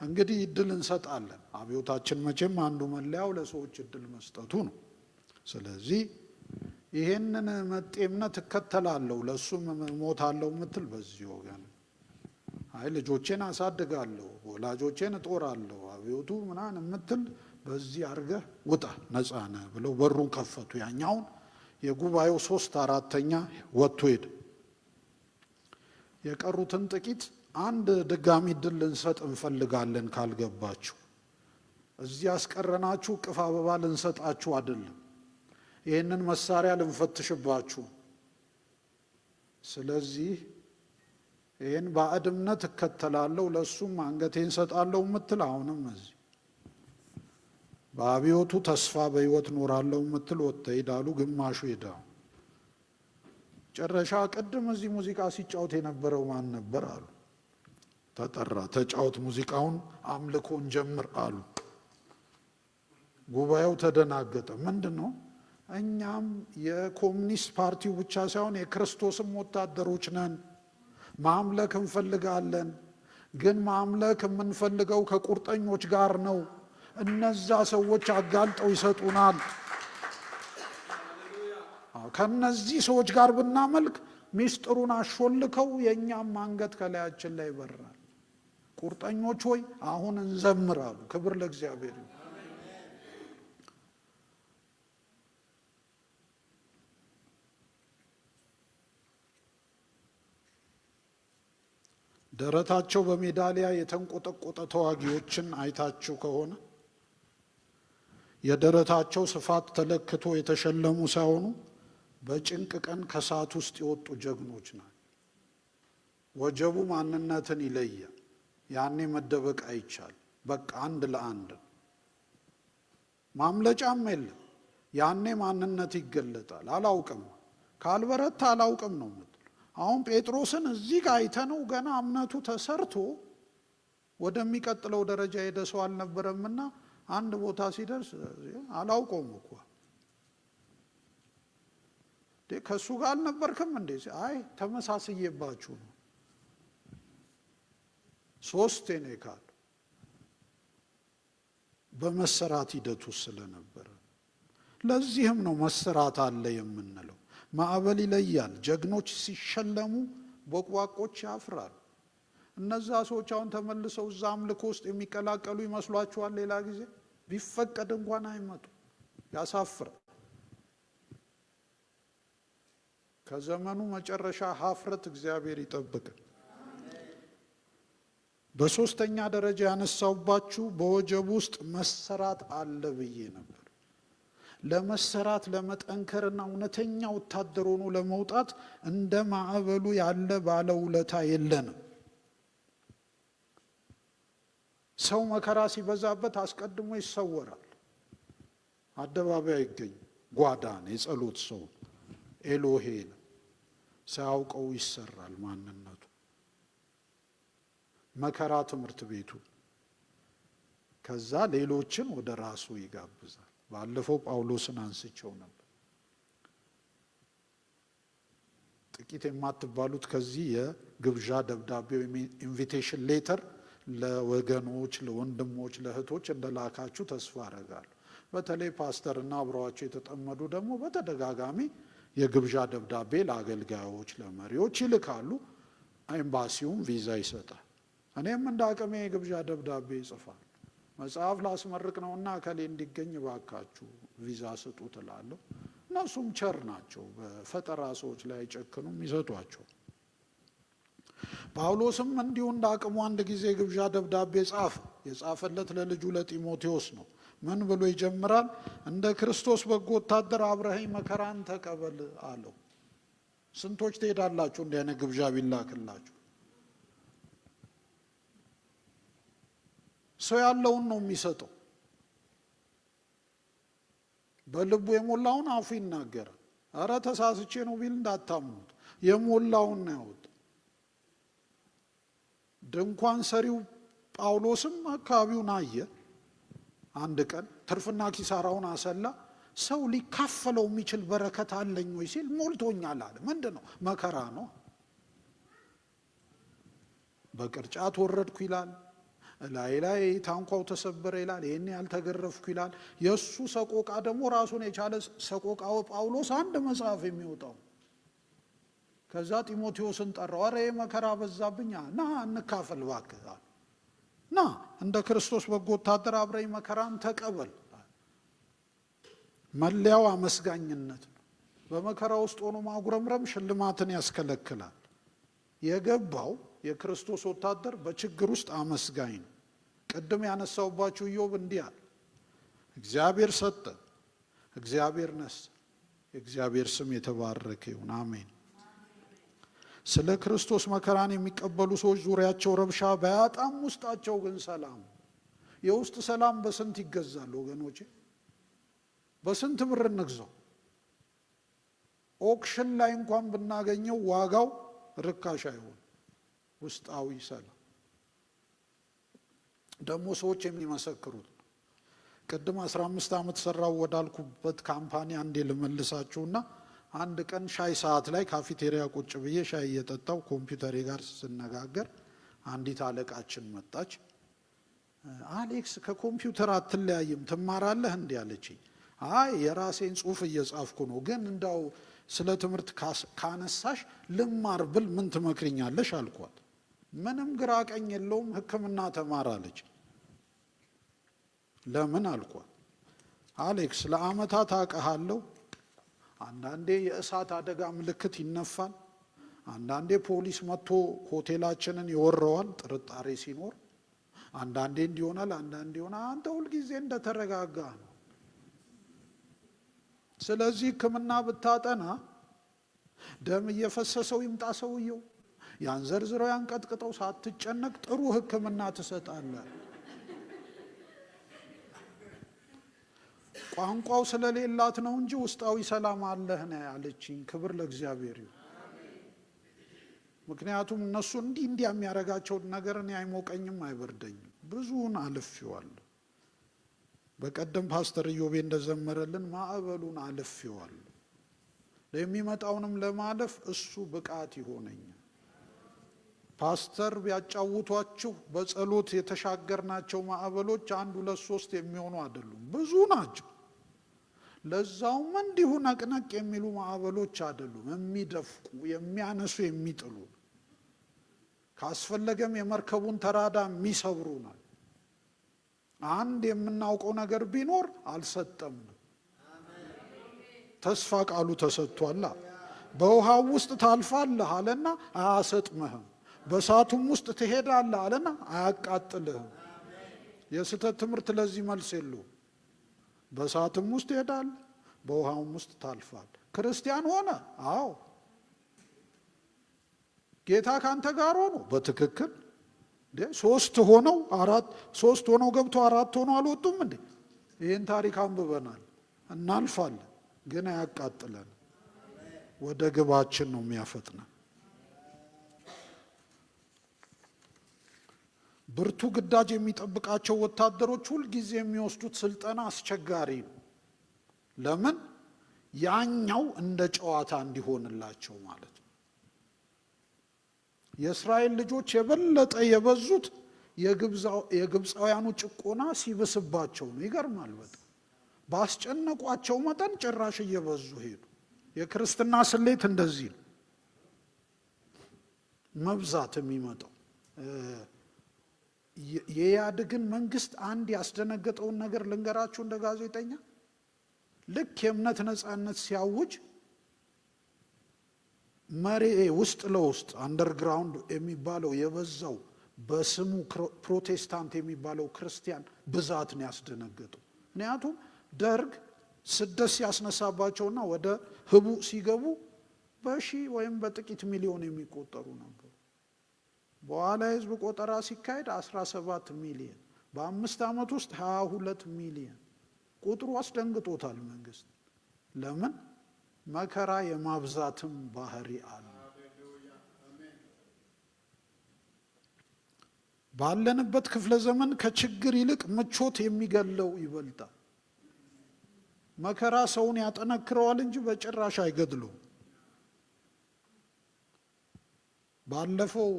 [SPEAKER 2] እንግዲህ እድል እንሰጣለን። አብዮታችን መቼም አንዱ መለያው ለሰዎች እድል መስጠቱ ነው። ስለዚህ ይሄንን መጤ እምነት እከተላለሁ ለሱም ሞታለሁ ምትል በዚህ ወገን አይ ልጆቼን አሳድጋለሁ ወላጆቼን እጦራለሁ አብዮቱ ምናን ምትል በዚህ አርገህ ውጣ ነፃ ነህ ብለው በሩን ከፈቱ። ያኛውን የጉባኤው 3/4 ወጥቶ ሄደ። የቀሩትን ጥቂት አንድ ድጋሚ ድል እንሰጥ እንፈልጋለን ካልገባችሁ፣ እዚህ አስቀረናችሁ ቅፍ አበባ ልንሰጣችሁ አይደለም፣ ይህንን መሳሪያ ልንፈትሽባችሁ። ስለዚህ ይህን ባዕድ እምነት እከተላለሁ ለሱም አንገቴን ሰጣለሁ ምትል አሁንም እዚህ በአብዮቱ ተስፋ በህይወት ኖራለሁ ምትል ወጥተህ ሄዳሉ። ግማሹ ሄዳው ጨረሻ ቅድም እዚህ ሙዚቃ ሲጫወት የነበረው ማን ነበር አሉ። ተጠራ። ተጫወት ሙዚቃውን አምልኮን ጀምር አሉ። ጉባኤው ተደናገጠ። ምንድነው? እኛም የኮሙኒስት ፓርቲው ብቻ ሳይሆን የክርስቶስም ወታደሮች ነን፣ ማምለክ እንፈልጋለን። ግን ማምለክ የምንፈልገው ከቁርጠኞች ጋር ነው። እነዛ ሰዎች አጋልጠው ይሰጡናል። ከነዚህ ሰዎች ጋር ብናመልክ ሚስጥሩን አሾልከው የኛም አንገት ከላያችን ላይ ይበራል። ቁርጠኞች ሆይ አሁን እንዘምራሉ። ክብር ለእግዚአብሔር። ደረታቸው በሜዳሊያ የተንቆጠቆጠ ተዋጊዎችን አይታችሁ ከሆነ የደረታቸው ስፋት ተለክቶ የተሸለሙ ሳይሆኑ በጭንቅ ቀን ከሰዓት ውስጥ የወጡ ጀግኖች ናቸው። ወጀቡ ማንነትን ይለያል። ያኔ መደበቅ አይቻል። በቃ አንድ ለአንድ ማምለጫም የለም። ያኔ ማንነት ይገለጣል። አላውቅም ካልበረታ አላውቅም ነው የምትለው። አሁን ጴጥሮስን እዚህ ጋር አይተነው ገና እምነቱ ተሰርቶ ወደሚቀጥለው ደረጃ ሄደ ሰው አልነበረምና አንድ ቦታ ሲደርስ አላውቀውም እኮ ከሱ ጋር አልነበርክም እንዴ? አይ ተመሳስዬባችሁ ነው። 3 ነው ካሉ በመሰራት ሂደቱ ስለነበረ። ለዚህም ነው መሰራት አለ የምንለው። ማዕበል ይለያል። ጀግኖች ሲሸለሙ ቦቅቧቆች ያፍራሉ። እነዛ ሰዎች አሁን ተመልሰው እዛ አምልኮ ውስጥ የሚቀላቀሉ ይመስሏችኋል? ሌላ ጊዜ ቢፈቀድ እንኳን አይመጡ። ያሳፍራል። ከዘመኑ መጨረሻ ሀፍረት እግዚአብሔር ይጠብቃል። በሶስተኛ ደረጃ ያነሳውባችሁ በወጀብ ውስጥ መሰራት አለ ብዬ ነበር። ለመሰራት ለመጠንከርና እውነተኛ ወታደር ሆኖ ለመውጣት እንደ ማዕበሉ ያለ ባለውለታ የለንም። ሰው መከራ ሲበዛበት አስቀድሞ ይሰወራል። አደባባይ አይገኝም። ጓዳን የጸሎት ሰው ኤሎሄ ሳያውቀው ይሰራል ማንነቱ። መከራ ትምህርት ቤቱ፣ ከዛ ሌሎችን ወደ ራሱ ይጋብዛል። ባለፈው ጳውሎስን አንስቸው ነበር። ጥቂት የማትባሉት ከዚህ የግብዣ ደብዳቤ ወይም ኢንቪቴሽን ሌተር ለወገኖች፣ ለወንድሞች፣ ለእህቶች እንደላካችሁ ተስፋ አደርጋለሁ። በተለይ ፓስተርና አብረዋቸው የተጠመዱ ደግሞ በተደጋጋሚ የግብዣ ደብዳቤ ለአገልጋዮች፣ ለመሪዎች ይልካሉ። ኤምባሲውም ቪዛ ይሰጣል። እኔም እንደ አቅሜ የግብዣ ደብዳቤ ይጽፋል። መጽሐፍ ላስመርቅ ነውና እከሌ እንዲገኝ ባካችሁ ቪዛ ስጡ ትላለሁ። እነሱም ቸር ናቸው። በፈጠራ ሰዎች ላይ አይጨክኑም፣ ይሰጧቸው። ጳውሎስም እንዲሁ እንደ አቅሙ አንድ ጊዜ የግብዣ ደብዳቤ ጻፈ። የጻፈለት ለልጁ ለጢሞቴዎስ ነው። ምን ብሎ ይጀምራል? እንደ ክርስቶስ በጎ ወታደር አብረኸኝ መከራን ተቀበል አለው። ስንቶች ትሄዳላችሁ እንዲህ አይነት ግብዣ ቢላክላችሁ? ሰው ያለውን ነው የሚሰጠው። በልቡ የሞላውን አፉ ይናገራል። እረ ተሳስቼ ነው ቢል እንዳታምኑት፣ የሞላውን ነው ያወጣው። ድንኳን ሰሪው ጳውሎስም አካባቢውን አየ። አንድ ቀን ትርፍና ኪሳራውን አሰላ። ሰው ሊካፈለው የሚችል በረከት አለኝ ወይ ሲል ሞልቶኛል አለ። ምንድን ነው? መከራ ነው። በቅርጫት ወረድኩ ይላል። ላይ ታንኳው ተሰበረ ይላል። ይሄን ያልተገረፍኩ ይላል። የሱ ሰቆቃ ደግሞ ራሱን የቻለ ሰቆቃው ጳውሎስ አንድ መጽሐፍ የሚወጣው። ከዛ ጢሞቴዎስን ጠራው። አረ መከራ በዛብኝ፣ ና እንካፈል እባክህ፣ ና እንደ ክርስቶስ በጎ ወታደር አብረኝ መከራን ተቀበል። መለያው አመስጋኝነት ነው። በመከራ ውስጥ ሆኖ ማጉረምረም ሽልማትን ያስከለክላል። የገባው የክርስቶስ ወታደር በችግር ውስጥ አመስጋኝ ነው። ቅድም ያነሳውባችሁ ኢዮብ እንዲህ አለ፣ እግዚአብሔር ሰጠ፣ እግዚአብሔር ነሳ። የእግዚአብሔር ስም የተባረከ ይሁን፣ አሜን። ስለ ክርስቶስ መከራን የሚቀበሉ ሰዎች ዙሪያቸው ረብሻ ባያጣም ውስጣቸው ግን ሰላም። የውስጥ ሰላም በስንት ይገዛል ወገኖቼ? በስንት ብር እንግዛው? ኦክሽን ላይ እንኳን ብናገኘው ዋጋው ርካሽ አይሆን። ውስጣዊ ሰላም ደግሞ ሰዎች የሚመሰክሩት። ቅድም 15 ዓመት ሰራው ወዳልኩበት ካምፓኒ አንዴ ልመልሳችሁና አንድ ቀን ሻይ ሰዓት ላይ ካፌቴሪያ ቁጭ ብዬ ሻይ እየጠጣው ኮምፒውተሬ ጋር ስነጋገር አንዲት አለቃችን መጣች። አሌክስ ከኮምፒውተር አትለያይም ትማራለህ እንዲህ አለችኝ። አይ የራሴን ጽሁፍ እየጻፍኩ ነው፣ ግን እንዳው ስለ ትምህርት ካነሳሽ ልማር ብል ምን ትመክርኛለሽ አልኳት። ምንም ግራ ቀኝ የለውም፣ ሕክምና ተማር አለች። ለምን አልኳት። አሌክስ ለአመታት አውቅሃለሁ። አንዳንዴ የእሳት አደጋ ምልክት ይነፋል፣ አንዳንዴ ፖሊስ መጥቶ ሆቴላችንን ይወረዋል ጥርጣሬ ሲኖር፣ አንዳንዴ እንዲሆናል፣ አንዳንዴ ይሆናል። አንተ ሁልጊዜ እንደተረጋጋ ነው። ስለዚህ ሕክምና ብታጠና ደም እየፈሰሰው ይምጣ ሰውየው፣ ያንዘርዝረው ያንቀጥቅጠው፣ ሳትጨነቅ ጥሩ ሕክምና ትሰጣለህ። ቋንቋው ስለሌላት ነው እንጂ ውስጣዊ ሰላም አለህ ነው ያለችኝ። ክብር ለእግዚአብሔር ይሁን። ምክንያቱም እነሱ እንዲህ የሚያረጋቸው ነገር እኔ አይሞቀኝም አይበርደኝም። ብዙውን አልፌዋለሁ። በቀደም ፓስተር ኢዮቤ እንደዘመረልን ማዕበሉን አልፌዋለሁ። የሚመጣውንም ለማለፍ እሱ ብቃት ይሆነኛል። ፓስተር ቢያጫውቷችሁ በጸሎት የተሻገርናቸው ማዕበሎች 1 2 3 የሚሆኑ አይደሉም፣ ብዙ ናቸው። ለዛውም እንዲሁ ነቅነቅ የሚሉ ማዕበሎች አይደሉም፣ የሚደፍቁ የሚያነሱ የሚጥሉ፣ ካስፈለገም የመርከቡን ተራዳ የሚሰብሩ ናቸው። አንድ የምናውቀው ነገር ቢኖር አልሰጠም፣ ተስፋ ቃሉ ተሰጥቷል። በውሃው ውስጥ ታልፋለህ አለና አያሰጥምህም፣ በእሳቱም ውስጥ ትሄዳለህ አለና አያቃጥልህም። የስህተት ትምህርት ለዚህ መልስ የለውም። በእሳትም ውስጥ ትሄዳለህ፣ በውሃውም ውስጥ ታልፋል። ክርስቲያን ሆነ፣ አዎ ጌታ ካንተ ጋር ሆኖ በትክክል 3 ሆነው 4 3 ሆነው ገብተው 4 ሆነው አልወጡም እንዴ? ይህን ታሪክ አንብበናል። እናልፋለን፣ ግን አያቃጥለን፣ ወደ ግባችን ነው የሚያፈጥነን። ብርቱ ግዳጅ የሚጠብቃቸው ወታደሮች ሁልጊዜ የሚወስዱት ስልጠና አስቸጋሪ ነው። ለምን? ያኛው እንደ ጨዋታ እንዲሆንላቸው ማለት ነው። የእስራኤል ልጆች የበለጠ የበዙት የግብፃውያኑ ጭቆና ሲብስባቸው ነው። ይገርማል በጣም ባስጨነቋቸው መጠን ጭራሽ እየበዙ ሄዱ። የክርስትና ስሌት እንደዚህ ነው መብዛት የሚመጣው። የኢህአዴግን መንግስት አንድ ያስደነገጠውን ነገር ልንገራችሁ እንደ ጋዜጠኛ። ልክ የእምነት ነጻነት ሲያውጅ መሪ ውስጥ ለውስጥ አንደርግራውንድ የሚባለው የበዛው በስሙ ፕሮቴስታንት የሚባለው ክርስቲያን ብዛት ነው ያስደነገጠው። ምክንያቱም ደርግ ስደት ሲያስነሳባቸውና ወደ ህቡ ሲገቡ በሺህ ወይም በጥቂት ሚሊዮን የሚቆጠሩ ነበሩ። በኋላ የህዝብ ቆጠራ ሲካሄድ 17 ሚሊዮን፣ በ5 ዓመት ውስጥ 22 ሚሊዮን። ቁጥሩ አስደንግጦታል መንግስት። ለምን? መከራ የማብዛትም ባህሪ አለ። ባለንበት ክፍለ ዘመን ከችግር ይልቅ ምቾት የሚገለው ይበልጣል። መከራ ሰውን ያጠነክረዋል እንጂ በጭራሽ አይገድለውም። ባለፈው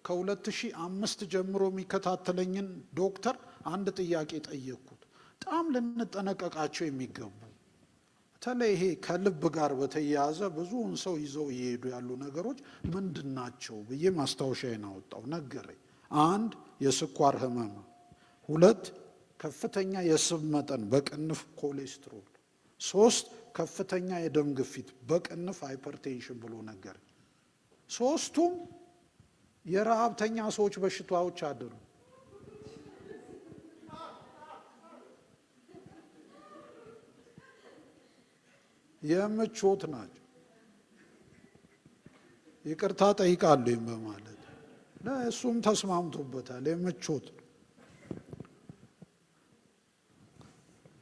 [SPEAKER 2] ከ2005 ጀምሮ የሚከታተለኝን ዶክተር አንድ ጥያቄ ጠየቅኩት። በጣም ልንጠነቀቃቸው የሚገቡ በተለይ ይሄ ከልብ ጋር በተያያዘ ብዙውን ሰው ይዘው እየሄዱ ያሉ ነገሮች ምንድን ናቸው ብዬ ማስታወሻዬን አወጣው። ነገረኝ። 1 የስኳር ህመም፣ 2 ከፍተኛ የስብ መጠን በቅንፍ ኮሌስትሮል፣ 3 ከፍተኛ የደም ግፊት በቅንፍ ሃይፐርቴንሽን ብሎ ነገር። ሶስቱም የረሃብተኛ ሰዎች በሽታዎች አይደሉም። የምቾት ናቸው። ይቅርታ ጠይቃለሁ በማለት እሱም ተስማምቶበታል። የምቾት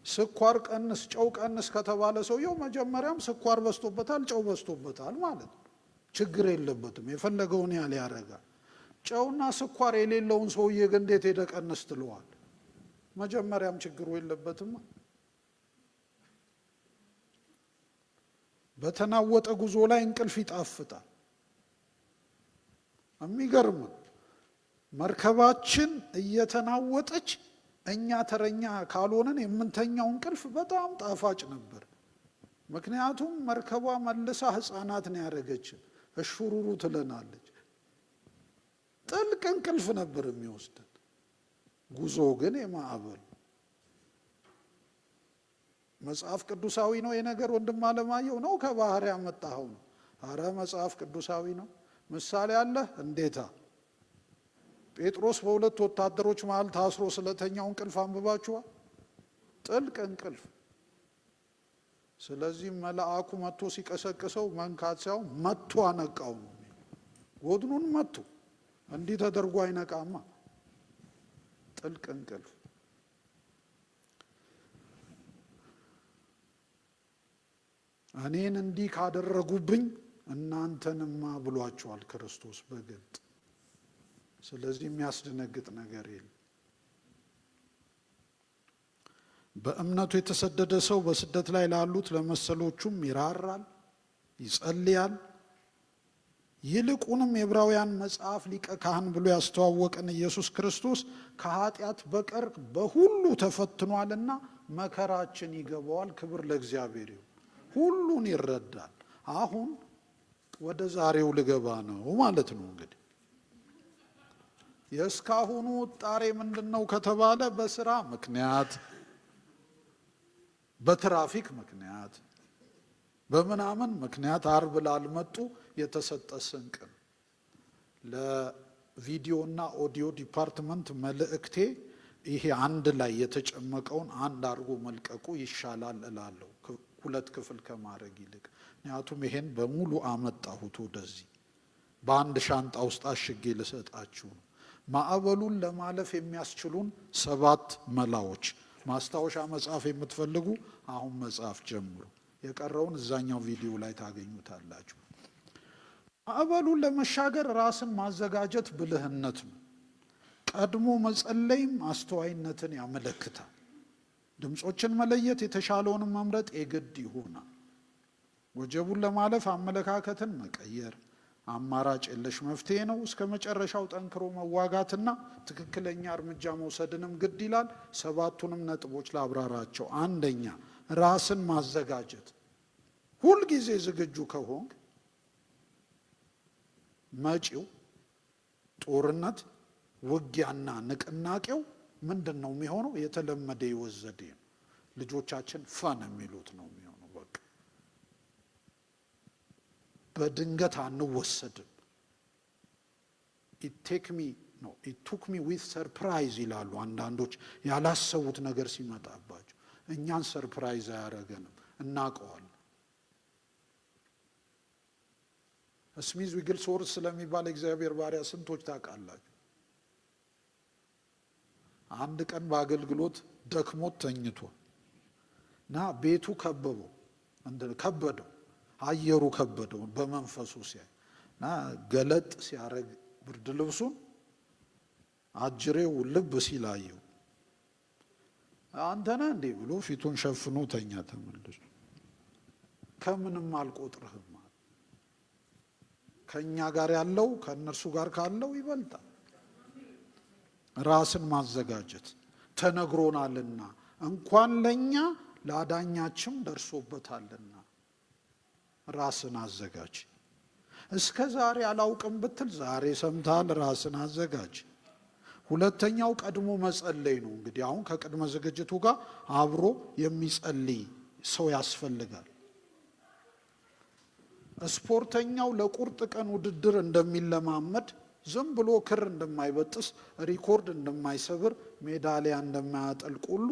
[SPEAKER 2] ስኳር ቀንስ፣ ጨው ቀንስ ከተባለ ሰውየው መጀመሪያም ስኳር በዝቶበታል፣ ጨው በዝቶበታል ማለት ነው። ችግር የለበትም፣ የፈለገውን ያህል ያደርጋል። ጨውና ስኳር የሌለውን ሰውዬ ግን እንዴት ሄደ ቀንስ ትለዋል? መጀመሪያም ችግሩ የለበትም። በተናወጠ ጉዞ ላይ እንቅልፍ ይጣፍጣል። የሚገርም መርከባችን እየተናወጠች እኛ ተረኛ ካልሆነን የምንተኛው እንቅልፍ በጣም ጣፋጭ ነበር። ምክንያቱም መርከቧ መልሳ ህፃናትን ያደረገችን እሹሩሩ ትለናለች። ጥልቅ እንቅልፍ ነበር የሚወስደን። ጉዞ ግን የማዕበል። መጽሐፍ ቅዱሳዊ ነው የነገር ወንድም አለማየሁ ነው ከባህር ያመጣኸው ነው? አረ መጽሐፍ ቅዱሳዊ ነው። ምሳሌ አለ እንዴታ። ጴጥሮስ በ2 ወታደሮች መሃል ታስሮ ስለተኛው እንቅልፍ አንብባችኋል? ጥልቅ እንቅልፍ። ስለዚህ መልአኩ መጥቶ ሲቀሰቅሰው መንካት ሳይሆን መጥቶ አነቃው ነው። ጎድኑን መጥቶ እንዲህ ተደርጎ አይነቃማ። ጥልቅ እንቅልፍ። እኔን እንዲህ ካደረጉብኝ እናንተንማ ብሏቸዋል ክርስቶስ በግልጥ። ስለዚህ የሚያስደነግጥ ነገር የለም። በእምነቱ የተሰደደ ሰው በስደት ላይ ላሉት ለመሰሎቹም ይራራል፣ ይጸልያል፣ ይልቁንም የዕብራውያን መጽሐፍ ሊቀ ካህን ብሎ ያስተዋወቀን ኢየሱስ ክርስቶስ ከኃጢአት በቀር በሁሉ ተፈትኗልና መከራችን ይገባዋል። ክብር ለእግዚአብሔር ይሁን። ሁሉን ይረዳል። አሁን ወደ ዛሬው ልገባ ነው ማለት ነው። እንግዲህ የእስካሁኑ ጣሬ ምንድነው ከተባለ በስራ ምክንያት፣ በትራፊክ ምክንያት፣ በምናምን ምክንያት አርብ ላልመጡ የተሰጠ ስንቅ ነው። ለቪዲዮና ኦዲዮ ዲፓርትመንት መልእክቴ ይሄ አንድ ላይ የተጨመቀውን አንድ አድርጎ መልቀቁ ይሻላል እላለሁ፣ ሁለት ክፍል ከማድረግ ይልቅ። ምክንያቱም ይሄን በሙሉ አመጣሁት ወደዚህ በአንድ ሻንጣ ውስጥ አሽጌ ልሰጣችሁ ነው። ማዕበሉን ለማለፍ የሚያስችሉን 7 መላዎች። ማስታወሻ መጽሐፍ የምትፈልጉ አሁን መጽሐፍ ጀምሩ። የቀረውን እዛኛው ቪዲዮ ላይ ታገኙታላችሁ። ማዕበሉን ለመሻገር ራስን ማዘጋጀት ብልህነት ነው። ቀድሞ መጸለይም አስተዋይነትን ያመለክታል። ድምፆችን መለየት፣ የተሻለውን መምረጥ የግድ ይሆናል። ወጀቡን ለማለፍ አመለካከትን መቀየር አማራጭ የለሽ መፍትሄ ነው። እስከ መጨረሻው ጠንክሮ መዋጋትና ትክክለኛ እርምጃ መውሰድንም ግድ ይላል። 7ቱንም ነጥቦች ላብራራቸው። አንደኛ፣ ራስን ማዘጋጀት። ሁልጊዜ ዝግጁ ከሆንክ መጪው ጦርነት፣ ውጊያና ንቅናቄው ምንድን ነው የሚሆነው? የተለመደ ይወዘዴ ነው። ልጆቻችን ፈን የሚሉት ነው የሚሆነው። በቃ በድንገት አንወሰድም። ኢት ቱክ ሚ ዊዝ ሰርፕራይዝ ይላሉ አንዳንዶች። ያላሰቡት ነገር ሲመጣባቸው እኛን ሰርፕራይዝ አያረገንም፣ እናውቀዋለን። ስሚዝ ዊግልስወርዝ ስለሚባል እግዚአብሔር ባሪያ ስንቶች ታውቃላችሁ? አንድ ቀን በአገልግሎት ደክሞት ተኝቷል እና ቤቱ ከበደው፣ አየሩ ከበደው በመንፈሱ ሲያይ እና ገለጥ ሲያረግ ብርድ ልብሱን አጅሬው ልብ ሲላየው አንተ ነህ እንዴ ብሎ ፊቱን ሸፍኖ ተኛ። ተመልሶ ከምንም አልቆጥርህም። ከኛ ጋር ያለው ከእነርሱ ጋር ካለው ይበልጣል። ራስን ማዘጋጀት ተነግሮናልና እንኳን ለኛ ላዳኛችም ደርሶበታልና ራስን አዘጋጅ። እስከ ዛሬ አላውቅም ብትል ዛሬ ሰምተሃል። ራስን አዘጋጅ። ሁለተኛው ቀድሞ መጸለይ ነው። እንግዲህ አሁን ከቅድመ ዝግጅቱ ጋር አብሮ የሚጸልይ ሰው ያስፈልጋል። ስፖርተኛው ለቁርጥ ቀን ውድድር እንደሚለማመድ ዝም ብሎ ክር እንደማይበጥስ ሪኮርድ እንደማይሰብር ሜዳሊያ እንደማያጠልቅ ሁሉ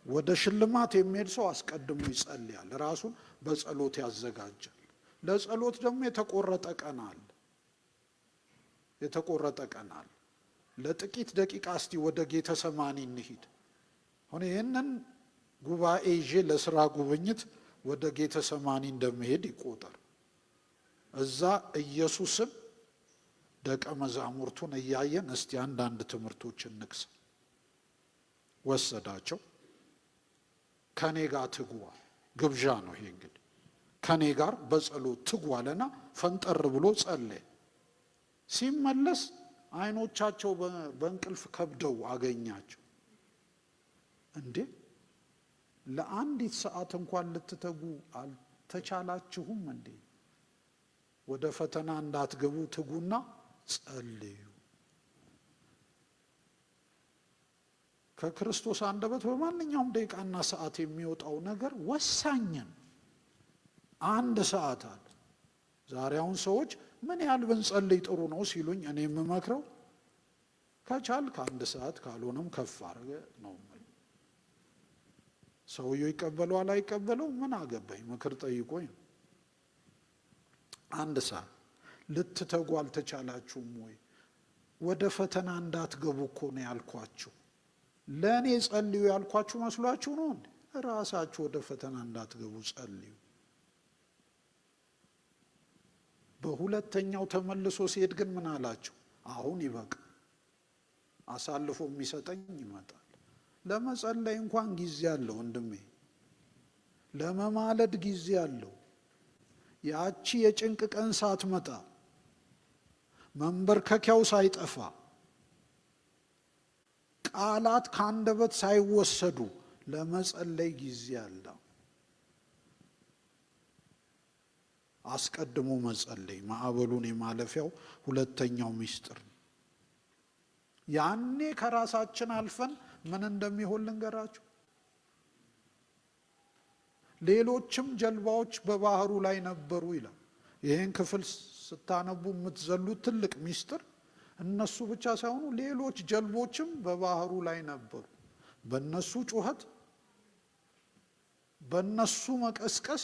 [SPEAKER 2] ወደ ሽልማት የሚሄድ ሰው አስቀድሞ ይጸልያል። ራሱን በጸሎት ያዘጋጃል። ለጸሎት ደግሞ የተቆረጠ ቀን አለ። ለጥቂት ደቂቃ እስቲ ወደ ጌተሰማኒ እንሂድ። አሁን ይህንን ጉባኤ ይዤ ለስራ ጉብኝት ወደ ጌተሰማኒ እንደመሄድ ይቆጠር። እዛ ኢየሱስን ደቀ መዛሙርቱን እያየን እስቲ አንዳንድ ትምህርቶችን ንቅስ ወሰዳቸው። ከኔ ጋር ትጉ፣ ግብዣ ነው ይሄ እንግዲህ። ከኔ ጋር በጸሎት ትጉ አለና ፈንጠር ብሎ ጸለየ። ሲመለስ አይኖቻቸው በእንቅልፍ ከብደው አገኛቸው። እንዴ ለአንዲት ሰዓት እንኳን ልትተጉ አልተቻላችሁም እንዴ? ወደ ፈተና እንዳትገቡ ትጉና ጸልዩ። ከክርስቶስ አንደበት በማንኛውም ደቂቃና ሰዓት የሚወጣው ነገር ወሳኝን አንድ ሰዓት አለ። ዛሬ አሁን ሰዎች ምን ያህል ብንጸልይ ጥሩ ነው ሲሉኝ እኔ የምመክረው ከቻል ከአንድ ሰዓት ካልሆነም ከፍ አድርገ ነው። ሰውየው ይቀበለዋል አይቀበለው ምን አገባኝ፣ ምክር ጠይቆኝ ነው። አንድ ሰዓት ልትተጉ አልተቻላችሁም ወይ? ወደ ፈተና እንዳትገቡ እኮ ነው ያልኳችሁ። ለእኔ ጸልዩ ያልኳችሁ መስሏችሁ ነው እንዴ? ራሳችሁ ወደ ፈተና እንዳትገቡ ጸልዩ። በሁለተኛው ተመልሶ ሲሄድ ግን ምን አላቸው? አሁን ይበቃ፣ አሳልፎ የሚሰጠኝ ይመጣል። ለመጸለይ እንኳን ጊዜ አለው ወንድሜ፣ ለመማለድ ጊዜ አለው። ያቺ የጭንቅ ቀን ሳትመጣ መንበርከኪያው ሳይጠፋ ቃላት ከአንደበት ሳይወሰዱ ለመጸለይ ጊዜ አለ። አስቀድሞ መጸለይ ማዕበሉን የማለፊያው ሁለተኛው ሚስጥር። ያኔ ከራሳችን አልፈን ምን እንደሚሆን ልንገራችሁ። ሌሎችም ጀልባዎች በባህሩ ላይ ነበሩ ይላል። ይህን ክፍል ስታነቡ የምትዘሉት ትልቅ ሚስጥር እነሱ ብቻ ሳይሆኑ ሌሎች ጀልቦችም በባህሩ ላይ ነበሩ። በእነሱ ጩኸት፣ በእነሱ መቀስቀስ፣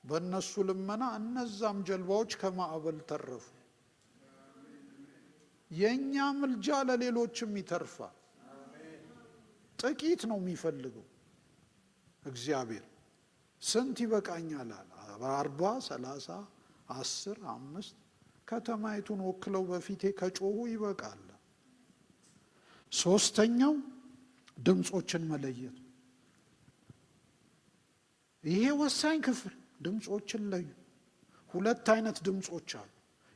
[SPEAKER 2] በእነሱ ልመና እነዛም ጀልባዎች ከማዕበል ተረፉ። የእኛ ምልጃ ለሌሎችም ይተርፋል። ጥቂት ነው የሚፈልገው እግዚአብሔር። ስንት ይበቃኛል አለ? 40፣ 30፣ 10፣ 5 ከተማይቱን ወክለው በፊቴ ከጮሁ ይበቃል። ሶስተኛው ድምጾችን መለየት። ይሄ ወሳኝ ክፍል። ድምጾችን ለዩ። ሁለት አይነት ድምጾች አሉ።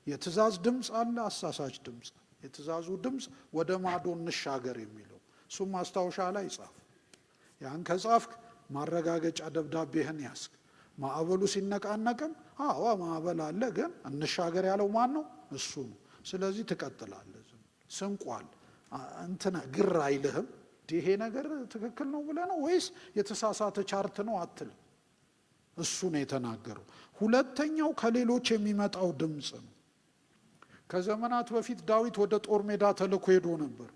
[SPEAKER 2] የትእዛዝ ድምፅ አለ፣ አሳሳች ድምፅ። የትእዛዙ ድምፅ ወደ ማዶ እንሻገር የሚለው እሱም ማስታወሻ ላይ ጻፍ። ያን ከጻፍክ ማረጋገጫ ደብዳቤህን ያስክ። ማዕበሉ ሲነቃነቅም አዎ ማዕበል አለ፣ ግን እንሻገር ያለው ማን ነው? እሱ ነው። ስለዚህ ትቀጥላለህ። ስንቋል እንትና ግር አይልህም። ይሄ ነገር ትክክል ነው ብለህ ነው ወይስ የተሳሳተ ቻርት ነው አትልም። እሱ ነው የተናገረው። ሁለተኛው ከሌሎች የሚመጣው ድምፅ ነው። ከዘመናት በፊት ዳዊት ወደ ጦር ሜዳ ተልኮ ሄዶ ነበር።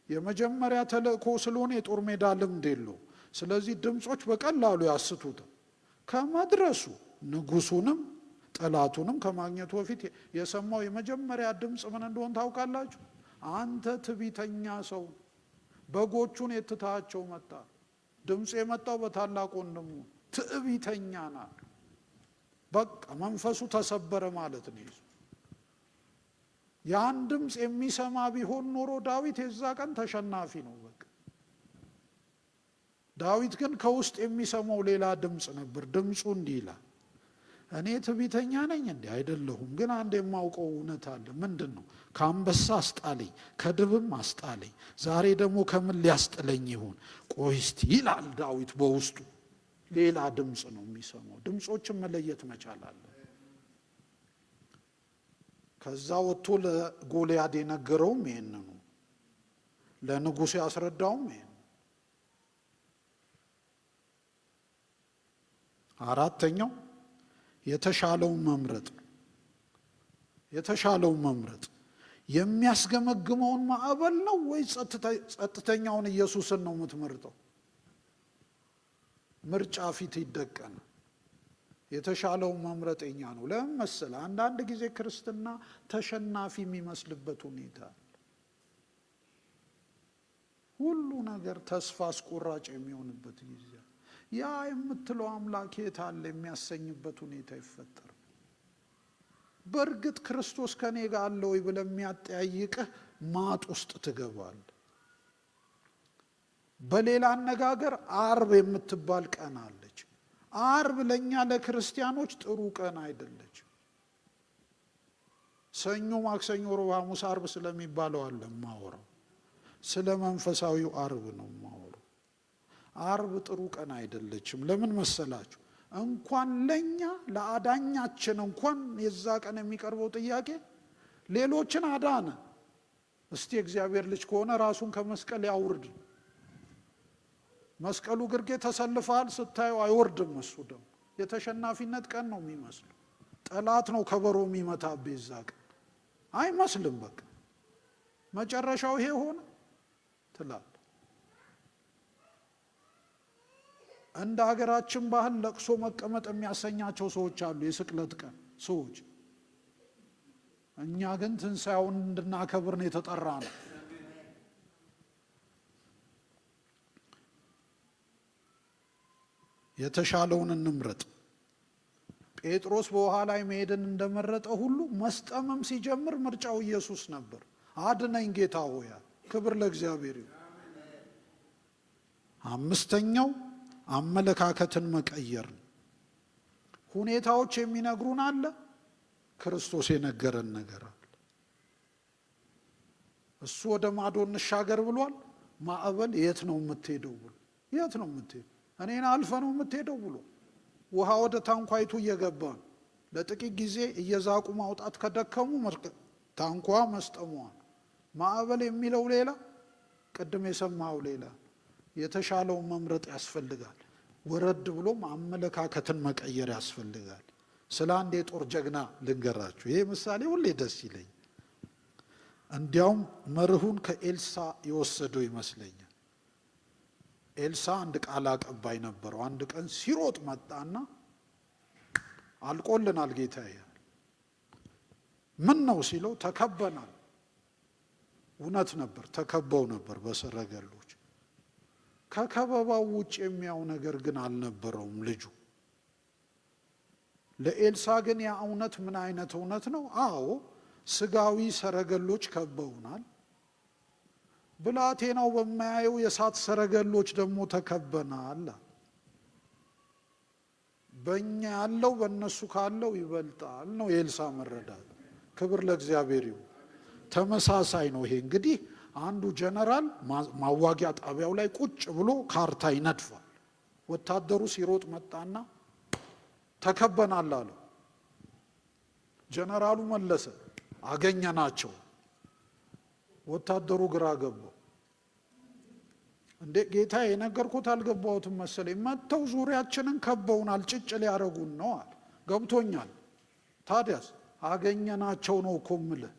[SPEAKER 2] የመጀመሪያ ተልእኮ ስለሆነ የጦር ሜዳ ልምድ የለው። ስለዚህ ድምጾች በቀላሉ ያስቱታል። ከመድረሱ ንጉሱንም ጠላቱንም ከማግኘቱ በፊት የሰማው የመጀመሪያ ድምፅ ምን እንደሆነ ታውቃላችሁ? አንተ ትዕቢተኛ ሰው፣ በጎቹን የትታቸው መጣ። ድምፁ የመጣው በታላቅ ወንድሙ ትዕቢተኛ ናት። በቃ መንፈሱ ተሰበረ ማለት ነው። ያን ድምፅ የሚሰማ ቢሆን ኖሮ ዳዊት የዛ ቀን ተሸናፊ ነው። በቃ ዳዊት ግን ከውስጥ የሚሰማው ሌላ ድምፅ ነበር። ድምፁ እንዲህ ይላል፣ እኔ ትዕቢተኛ ነኝ እንዴ? አይደለሁም። ግን አንድ የማውቀው እውነት አለ። ምንድን ነው? ከአንበሳ አስጣለኝ፣ ከድብም አስጣለኝ። ዛሬ ደግሞ ከምን ሊያስጥለኝ ይሆን? ቆይ እስቲ ይላል ዳዊት። በውስጡ ሌላ ድምፅ ነው የሚሰማው። ድምፆችን መለየት መቻል አለ። ከዛ ወጥቶ ለጎልያድ የነገረውም ይሄን ነው። ለንጉሥ ያስረዳውም ይሄን። አራተኛው የተሻለውን መምረጥ። የተሻለውን መምረጥ የሚያስገመግመውን ማዕበል ነው ወይ ጸጥተኛውን ኢየሱስን ነው የምትመርጠው? ምርጫ ፊት ይደቀናል። የተሻለውን መምረጥ የኛ ነው። ለምን መሰለህ? አንዳንድ ጊዜ ክርስትና ተሸናፊ የሚመስልበት ሁኔታ አለ። ሁሉ ነገር ተስፋ አስቆራጭ የሚሆንበት ጊዜ ያ የምትለው አምላክ የት አለ የሚያሰኝበት ሁኔታ ይፈጠር። በእርግጥ ክርስቶስ ከኔ ጋር አለ ወይ ብለህ የሚያጠያይቅህ ማጥ ውስጥ ትገባለህ። በሌላ አነጋገር አርብ የምትባል ቀን አለች። አርብ ለኛ ለክርስቲያኖች ጥሩ ቀን አይደለች። ሰኞ፣ ማክሰኞ፣ ረቡዕ፣ ሐሙስ፣ አርብ ስለሚባለው አለ ማወራው። ስለ መንፈሳዊው አርብ ነው ማወራው። አርብ ጥሩ ቀን አይደለችም። ለምን መሰላችሁ? እንኳን ለኛ ለአዳኛችን እንኳን የዛ ቀን የሚቀርበው ጥያቄ ሌሎችን አዳነ። እስቲ እግዚአብሔር ልጅ ከሆነ ራሱን ከመስቀል ያውርድ። መስቀሉ ግርጌ ተሰልፈሃል ስታየው አይወርድም። እሱ ደግሞ የተሸናፊነት ቀን ነው የሚመስለው። ጠላት ነው ከበሮ የሚመታብህ የዛ ቀን አይመስልም። በቃ መጨረሻው ይሄ ሆነ ትላል። እንደ ሀገራችን ባህል ለቅሶ መቀመጥ የሚያሰኛቸው ሰዎች አሉ፣ የስቅለት ቀን ሰዎች። እኛ ግን ትንሣኤውን እንድናከብር ነው የተጠራ ነው። የተሻለውን እንምረጥ። ጴጥሮስ በውሃ ላይ መሄድን እንደመረጠ ሁሉ መስጠምም ሲጀምር ምርጫው ኢየሱስ ነበር። አድነኝ ጌታ ሆይ። ክብር ለእግዚአብሔር ይሁን። አምስተኛው አመለካከትን መቀየር ነው። ሁኔታዎች የሚነግሩን አለ፣ ክርስቶስ የነገረን ነገር አለ። እሱ ወደ ማዶ እንሻገር ብሏል። ማዕበል የት ነው የምትሄደው ብሎ፣ የት ነው የምትሄደው? እኔን አልፈ ነው የምትሄደው ብሎ፣ ውሃ ወደ ታንኳይቱ እየገባ ነው። ለጥቂት ጊዜ እየዛቁ ማውጣት ከደከሙ ታንኳ መስጠሟል። ማዕበል የሚለው ሌላ፣ ቅድም የሰማው ሌላ። የተሻለውን መምረጥ ያስፈልጋል። ወረድ ብሎም አመለካከትን መቀየር ያስፈልጋል። ስለ አንድ የጦር ጀግና ልንገራችሁ። ይሄ ምሳሌ ሁሌ ደስ ይለኝ። እንዲያውም መርሁን ከኤልሳ የወሰደው ይመስለኛል። ኤልሳ አንድ ቃል አቀባይ ነበረው። አንድ ቀን ሲሮጥ መጣና አልቆልናል ጌታዬ። ምን ነው ሲለው ተከበናል። እውነት ነበር፣ ተከበው ነበር በሰረገሎች። ከከበባው ውጭ የሚያው ነገር ግን አልነበረውም ልጁ። ለኤልሳ ግን ያ እውነት ምን አይነት እውነት ነው? አዎ ስጋዊ ሰረገሎች ከበውናል። ብላቴናው በማያየው የእሳት ሰረገሎች ደግሞ ተከበናል። በእኛ ያለው በእነሱ ካለው ይበልጣል ነው የኤልሳ መረዳት። ክብር ለእግዚአብሔር ይሁን። ተመሳሳይ ነው ይሄ። እንግዲህ አንዱ ጀነራል ማዋጊያ ጣቢያው ላይ ቁጭ ብሎ ካርታ ይነድፋል። ወታደሩ ሲሮጥ መጣና ተከበናል አለው። ጀነራሉ መለሰ አገኘናቸው። ወታደሩ ግራ ገባው። እንዴ ጌታ የነገርኩት አልገባሁትም መሰለኝ። መጥተው ዙሪያችንን ከበውናል፣ ጭጭ ሊያረጉን ነው አለ። ገብቶኛል። ታዲያስ አገኘናቸው ነው እኮ የምልህ።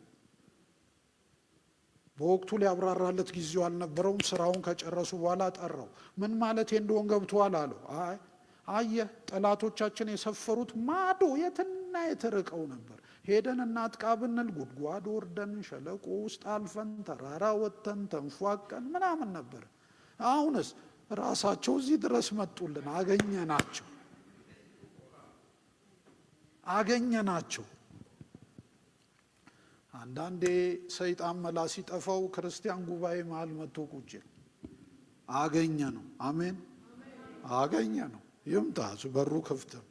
[SPEAKER 2] በወቅቱ ሊያብራራለት ጊዜው አልነበረውም። ስራውን ከጨረሱ በኋላ ጠራው። ምን ማለቴ እንደሆን ገብቶሃል አለው። አየህ ጠላቶቻችን የሰፈሩት ማዶ የትና የተርቀው ነበር። ሄደን እናጥቃ ብንል ጉድጓድ ወርደን ሸለቆ ውስጥ አልፈን ተራራ ወጥተን ተንፏቀን ምናምን ነበር። አሁንስ ራሳቸው እዚህ ድረስ መጡልን። አገኘናቸው። አንዳንዴ ሰይጣን መላ ሲጠፋው ክርስቲያን ጉባኤ መሃል መጥቶ ቁጭ አገኘ ነው። አሜን። አገኘ ነው። ይምጣ፣ በሩ ክፍት ነው።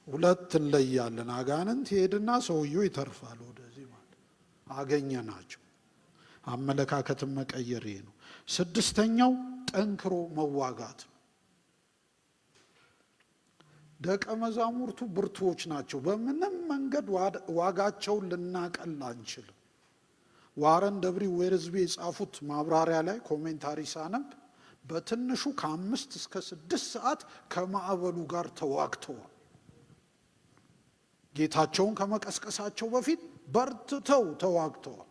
[SPEAKER 2] ሁለት እንለያለን። አጋንንት ይሄድና ሰውየው ይተርፋል። ወደዚህ ማለት አገኘናቸው። አመለካከትን መቀየር ነው። ስድስተኛው ጠንክሮ መዋጋት ነው። ደቀ መዛሙርቱ ብርቱዎች ናቸው። በምንም መንገድ ዋጋቸውን ልናቀል አንችልም። ዋረን ደብሪ ዌርዝቢ የጻፉት ማብራሪያ ላይ ኮሜንታሪ ሳነብ በትንሹ ከ5 እስከ 6 ሰዓት ከማዕበሉ ጋር ተዋግተዋል። ጌታቸውን ከመቀስቀሳቸው በፊት በርትተው ተዋግተዋል።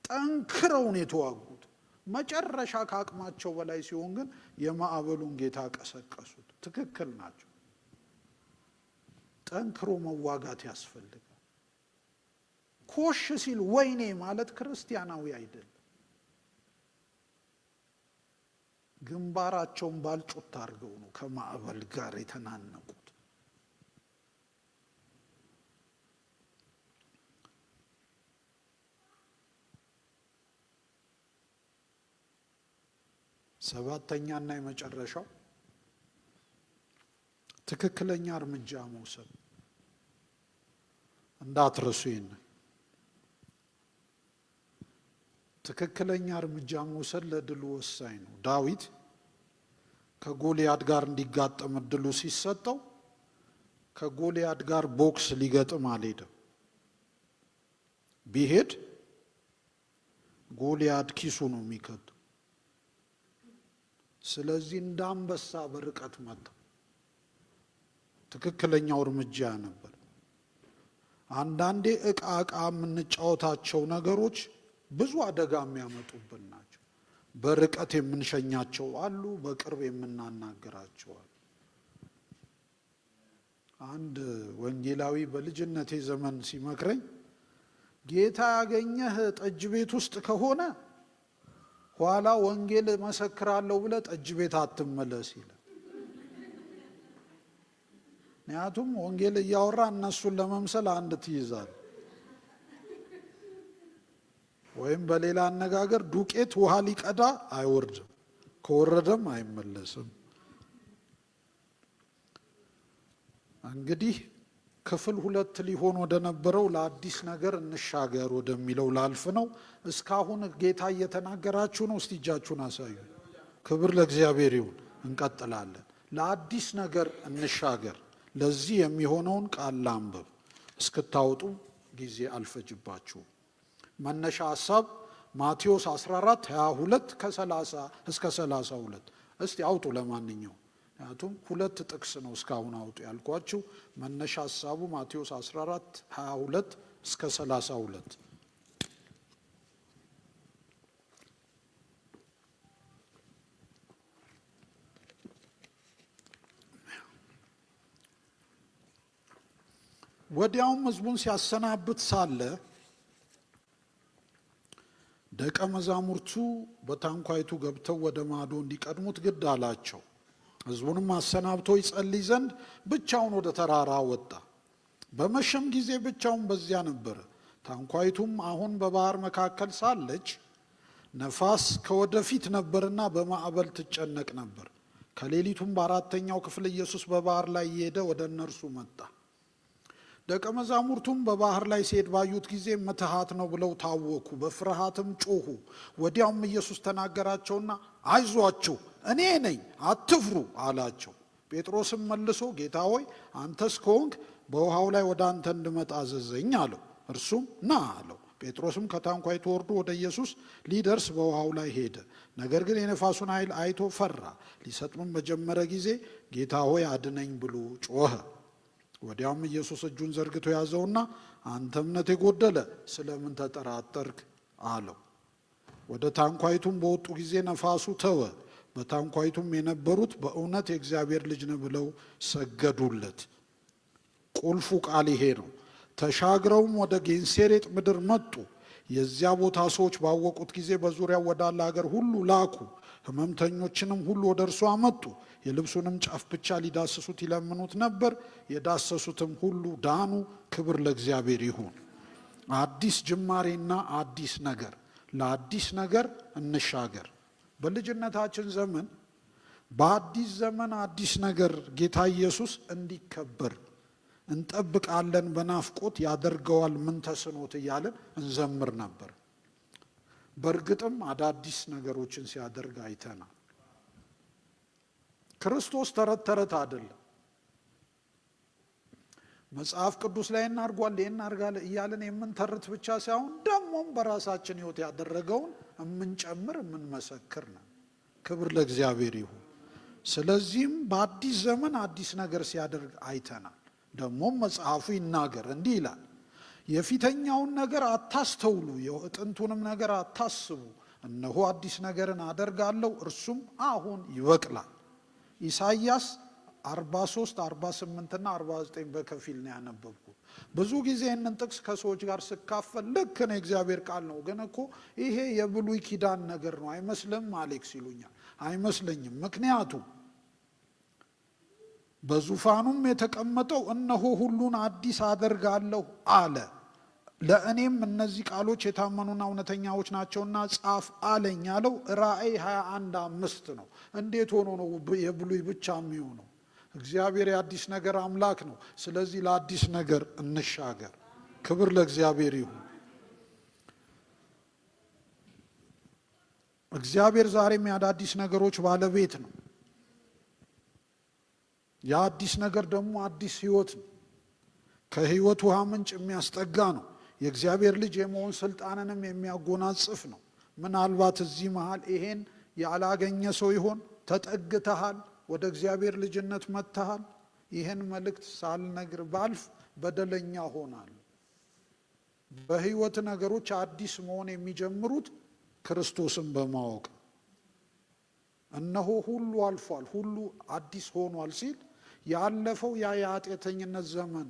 [SPEAKER 2] ጠንክረው ነው የተዋጉት። መጨረሻ ከአቅማቸው በላይ ሲሆን ግን የማዕበሉን ጌታ ቀሰቀሱት። ትክክል ናቸው። ጠንክሮ መዋጋት ያስፈልጋል። ኮሽ ሲል ወይኔ ማለት ክርስቲያናዊ አይደለም። ግንባራቸውን ባልጩት አድርገው ነው ከማዕበል ጋር የተናነቁት። ሰባተኛና የመጨረሻው ትክክለኛ እርምጃ መውሰድ። እንዳትረሱ ይሄን ትክክለኛ እርምጃ መውሰድ ለድሉ ወሳኝ ነው። ዳዊት ከጎልያድ ጋር እንዲጋጠም እድሉ ሲሰጠው ከጎልያድ ጋር ቦክስ ሊገጥም አልሄደም። ቢሄድ ጎልያድ ኪሱ ነው የሚከተው። ስለዚህ እንደ አንበሳ በርቀት መጣ። ትክክለኛው እርምጃ ነበር። አንዳንዴ እቃ የምንጫወታቸው ነገሮች ብዙ አደጋ የሚያመጡብን ናቸው። በርቀት የምንሸኛቸው አሉ፣ በቅርብ የምናናገራቸው አሉ። አንድ ወንጌላዊ በልጅነቴ ዘመን ሲመክረኝ ጌታ ያገኘህ ጠጅ ቤት ውስጥ ከሆነ ኋላ ወንጌል መሰክራለሁ ብለህ ጠጅ ቤት አትመለስ ይላል። ምክንያቱም ወንጌል እያወራ እነሱን ለመምሰል አንድ ትይዛል። ወይም በሌላ አነጋገር ዱቄት ውሃ ሊቀዳ አይወርድም፣ ከወረደም አይመለስም። እንግዲህ ክፍል 2 ሊሆን ወደ ነበረው ለአዲስ ነገር እንሻገር ወደሚለው ላልፍ ነው። እስካሁን ጌታ እየተናገራችሁ ነው? እስቲ እጃችሁን አሳዩ። ክብር ለእግዚአብሔር ይሁን። እንቀጥላለን። ለአዲስ ነገር እንሻገር። ለዚህ የሚሆነውን ቃል ላንብብ፣ እስክታወጡ ጊዜ አልፈጅባችሁ። መነሻ ሐሳብ ማቴዎስ 14 22 ከ30 እስከ 32። እስቲ አውጡ። ለማንኛውም ምክንያቱም 2 ጥቅስ ነው እስካሁን አውጡ ያልኳችሁ። መነሻ ሐሳቡ ማቴዎስ 14 22 እስከ 32። ወዲያውም ሕዝቡን ሲያሰናብት ሳለ ደቀ መዛሙርቱ በታንኳይቱ ገብተው ወደ ማዶ እንዲቀድሙት ግድ አላቸው። ሕዝቡንም አሰናብቶ ይጸልይ ዘንድ ብቻውን ወደ ተራራ ወጣ። በመሸም ጊዜ ብቻውን በዚያ ነበረ። ታንኳይቱም አሁን በባህር መካከል ሳለች ነፋስ ከወደፊት ነበርና በማዕበል ትጨነቅ ነበር። ከሌሊቱም በ4ኛው ክፍል ኢየሱስ በባህር ላይ እየሄደ ወደ እነርሱ መጣ። ደቀ መዛሙርቱም በባህር ላይ ሲሄድ ባዩት ጊዜ ምትሃት ነው ብለው ታወኩ፣ በፍርሃትም ጮኹ። ወዲያውም ኢየሱስ ተናገራቸውና አይዟችሁ እኔ ነኝ አትፍሩ አላቸው። ጴጥሮስም መልሶ ጌታ ሆይ አንተስ ከሆንክ በውሃው ላይ ወደ አንተ እንድመጣ አዘዘኝ አለው። እርሱም ና አለው። ጴጥሮስም ከታንኳይቱ ወርዶ ወደ ኢየሱስ ሊደርስ በውሃው ላይ ሄደ። ነገር ግን የነፋሱን ኃይል አይቶ ፈራ። ሊሰጥምም በጀመረ ጊዜ ጌታ ሆይ አድነኝ ብሎ ጮኸ። ወዲያውም ኢየሱስ እጁን ዘርግቶ ያዘውና አንተ እምነት የጎደለ ስለምን ተጠራጠርክ አለው። ወደ ታንኳይቱም በወጡ ጊዜ ነፋሱ ተወ። በታንኳይቱም የነበሩት በእውነት የእግዚአብሔር ልጅ ነው ብለው ሰገዱለት። ቁልፉ ቃል ይሄ ነው። ተሻግረውም ወደ ጌንሴሬጥ ምድር መጡ። የዚያ ቦታ ሰዎች ባወቁት ጊዜ በዙሪያው ወዳለ ሀገር ሁሉ ላኩ። ሕመምተኞችንም ሁሉ ወደ እርሱ አመጡ። የልብሱንም ጫፍ ብቻ ሊዳስሱት ይለምኑት ነበር። የዳሰሱትም ሁሉ ዳኑ። ክብር ለእግዚአብሔር ይሁን። አዲስ ጅማሬና አዲስ ነገር። ለአዲስ ነገር እንሻገር። በልጅነታችን ዘመን በአዲስ ዘመን አዲስ ነገር ጌታ ኢየሱስ እንዲከበር እንጠብቃለን። በናፍቆት ያደርገዋል ምን ተስኖት እያለን እንዘምር ነበር። በእርግጥም አዳዲስ ነገሮችን ሲያደርግ አይተናል። ክርስቶስ ተረት ተረት አይደለም። መጽሐፍ ቅዱስ ላይ እናርጓል እናርጋለ እያለን የምንተርት ብቻ ሳይሆን ደግሞም በራሳችን ሕይወት ያደረገውን የምንጨምር የምንመሰክር ነን። ክብር ለእግዚአብሔር ይሁን። ስለዚህም በአዲስ ዘመን አዲስ ነገር ሲያደርግ አይተናል። ደግሞም መጽሐፉ ይናገር እንዲህ ይላል፣ የፊተኛውን ነገር አታስተውሉ፣ የጥንቱንም ነገር አታስቡ። እነሆ አዲስ ነገርን አደርጋለሁ፣ እርሱም አሁን ይበቅላል። ኢሳይያስ 43 48 እና 49 በከፊል ነው ያነበብኩት። ብዙ ጊዜ ይህንን ጥቅስ ከሰዎች ጋር ስካፈል ልክ ነው የእግዚአብሔር ቃል ነው፣ ግን እኮ ይሄ የብሉይ ኪዳን ነገር ነው አይመስልም አሌክስ ይሉኛል። አይመስለኝም። ምክንያቱም በዙፋኑም የተቀመጠው እነሆ ሁሉን አዲስ አደርጋለሁ አለ፣ ለእኔም እነዚህ ቃሎች የታመኑና እውነተኛዎች ናቸውና ጻፍ አለኝ ያለው ራእይ 21:5 ነው። እንዴት ሆኖ ነው የብሉይ ብቻ የሚሆነው? እግዚአብሔር የአዲስ ነገር አምላክ ነው። ስለዚህ ለአዲስ ነገር እንሻገር። ክብር ለእግዚአብሔር ይሁን። እግዚአብሔር ዛሬም የአዳዲስ ነገሮች ባለቤት ነው። የአዲስ ነገር ደግሞ አዲስ ሕይወት ነው። ከሕይወት ውሃ ምንጭ የሚያስጠጋ ነው። የእግዚአብሔር ልጅ የመሆን ስልጣንንም የሚያጎናጽፍ ነው። ምናልባት እዚህ መሃል ይሄን ያላገኘ ሰው ይሆን? ተጠግተሃል፣ ወደ እግዚአብሔር ልጅነት መጥተሃል። ይህን መልእክት ሳልነግር ባልፍ በደለኛ ሆናለሁ። በሕይወት ነገሮች አዲስ መሆን የሚጀምሩት ክርስቶስን በማወቅ እነሆ ሁሉ አልፏል፣ ሁሉ አዲስ ሆኗል ሲል ያለፈው ያ የኃጢአተኝነት ዘመን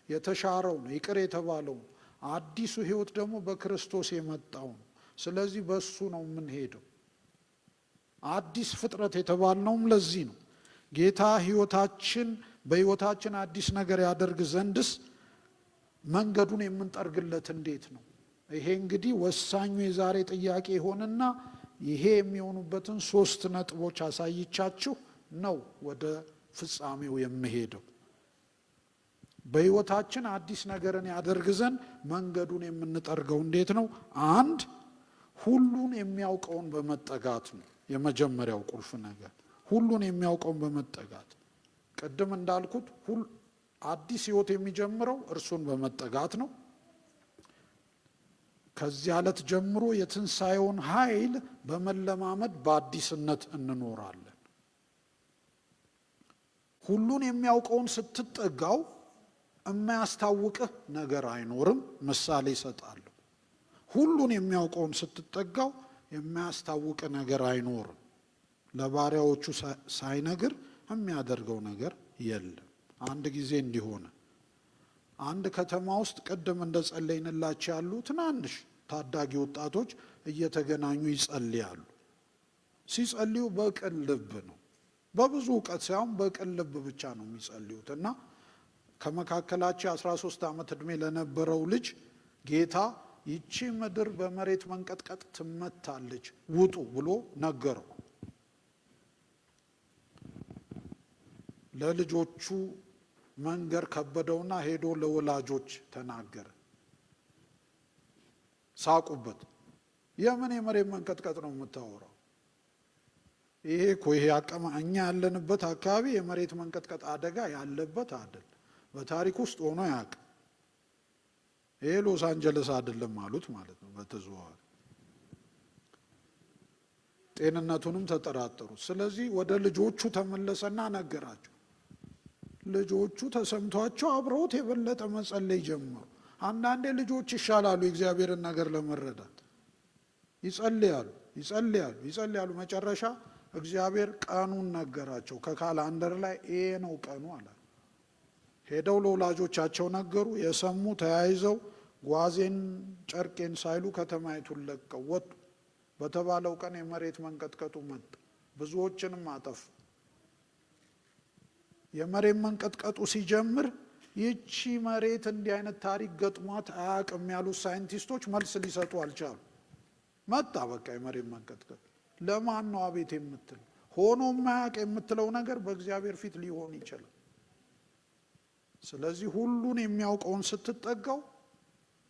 [SPEAKER 2] የተሻረው ነው፣ ይቅር የተባለው ነው። አዲሱ ሕይወት ደግሞ በክርስቶስ የመጣው ነው። ስለዚህ በሱ ነው የምንሄደው። አዲስ ፍጥረት የተባልነውም ለዚህ ነው። ጌታ በሕይወታችን አዲስ ነገር ያደርግ ዘንድስ መንገዱን የምንጠርግለት እንዴት ነው? ይሄ እንግዲህ ወሳኙ የዛሬ ጥያቄ ይሆንና ይሄ የሚሆኑበትን 3 ነጥቦች አሳይቻችሁ ነው ወደ ፍጻሜው የምሄደው። በሕይወታችን አዲስ ነገርን ያደርግ ዘንድ መንገዱን የምንጠርገው እንዴት ነው? አንድ ሁሉን የሚያውቀውን በመጠጋት ነው። የመጀመሪያው ቁልፍ ነገር ሁሉን የሚያውቀውን በመጠጋት። ቅድም እንዳልኩት አዲስ ሕይወት የሚጀምረው እርሱን በመጠጋት ነው። ከዚህ ዕለት ጀምሮ የትንሣኤውን ኃይል በመለማመድ በአዲስነት እንኖራለን። ሁሉን የሚያውቀውን ስትጠጋው የማያስታውቅህ ነገር አይኖርም። ምሳሌ ይሰጣለሁ። ሁሉን የሚያውቀውን ስትጠጋው የማያስታውቅ ነገር አይኖርም። ለባሪያዎቹ ሳይነግር የሚያደርገው ነገር የለም። አንድ ጊዜ እንዲሆነ አንድ ከተማ ውስጥ ቅድም እንደ ጸለይንላቸው ያሉ ትናንሽ ታዳጊ ወጣቶች እየተገናኙ ይጸልያሉ። ሲጸልዩ በቅን ልብ ነው። በብዙ እውቀት ሳይሆን በቅን ልብ ብቻ ነው የሚጸልዩት። እና ከመካከላቸው 13 ዓመት ዕድሜ ለነበረው ልጅ ጌታ ይቺ ምድር በመሬት መንቀጥቀጥ ትመታለች ውጡ ብሎ ነገረው። ለልጆቹ መንገር ከበደውና ሄዶ ለወላጆች ተናገረ። ሳቁበት። የምን የመሬት መንቀጥቀጥ ነው የምታወራው? ይሄ እኛ ያለንበት አካባቢ የመሬት መንቀጥቀጥ አደጋ ያለበት አይደል፣ በታሪክ ውስጥ ሆኖ ያውቅ። ይሄ ሎስ አንጀለስ አይደለም አሉት ማለት ነው በተዘዋዋሪ። ጤንነቱንም ተጠራጠሩ። ስለዚህ ወደ ልጆቹ ተመለሰና ነገራቸው። ልጆቹ ተሰምቷቸው አብረውት የበለጠ መጸለይ ጀመሩ። አንዳንዴ ልጆች ይሻላሉ የእግዚአብሔርን ነገር ለመረዳት። ይጸልያሉ። መጨረሻ እግዚአብሔር ቀኑን ነገራቸው። ከካላንደር ላይ ይሄ ነው ቀኑ አለ። ሄደው ለወላጆቻቸው ነገሩ። የሰሙ ተያይዘው ጓዜን ጨርቄን ሳይሉ ከተማይቱን ለቀው ወጡ። በተባለው ቀን የመሬት መንቀጥቀጡ መጣ፣ ብዙዎችንም አጠፉ። የመሬት መንቀጥቀጡ ሲጀምር ይቺ መሬት እንዲህ አይነት ታሪክ ገጥሟት አያውቅም ያሉት ሳይንቲስቶች መልስ ሊሰጡ አልቻሉ። መጣ በቃ የመሬት መንቀጥቀጥ። ለማን ነው አቤት የምትል? ሆኖ ማያውቅ የምትለው ነገር በእግዚአብሔር ፊት ሊሆን ይችላል። ስለዚህ ሁሉን የሚያውቀውን ስትጠጋው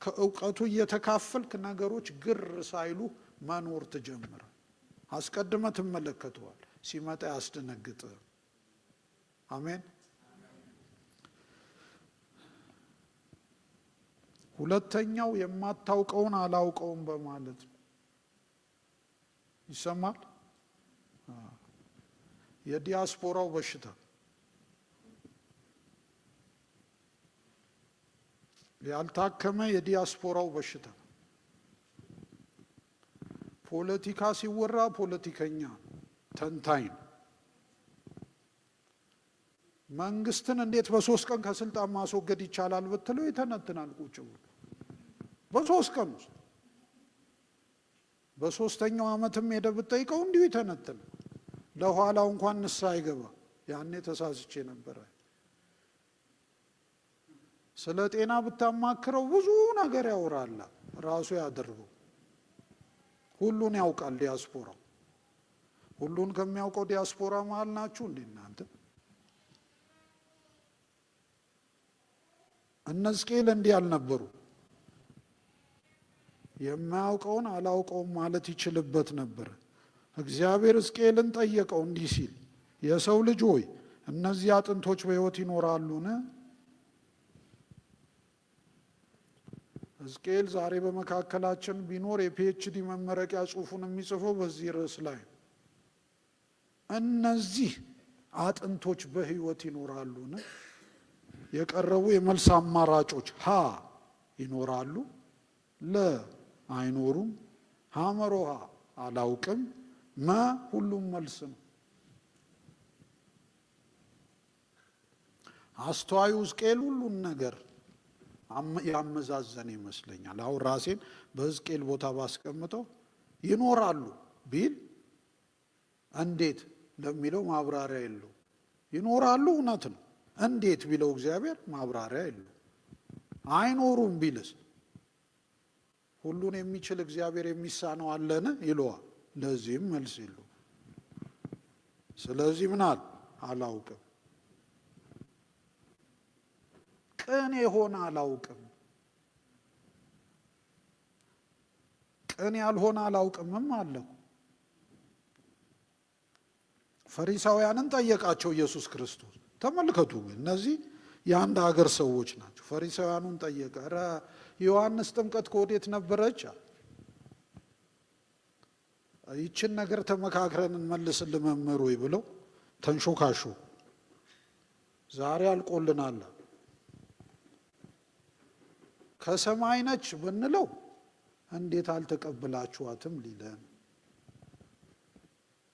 [SPEAKER 2] ከእውቀቱ እየተካፈልክ ነገሮች ግር ሳይሉ መኖር ትጀምራል። አስቀድመ ትመለከተዋል፣ ሲመጣ ያስደነግጥ። አሜን። ሁለተኛው የማታውቀውን አላውቀውም በማለት ነው። ይሰማል? የዲያስፖራው በሽታ ያልታከመ የዲያስፖራው በሽታ። ፖለቲካ ሲወራ ፖለቲከኛ ተንታኝ ነው። መንግስትን እንዴት በ3 ቀን ከስልጣን ማስወገድ ይቻላል ብትለው ይተነትናል ቁጭ ብሎ በ3 ቀን ውስጥ። በ3ኛው ዓመትም ሄደ ብትጠይቀው እንዲሁ ይተነትናል። ለኋላው እንኳን ንስሐ አይገባ። ያኔ ተሳስቼ ነበረ። ስለ ጤና ብታማክረው ብዙ ነገር ያወራል። ራሱ ያደርገው። ሁሉን ያውቃል ዲያስፖራው። ሁሉን ከሚያውቀው ዲያስፖራ መሃል ናችሁ እንዴ እናንተ? እነ ሕዝቅኤል እንዲህ አልነበሩ። የማያውቀውን አላውቀውም ማለት ይችልበት ነበር። እግዚአብሔር ሕዝቅኤልን ጠየቀው እንዲህ ሲል፣ የሰው ልጅ ሆይ እነዚህ አጥንቶች በሕይወት ይኖራሉን? ሕዝቅኤል ዛሬ በመካከላችን ቢኖር የፒኤችዲ መመረቂያ ጽሑፉን የሚጽፈው በዚህ ርዕስ ላይ እነዚህ አጥንቶች በሕይወት ይኖራሉን? የቀረቡ የመልስ አማራጮች ሀ ይኖራሉ፣ ለ አይኖሩም፣ ሐመሮሃ አላውቅም፣ መ ሁሉም መልስ ነው። አስተዋዩ ሕዝቅኤል ሁሉን ነገር ያመዛዘን ይመስለኛል። አሁን ራሴን በሕዝቅኤል ቦታ ባስቀምጠው ይኖራሉ ቢል እንዴት ለሚለው ማብራሪያ የለው። ይኖራሉ እውነት ነው። እንዴት ቢለው እግዚአብሔር ማብራሪያ የለው። አይኖሩም ቢልስ ሁሉን የሚችል እግዚአብሔር የሚሳነው አለን ይለዋል። ለዚህም መልስ የለው። ስለዚህ ምናል አላውቅም። ቅን የሆነ አላውቅም፣ ቅን ያልሆነ አላውቅምም አለው። ፈሪሳውያንን ጠየቃቸው ኢየሱስ ክርስቶስ። ተመልከቱ፣ እነዚህ የአንድ ሀገር ሰዎች ናቸው። ፈሪሳውያኑን ጠየቀ። ኧረ ዮሐንስ ጥምቀት ከወዴት ነበረች? ይችን ነገር ተመካክረን እንመልስልህ መምህር ሆይ ብለው ተንሾካሾ። ዛሬ አልቆልናል። ከሰማይ ነች ብንለው እንዴት አልተቀበላችኋትም ሊለን፣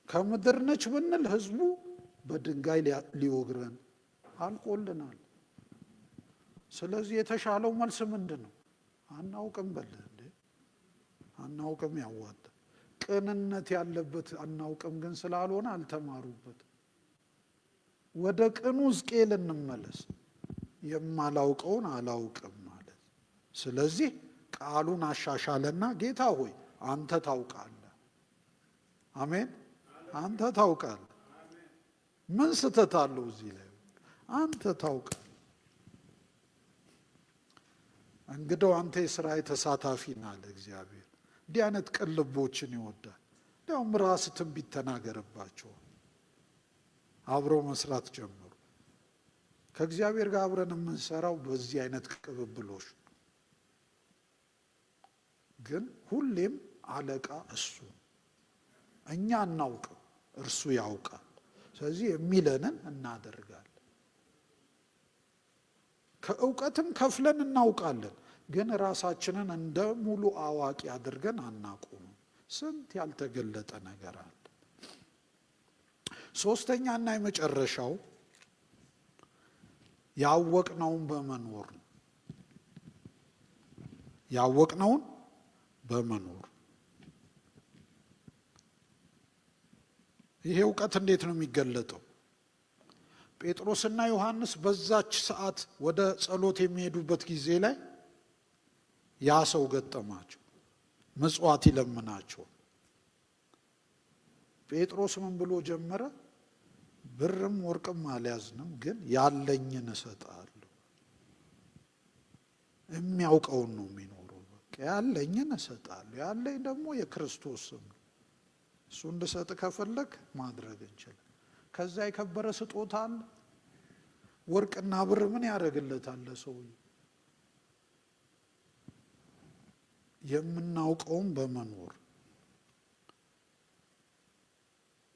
[SPEAKER 2] ከምድር ነች ብንል ህዝቡ በድንጋይ ሊወግረን፣ አልቆልናል። ስለዚህ የተሻለው መልስ ምንድን ነው? አናውቅም በል እንዴ። አናውቅም ያዋጣ። ቅንነት ያለበት አናውቅም ግን ስላልሆነ አልተማሩበት። ወደ ቅኑ ሕዝቅኤል እንመለስ። የማላውቀውን አላውቅም ማለት። ስለዚህ ቃሉን አሻሻለና ጌታ ሆይ አንተ ታውቃለህ። አሜን። አንተ ታውቃለህ። ምን ስህተት አለው እዚህ ላይ? አንተ ታውቃለህ። እንግዲያው አንተ የሥራዬ ተሳታፊ ነህ አለ እግዚአብሔር። እንዲህ አይነት ቅን ልቦችን ይወዳል። እንዲያውም ራስ ትንቢት ተናገረባቸው። አብሮ መስራት ጀመሩ። ከእግዚአብሔር ጋር አብረን የምንሰራው በዚህ አይነት ቅብብሎች ነው። ግን ሁሌም አለቃ እሱ፣ እኛ አናውቅም፣ እርሱ ያውቃል። ስለዚህ የሚለንን እናደርጋለን። ከእውቀትም ከፍለን እናውቃለን፣ ግን ራሳችንን እንደ ሙሉ አዋቂ አድርገን አናቆምም። ስንት ያልተገለጠ ነገር አለ። ሶስተኛና የመጨረሻው ያወቅነውን በመኖር ነው። ያወቅነውን በመኖር። ይሄ እውቀት እንዴት ነው የሚገለጠው? ጴጥሮስና ዮሐንስ በዛች ሰዓት ወደ ጸሎት የሚሄዱበት ጊዜ ላይ ያ ሰው ገጠማቸው። ምጽዋት ይለምናቸው። ጴጥሮስ ምን ብሎ ጀመረ? ብርም ወርቅም አልያዝንም፣ ግን ያለኝን እሰጣለሁ። የሚያውቀውን ነው የሚኖረው። በቃ ያለኝን እሰጣለሁ። ያለኝ ደግሞ የክርስቶስ ስም ነው። እሱ እንድሰጥ ከፈለግ ማድረግ እንችላለን። ከዛ የከበረ ስጦታ አለ። ወርቅና ብር ምን ያደርግለታል ሰውዬ? የምናውቀውን በመኖር።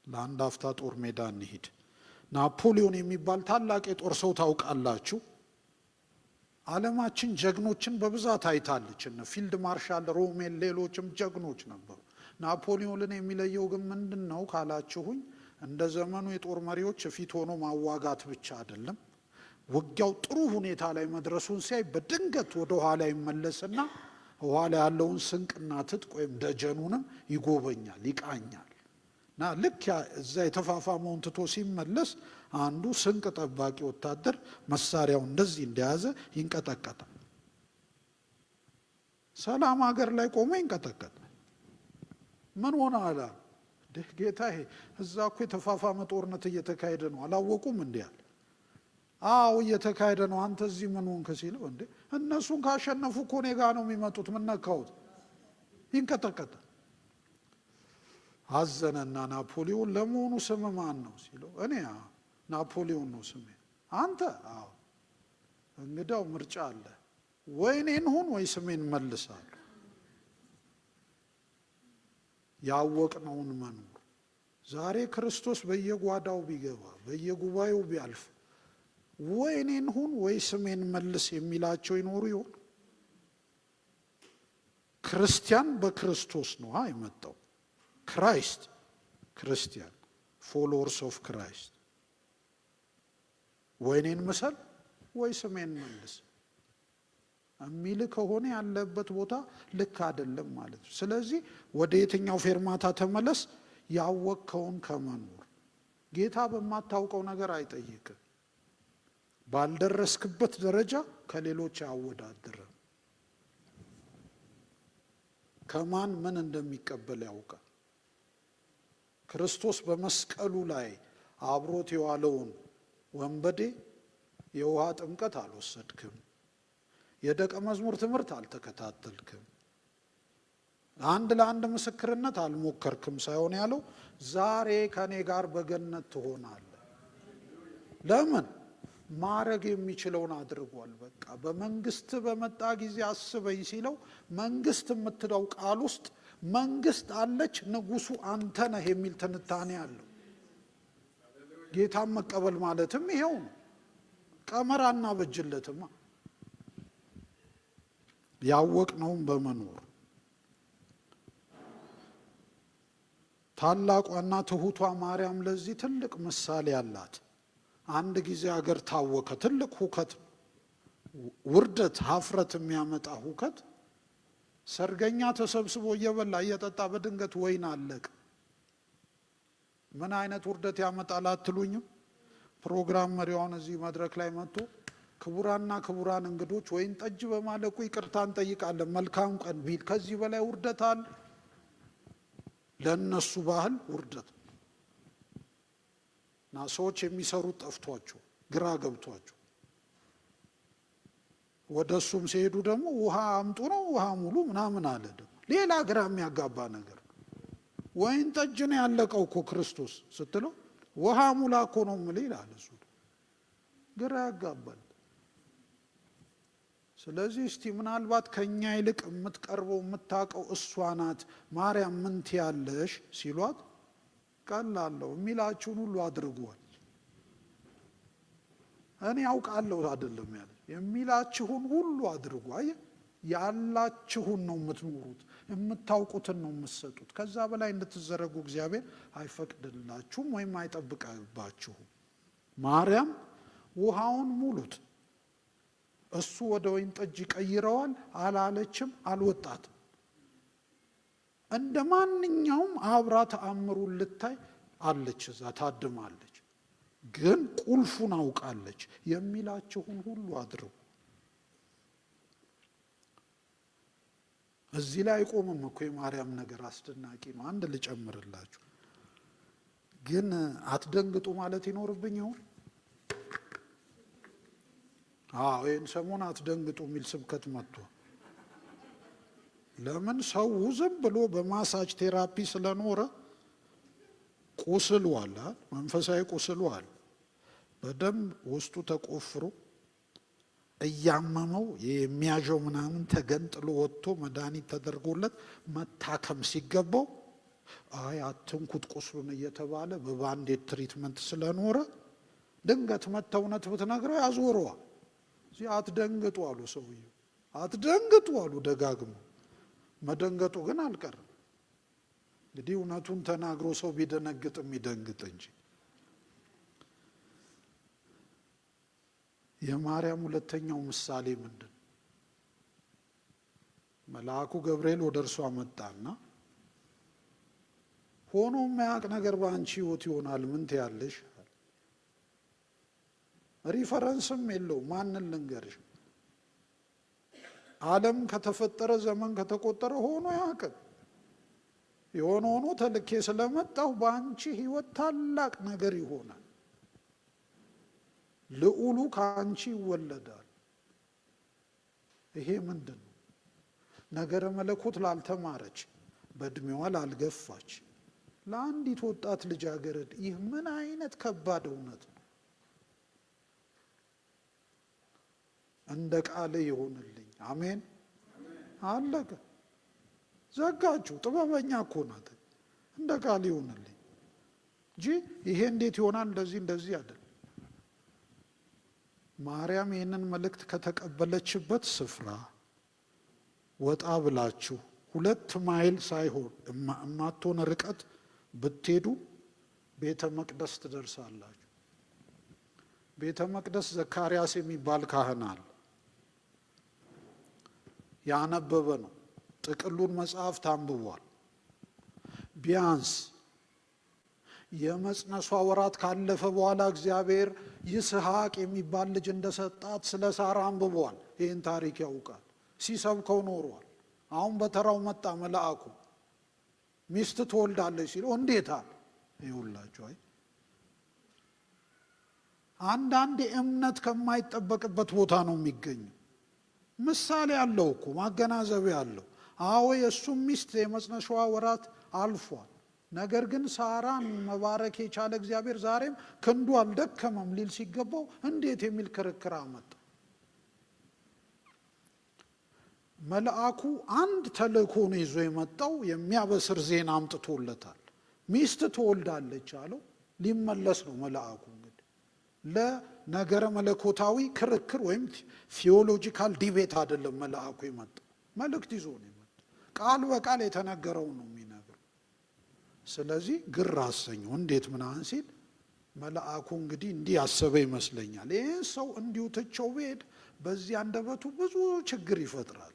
[SPEAKER 2] ለአንድ አፍታ ጦር ሜዳ እንሂድ። ናፖሊዮን የሚባል ታላቅ የጦር ሰው ታውቃላችሁ? ዓለማችን ጀግኖችን በብዛት አይታለች። እነ ፊልድ ማርሻል ሮሜል፣ ሌሎችም ጀግኖች ነበሩ። ናፖሊዮንን የሚለየው ግን ምንድን ነው ካላችሁኝ፣ እንደ ዘመኑ የጦር መሪዎች ፊት ሆኖ ማዋጋት ብቻ አይደለም። ውጊያው ጥሩ ሁኔታ ላይ መድረሱን ሲያይ በድንገት ወደ ኋላ ይመለስና ኋላ ያለውን ስንቅና ትጥቅ ወይም ደጀኑንም ይጎበኛል፣ ይቃኛል። እና ልክ እዛ የተፋፋመውን ትቶ ሲመለስ አንዱ ስንቅ ጠባቂ ወታደር መሳሪያው እንደዚህ እንደያዘ ይንቀጠቀጣል። ሰላም ሀገር ላይ ቆሞ ይንቀጠቀጣል። ምን ሆነ አላ? ጌታዬ እዛ እኮ የተፋፋመ ጦርነት እየተካሄደ ነው፣ አላወቁም እንዴ አለ። አዎ እየተካሄደ ነው፣ አንተ እዚህ ምን ሆንክ ሲለው፣ እንዴ እነሱን ካሸነፉ እኮ እኔ ጋ ነው የሚመጡት፣ ምን ነካሁት? ይንቀጠቀጣል። አዘነና ናፖሊዮን ለመሆኑ ስም ማን ነው ሲለው፣ እኔ ናፖሊዮን ነው ስሜ። አንተ? አዎ። እንግዳው ምርጫ አለ፣ ወይ እኔን ሁን ወይ ስሜን መልሳለሁ። ያወቅነውን መኖር። ዛሬ ክርስቶስ በየጓዳው ቢገባ በየጉባኤው ቢያልፍ ወይ እኔን ሁን ወይ ስሜን መልስ የሚላቸው ይኖሩ ይሆን? ክርስቲያን በክርስቶስ ነው የመጣው። ክራይስት ክርስቲያን፣ ፎሎወርስ ኦፍ ክራይስት። ወይ እኔን ምሰል ወይ ስሜን መልስ የሚል ከሆነ ያለበት ቦታ ልክ አይደለም ማለት ነው። ስለዚህ ወደ የትኛው ፌርማታ ተመለስ? ያወቅከውን ከመኖር። ጌታ በማታውቀው ነገር አይጠይቅም። ባልደረስክበት ደረጃ ከሌሎች አያወዳድርም። ከማን ምን እንደሚቀበል ያውቃል። ክርስቶስ በመስቀሉ ላይ አብሮት የዋለውን ወንበዴ የውሃ ጥምቀት አልወሰድክም፣ የደቀ መዝሙር ትምህርት አልተከታተልክም፣ አንድ ለአንድ ምስክርነት አልሞከርክም ሳይሆን ያለው ዛሬ ከኔ ጋር በገነት ትሆናለህ። ለምን? ማረግ የሚችለውን አድርጓል። በቃ በመንግስት በመጣ ጊዜ አስበኝ ሲለው መንግስት የምትለው ቃል ውስጥ መንግስት አለች፣ ንጉሱ አንተ ነህ የሚል ትንታኔ አለው። ጌታን መቀበል ማለትም ይሄው ነው። ቀመር አናበጅለትማ። ያወቅነውም በመኖር ታላቋና ትሁቷ ማርያም ለዚህ ትልቅ ምሳሌ አላት። አንድ ጊዜ አገር ታወከ። ትልቅ ሁከት፣ ውርደት፣ ሀፍረት የሚያመጣ ሁከት። ሰርገኛ ተሰብስቦ እየበላ እየጠጣ በድንገት ወይን አለቀ። ምን አይነት ውርደት ያመጣል አትሉኝም? ፕሮግራም መሪዋን እዚህ መድረክ ላይ መጥቶ ክቡራና ክቡራን እንግዶች ወይን ጠጅ በማለቁ ይቅርታ እንጠይቃለን መልካም ቀን ቢል ከዚህ በላይ ውርደት አለ? ለነሱ ባህል ውርደት እና ሰዎች የሚሰሩት ጠፍቷቸው ግራ ገብቷቸው ወደሱም ሲሄዱ ደግሞ ውሃ አምጡ ነው ውሃ ሙሉ ምናምን አለ። ደግሞ ሌላ ግራ የሚያጋባ ነገር። ወይን ጠጅ ነው ያለቀው እኮ ክርስቶስ ስትለው ውሃ ሙላ እኮ ነው የምልህ ይላል እሱ። ግራ ያጋባል። ስለዚህ እስቲ ምናልባት ከኛ ይልቅ የምትቀርበው የምታውቀው እሷ ናት ማርያም ምን ትያለሽ ሲሏት ቀላለሁ የሚላችሁን ሁሉ አድርጓል። እኔ ያውቃለሁ አይደለም ያለ የሚላችሁን ሁሉ አድርጉ። አየህ ያላችሁን ነው የምትኖሩት፣ የምታውቁትን ነው የምትሰጡት። ከዛ በላይ እንድትዘረጉ እግዚአብሔር አይፈቅድላችሁም ወይም አይጠብቅባችሁም። ማርያም ውሃውን ሙሉት እሱ ወደ ወይን ጠጅ ይቀይረዋል አላለችም፣ አልወጣትም። እንደ ማንኛውም አብራ ተአምሩን ልታይ አለች፣ እዛ ታድማለች። ግን ቁልፉን አውቃለች። የሚላችሁን ሁሉ አድርጉ። እዚህ ላይ አይቆምም እኮ የማርያም ነገር አስደናቂ ነው። አንድ ልጨምርላችሁ። ግን አትደንግጡ ማለት ይኖርብኝ ይሆን? ይህን ሰሞን አትደንግጡ የሚል ስብከት መጥቷል። ለምን? ሰው ዝም ብሎ በማሳጅ ቴራፒ ስለኖረ ቁስሉ አለ፣ መንፈሳዊ ቁስሉ አለ። በደንብ ውስጡ ተቆፍሮ እያመመው የሚያዠው ምናምን ተገንጥሎ ወጥቶ መድኃኒት ተደርጎለት መታከም ሲገባው አትንኩት ቁስሉን እየተባለ በባንዴድ ትሪትመንት ስለኖረ ድንገት መታ እውነት ብትነግረው ያዞረዋል። እዚህ አትደንግጡ አሉ ሰውየው፣ አትደንግጡ አሉ ደጋግሞ። መደንገጡ ግን አልቀርም። እንግዲህ እውነቱን ተናግሮ ሰው ቢደነግጥ የሚደንግጥ እንጂ። የማርያም ሁለተኛው ምሳሌ ምንድን? መልአኩ ገብርኤል ወደ እርሷ መጣና ሆኖ የማያውቅ ነገር በአንቺ ሕይወት ይሆናል ምን ትያለሽ? ሪፈረንስም የለው። ማንን ልንገርሽ? ዓለም ከተፈጠረ ዘመን ከተቆጠረ ሆኖ ያውቅም። የሆነ ሆኖ ተልኬ ስለመጣሁ በአንቺ ሕይወት ታላቅ ነገር ይሆናል። ልዑሉ ከአንቺ ይወለዳል። ይሄ ምንድን ነው? ነገረ መለኮት ላልተማረች፣ በእድሜዋ ላልገፋች ለአንዲት ወጣት ልጃገረድ ይህ ምን አይነት ከባድ እውነት ነው! እንደ ቃል ይሁንልኝ። አሜን። አለቀ። ዘጋችሁ። ጥበበኛ እኮ ናት። እንደ ቃል ይሁንልኝ እንጂ ይሄ እንዴት ይሆናል እንደዚህ አይደል። ማርያም ይህንን መልእክት ከተቀበለችበት ስፍራ ወጣ ብላችሁ 2 ማይል ሳይሆን እማትሆን ርቀት ብትሄዱ ቤተ መቅደስ ትደርሳላችሁ። ቤተ መቅደስ ዘካርያስ የሚባል ካህን አለ። ያነበበ ነው። ጥቅሉን መጽሐፍ ታንብቧል። ቢያንስ የመጽነሷ ወራት ካለፈ በኋላ እግዚአብሔር ይስሐቅ የሚባል ልጅ እንደሰጣት ስለ ሳራ አንብቧል። ይህን ታሪክ ያውቃል። ሲሰብከው ኖሯል። አሁን በተራው መጣ መልአኩ። ሚስት ትወልዳለች ሲለው እንዴት አለ። ይውላችሁ አንዳንድ እምነት ከማይጠበቅበት ቦታ ነው የሚገኘው። ምሳሌ አለው እኮ ማገናዘቢያ አለው። አዎ የእሱም ሚስት የመጽነሻዋ ወራት አልፏል። ነገር ግን ሳራን መባረክ የቻለ እግዚአብሔር ዛሬም ክንዱ አልደከመም ሊል ሲገባው እንዴት የሚል ክርክር አመጣ። መልአኩ አንድ ተልእኮ ነው ይዞ የመጣው። የሚያበስር ዜና አምጥቶለታል። ሚስት ትወልዳለች አለው። ሊመለስ ነው መልአኩ። እንግዲህ ለነገረ መለኮታዊ ክርክር ወይም ቲዮሎጂካል ዲቤት አይደለም መልአኩ የመጣው፣ መልእክት ይዞ ነው የመጣው። ቃል በቃል የተነገረው ነው የሚነግረው። ስለዚህ ግር አሰኘው። እንዴት ምናምን ሲል መልአኩ እንግዲህ እንዲህ ያሰበ ይመስለኛል። ይህን ሰው እንዲሁ ትቼው ብሄድ በዚህ አንደበቱ ብዙ ችግር ይፈጥራል፣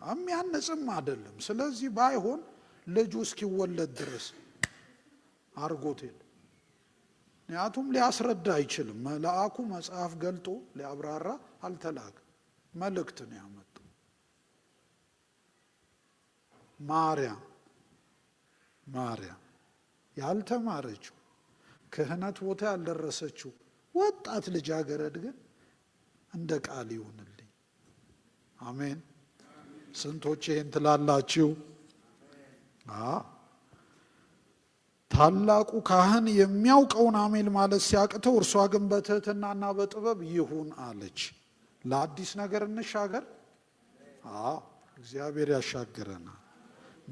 [SPEAKER 2] የሚያነጽም አይደለም። ስለዚህ ባይሆን ልጁ እስኪወለድ ድረስ አርጎት ሄደ። ምክንያቱም ሊያስረዳ አይችልም። መልአኩ መጽሐፍ ገልጦ ሊያብራራ አልተላከ፣ መልእክት ነው ያመጣው። ማርያም ያልተማረችው ክህነት ቦታ ያልደረሰችው ወጣት ልጃገረድ ግን እንደ ቃል ይሁንልኝ። አሜን። ስንቶች ይህን ትላላችሁ? ታላቁ ካህን የሚያውቀውን አሜን ማለት ሲያቅተው፣ እርሷ ግን በትህትናና በጥበብ ይሁን አለች። ለአዲስ ነገር እንሻገር። እግዚአብሔር ያሻግረናል።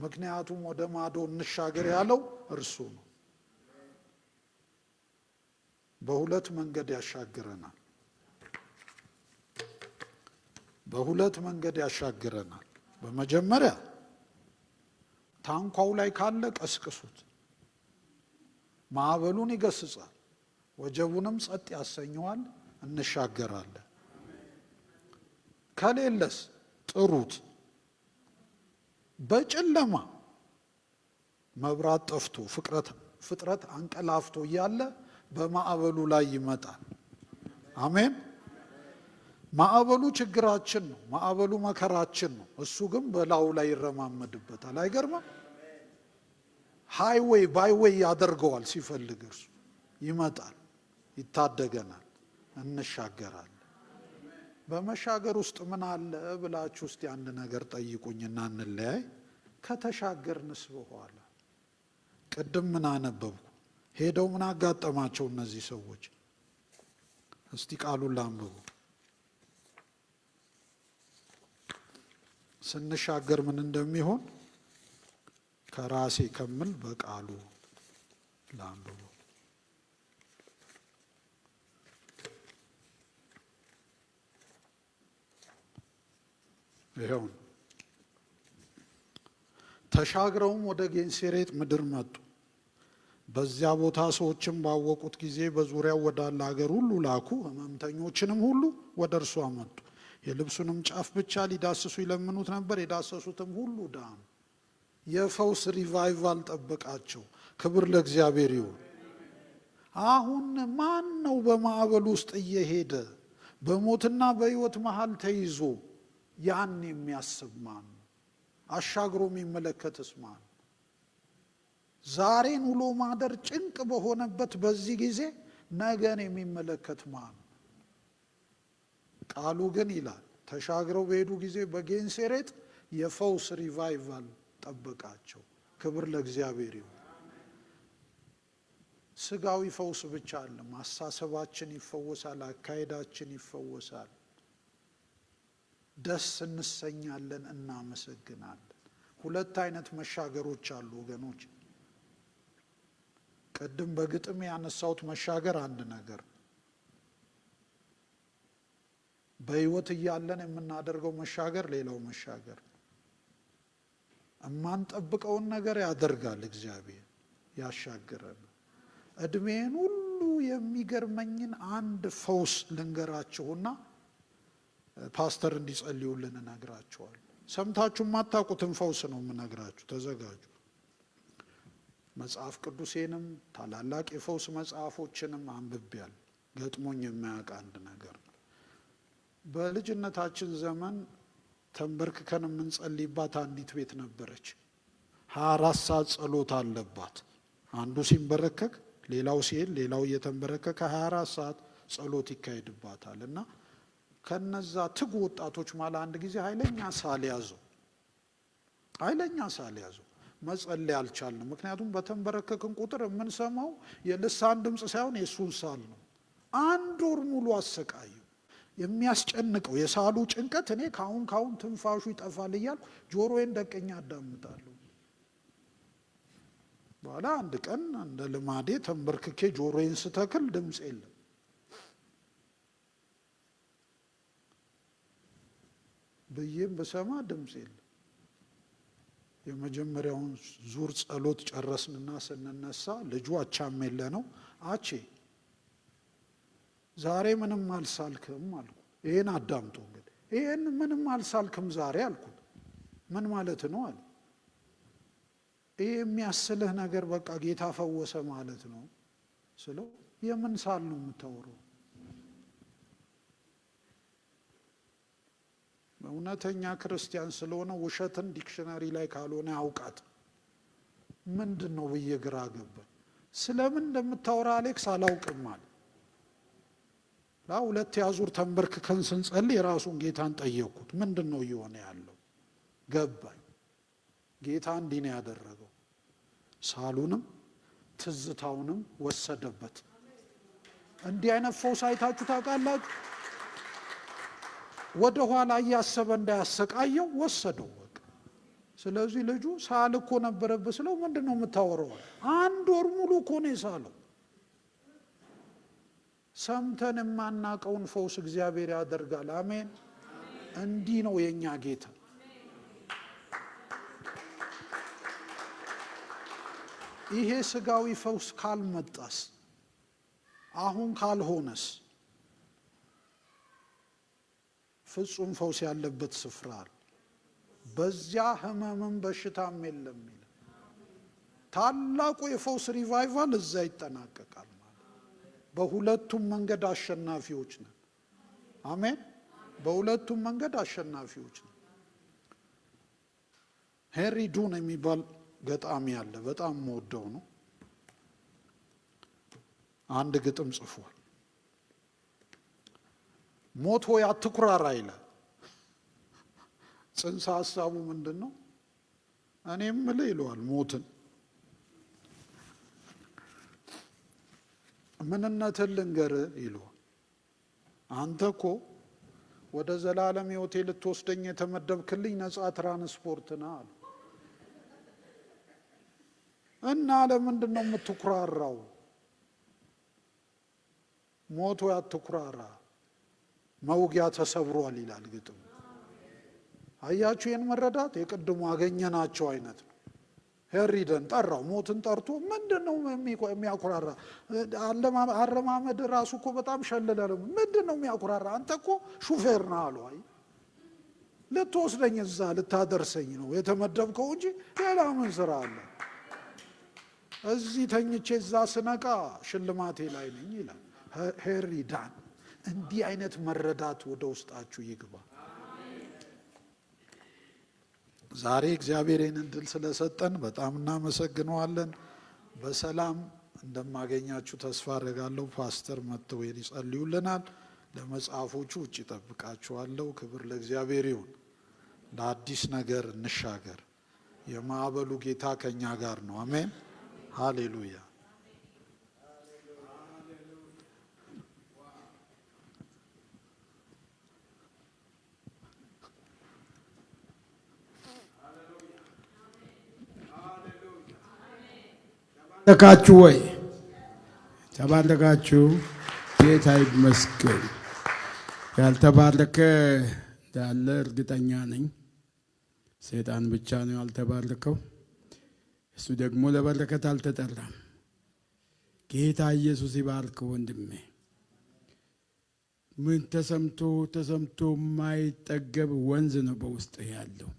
[SPEAKER 2] ምክንያቱም ወደ ማዶ እንሻገር ያለው እርሱ ነው። በሁለት መንገድ ያሻግረናል። በሁለት መንገድ ያሻግረናል። በመጀመሪያ ታንኳው ላይ ካለ ቀስቅሱት፣ ማዕበሉን ይገስጻል፣ ወጀቡንም ጸጥ ያሰኘዋል፣ እንሻገራለን። ከሌለስ ጥሩት። በጨለማ መብራት ጠፍቶ ፍጥረት አንቀላፍቶ እያለ በማዕበሉ ላይ ይመጣል። አሜን። ማዕበሉ ችግራችን ነው። ማዕበሉ መከራችን ነው። እሱ ግን በላዩ ላይ ይረማመድበታል። አይገርምም? ሃይዌይ ባይዌይ ያደርገዋል። ሲፈልግ እርሱ ይመጣል፣ ይታደገናል፣ እንሻገራለን። በመሻገር ውስጥ ምን አለ ብላችሁ እስቲ አንድ ነገር ጠይቁኝና እንለያይ። ከተሻገርንስ በኋላ ቅድም ምን አነበብኩ? ሄደው ምን አጋጠማቸው እነዚህ ሰዎች? እስቲ ቃሉን ላንብቡ። ስንሻገር ምን እንደሚሆን ከራሴ ከምል በቃሉ ላንብቡ። ይሄውን ተሻግረውም ወደ ጌንሴሬጥ ምድር መጡ። በዚያ ቦታ ሰዎችም ባወቁት ጊዜ በዙሪያው ወዳለ ሀገር ሁሉ ላኩ። ሕመምተኞችንም ሁሉ ወደ እርሱ አመጡ። የልብሱንም ጫፍ ብቻ ሊዳስሱ ይለምኑት ነበር። የዳሰሱትም ሁሉ ዳኑ። የፈውስ ሪቫይቫል ጠበቃቸው። ክብር ለእግዚአብሔር ይሁን። አሁን ማን ነው በማዕበል ውስጥ እየሄደ በሞትና በሕይወት መሃል ተይዞ ያን የሚያስብ ማን ነው? አሻግሮ የሚመለከትስ ማን ነው? ዛሬን ውሎ ማደር ጭንቅ በሆነበት በዚህ ጊዜ ነገን የሚመለከት ማን ነው? ቃሉ ግን ይላል ተሻግረው በሄዱ ጊዜ በጌንሴሬጥ የፈውስ ሪቫይቫል ጠበቃቸው። ክብር ለእግዚአብሔር ይሁን። ስጋዊ ፈውስ ብቻ አለ። አስተሳሰባችን ይፈወሳል፣ አካሄዳችን ይፈወሳል፣ ደስ እንሰኛለን፣ እናመሰግናለን። ሁለት አይነት መሻገሮች አሉ ወገኖች። ቅድም በግጥም ያነሳሁት መሻገር አንድ ነገር፣ በሕይወት እያለን የምናደርገው መሻገር ሌላው መሻገር። እማንጠብቀውን ነገር ያደርጋል እግዚአብሔር፣ ያሻግረን። እድሜን ሁሉ የሚገርመኝን አንድ ፈውስ ልንገራችሁና ፓስተር እንዲጸልዩልን እነግራችኋለሁ። ሰምታችሁ የማታውቁትን ፈውስ ነው የምነግራችሁ። ተዘጋጁ። መጽሐፍ ቅዱሴንም ታላላቅ የፈውስ መጽሐፎችንም አንብቤያለሁ። ገጥሞኝ የማያውቅ አንድ ነገር ነው። በልጅነታችን ዘመን ተንበርክከን የምንጸልይባት አንዲት ቤት ነበረች። 24 ሰዓት ጸሎት አለባት። አንዱ ሲንበረከክ ሌላው ሲሄድ ሌላው እየተንበረከከ 24 ሰዓት ጸሎት ይካሄድባታል። እና ከነዛ ትጉ ወጣቶች ማለት አንድ ጊዜ ኃይለኛ ሳል ያዘው። መጸለይ አልቻልንም። ምክንያቱም በተንበረከክን ቁጥር የምንሰማው የልሳን ድምፅ ሳይሆን የእሱን ሳል ነው። 1 ወር ሙሉ አሰቃየው። የሚያስጨንቀው የሳሉ ጭንቀት እኔ ካሁን ትንፋሹ ይጠፋል እያልኩ ጆሮዬን ደቀኛ አዳምጣለሁ። በኋላ አንድ ቀን እንደ ልማዴ ተንበርክኬ ጆሮዬን ስተክል ድምፅ የለም። ብዬም በሰማ ድምፅ የለም። የመጀመሪያውን ዙር ጸሎት ጨረስንና ስንነሳ ልጁ አቻሜለ ነው። አቼ ዛሬ ምንም አልሳልክም አልኩ። ይሄን አዳምጡ እንግዲህ። ይሄን ምንም አልሳልክም ዛሬ አልኩት። ምን ማለት ነው አለ። ይሄ የሚያስልህ ነገር በቃ ጌታ ፈወሰ ማለት ነው ስለው፣ የምን ሳል ነው የምታወራው? እውነተኛ ክርስቲያን ስለሆነ ውሸትን ዲክሽነሪ ላይ ካልሆነ አውቃት ምንድን ነው ብዬ ግራ ገባ። ስለምን እንደምታወራ አሌክስ አላውቅም አለ። ሁለት ያዙር ተንበርክከን ስንጸልይ የራሱን ጌታን ጠየቅኩት። ምንድን ነው እየሆነ ያለው? ገባኝ። ጌታ እንዲህ ነው ያደረገው። ሳሉንም ትዝታውንም ወሰደበት። እንዲህ አይነት ፈውስ አይታችሁ ታውቃላችሁ? ወደ ኋላ እያሰበ እንዳያሰቃየው ወሰደው በቃ። ስለዚህ ልጁ ሳል እኮ ነበረበት ስለው፣ ምንድን ነው የምታወራው? 1 ወር ሙሉ እኮ ነው የሳለው። ሰምተን የማናቀውን ፈውስ እግዚአብሔር ያደርጋል። አሜን። እንዲህ ነው የኛ ጌታ። ይሄ ስጋዊ ፈውስ ካልመጣስ፣ አሁን ካልሆነስ ፍጹም ፈውስ ያለበት ስፍራ አለ። በዚያ ህመምም በሽታም የለም ይላል። ታላቁ የፈውስ ሪቫይቫል እዛ ይጠናቀቃል ማለት። በሁለቱም መንገድ አሸናፊዎች ነን። አሜን። በሁለቱም መንገድ አሸናፊዎች ነን። ሄንሪ ዱን የሚባል ገጣሚ አለ። በጣም የምወደው ነው። አንድ ግጥም ጽፏል። ሞት ሆይ አትኩራራ ይላል። ጽንሰ ሀሳቡ ምንድን ነው? እኔም እምልህ ይለዋል ሞትን፣ ምንነትን ልንገርህ ይለዋል። አንተ እኮ ወደ ዘላለም ሕይወቴ ልትወስደኝ የተመደብክልኝ ነፃ ትራንስፖርት ነህ አለ። እና ለምንድን ነው የምትኩራራው? ሞት ሆይ አትኩራራ፣ መውጊያ ተሰብሯል ይላል ግጥሙ። አያችሁ ይህን መረዳት? የቅድሙ አገኘናቸው አይነት ነው። ሄሪደን ጠራው፣ ሞትን ጠርቶ ምንድን ነው የሚያኩራራ? አረማመድ ራሱ እኮ በጣም ሸለለ። ምንድን ነው የሚያኩራራ? አንተ እኮ ሹፌር ነህ አሉ። አይ ልትወስደኝ እዛ ልታደርሰኝ ነው የተመደብከው እንጂ ሌላ ምን ስራ አለ? እዚህ ተኝቼ እዛ ስነቃ ሽልማቴ ላይ ነኝ ይላል ሄሪዳን። እንዲህ አይነት መረዳት ወደ ውስጣችሁ ይግባ። ዛሬ እግዚአብሔር ይህንን እድል ስለሰጠን በጣም እናመሰግነዋለን። በሰላም እንደማገኛችሁ ተስፋ አደርጋለሁ። ፓስተር መጥተው ይጸልዩልናል። ለመጽሐፎቹ ውጭ ጠብቃችኋለሁ። ክብር ለእግዚአብሔር ይሁን። ለአዲስ ነገር እንሻገር። የማዕበሉ ጌታ ከኛ ጋር ነው። አሜን፣ ሃሌሉያ።
[SPEAKER 1] ተባረካችሁ ወይ? ተባረካችሁ? ጌታ ይመስገን። ያልተባረከ እንዳለ እርግጠኛ ነኝ። ሰይጣን ብቻ ነው ያልተባረከው። እሱ ደግሞ ለበረከት አልተጠራም። ጌታ ኢየሱስ ይባርክ ወንድሜ። ምን ተሰምቶ የማይጠገብ ወንዝ ነው በውስጥ ያለው።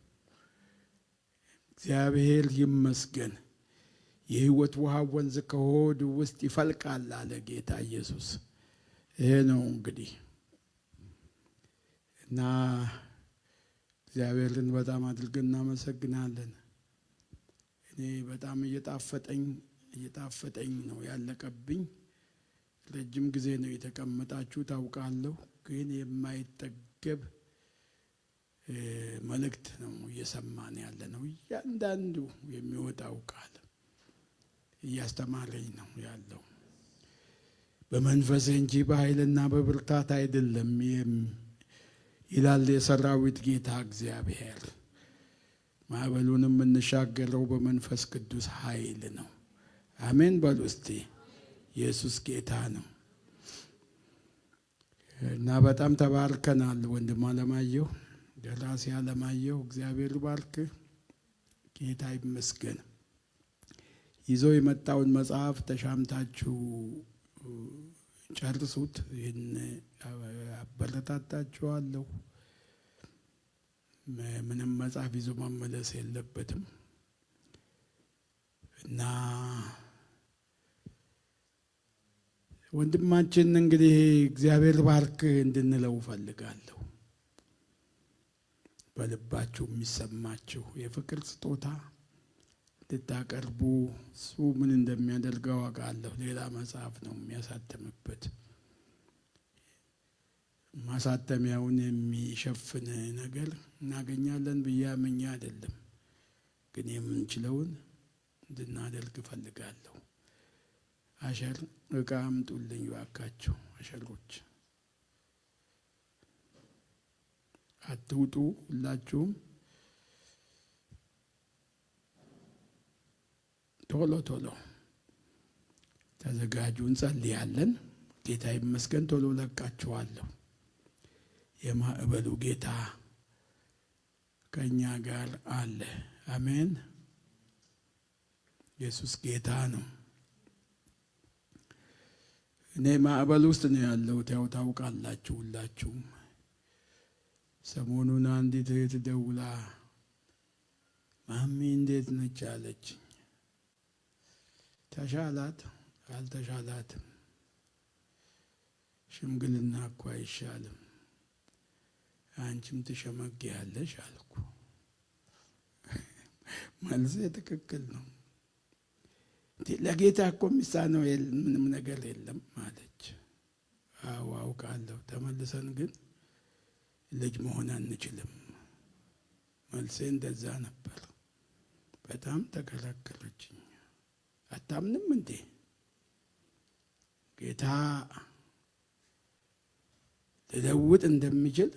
[SPEAKER 1] እግዚአብሔር ይመስገን። የህይወት ውሃ ወንዝ ከሆድ ውስጥ ይፈልቃል አለ ጌታ ኢየሱስ። ይሄ ነው እንግዲህ እና እግዚአብሔርን በጣም አድርገን እናመሰግናለን። እኔ በጣም እየጣፈጠኝ ነው ያለቀብኝ። ረጅም ጊዜ ነው የተቀመጣችሁ ታውቃለሁ። ግን የማይጠገብ መልእክት ነው እየሰማን ያለ ነው። እያንዳንዱ የሚወጣው ቃል እያስተማረኝ ነው ያለው። በመንፈስ እንጂ በኃይልና በብርታት አይደለም ይላል የሰራዊት ጌታ እግዚአብሔር። ማዕበሉንም የምንሻገረው በመንፈስ ቅዱስ ኃይል ነው። አሜን በሉ እስቲ። ኢየሱስ ጌታ ነው እና በጣም ተባርከናል። ወንድም አለማየሁ፣ ደራሲ አለማየሁ፣ እግዚአብሔር ባርክ። ጌታ ይመስገን። ይዞ የመጣውን መጽሐፍ ተሻምታችሁ ጨርሱት። ይህን አበረታታችኋለሁ። ምንም መጽሐፍ ይዞ መመለስ የለበትም እና ወንድማችን እንግዲህ እግዚአብሔር ባርክ እንድንለው ፈልጋለሁ። በልባችሁ የሚሰማችሁ የፍቅር ስጦታ ልታቀርቡ እሱ ምን እንደሚያደርገው አውቃለሁ። ሌላ መጽሐፍ ነው የሚያሳተምበት። ማሳተሚያውን የሚሸፍን ነገር እናገኛለን ብዬ አምኜ አይደለም፣ ግን የምንችለውን እንድናደርግ እፈልጋለሁ። አሸር እቃ አምጡልኝ ባካችሁ። አሸሮች አትውጡ፣ ሁላችሁም ቶሎ ቶሎ ተዘጋጁ። እንጸልያለን። ጌታ ይመስገን። ቶሎ ለቃችኋለሁ። የማዕበሉ ጌታ ከእኛ ጋር አለ። አሜን። ኢየሱስ ጌታ ነው። እኔ ማዕበል ውስጥ ነው ያለሁት። ያው ታውቃላችሁ ሁላችሁም። ሰሞኑን አንዲት እህት ደውላ ማሚ እንዴት ነች አለችኝ። ተሻላት? አልተሻላትም። ሽምግልና እኮ አይሻልም፣ አንቺም ትሸመግያለሽ አልኩ። መልሴ ትክክል ነው። ለጌታ እኮ የሚሳነው ምንም ነገር የለም አለች። አዎ አውቃለሁ። ተመልሰን ግን ልጅ መሆን አንችልም። መልሴ እንደዛ ነበር። በጣም ተከራከረችኝ። አታምንም እንዴ? ጌታ ሊለውጥ እንደሚችል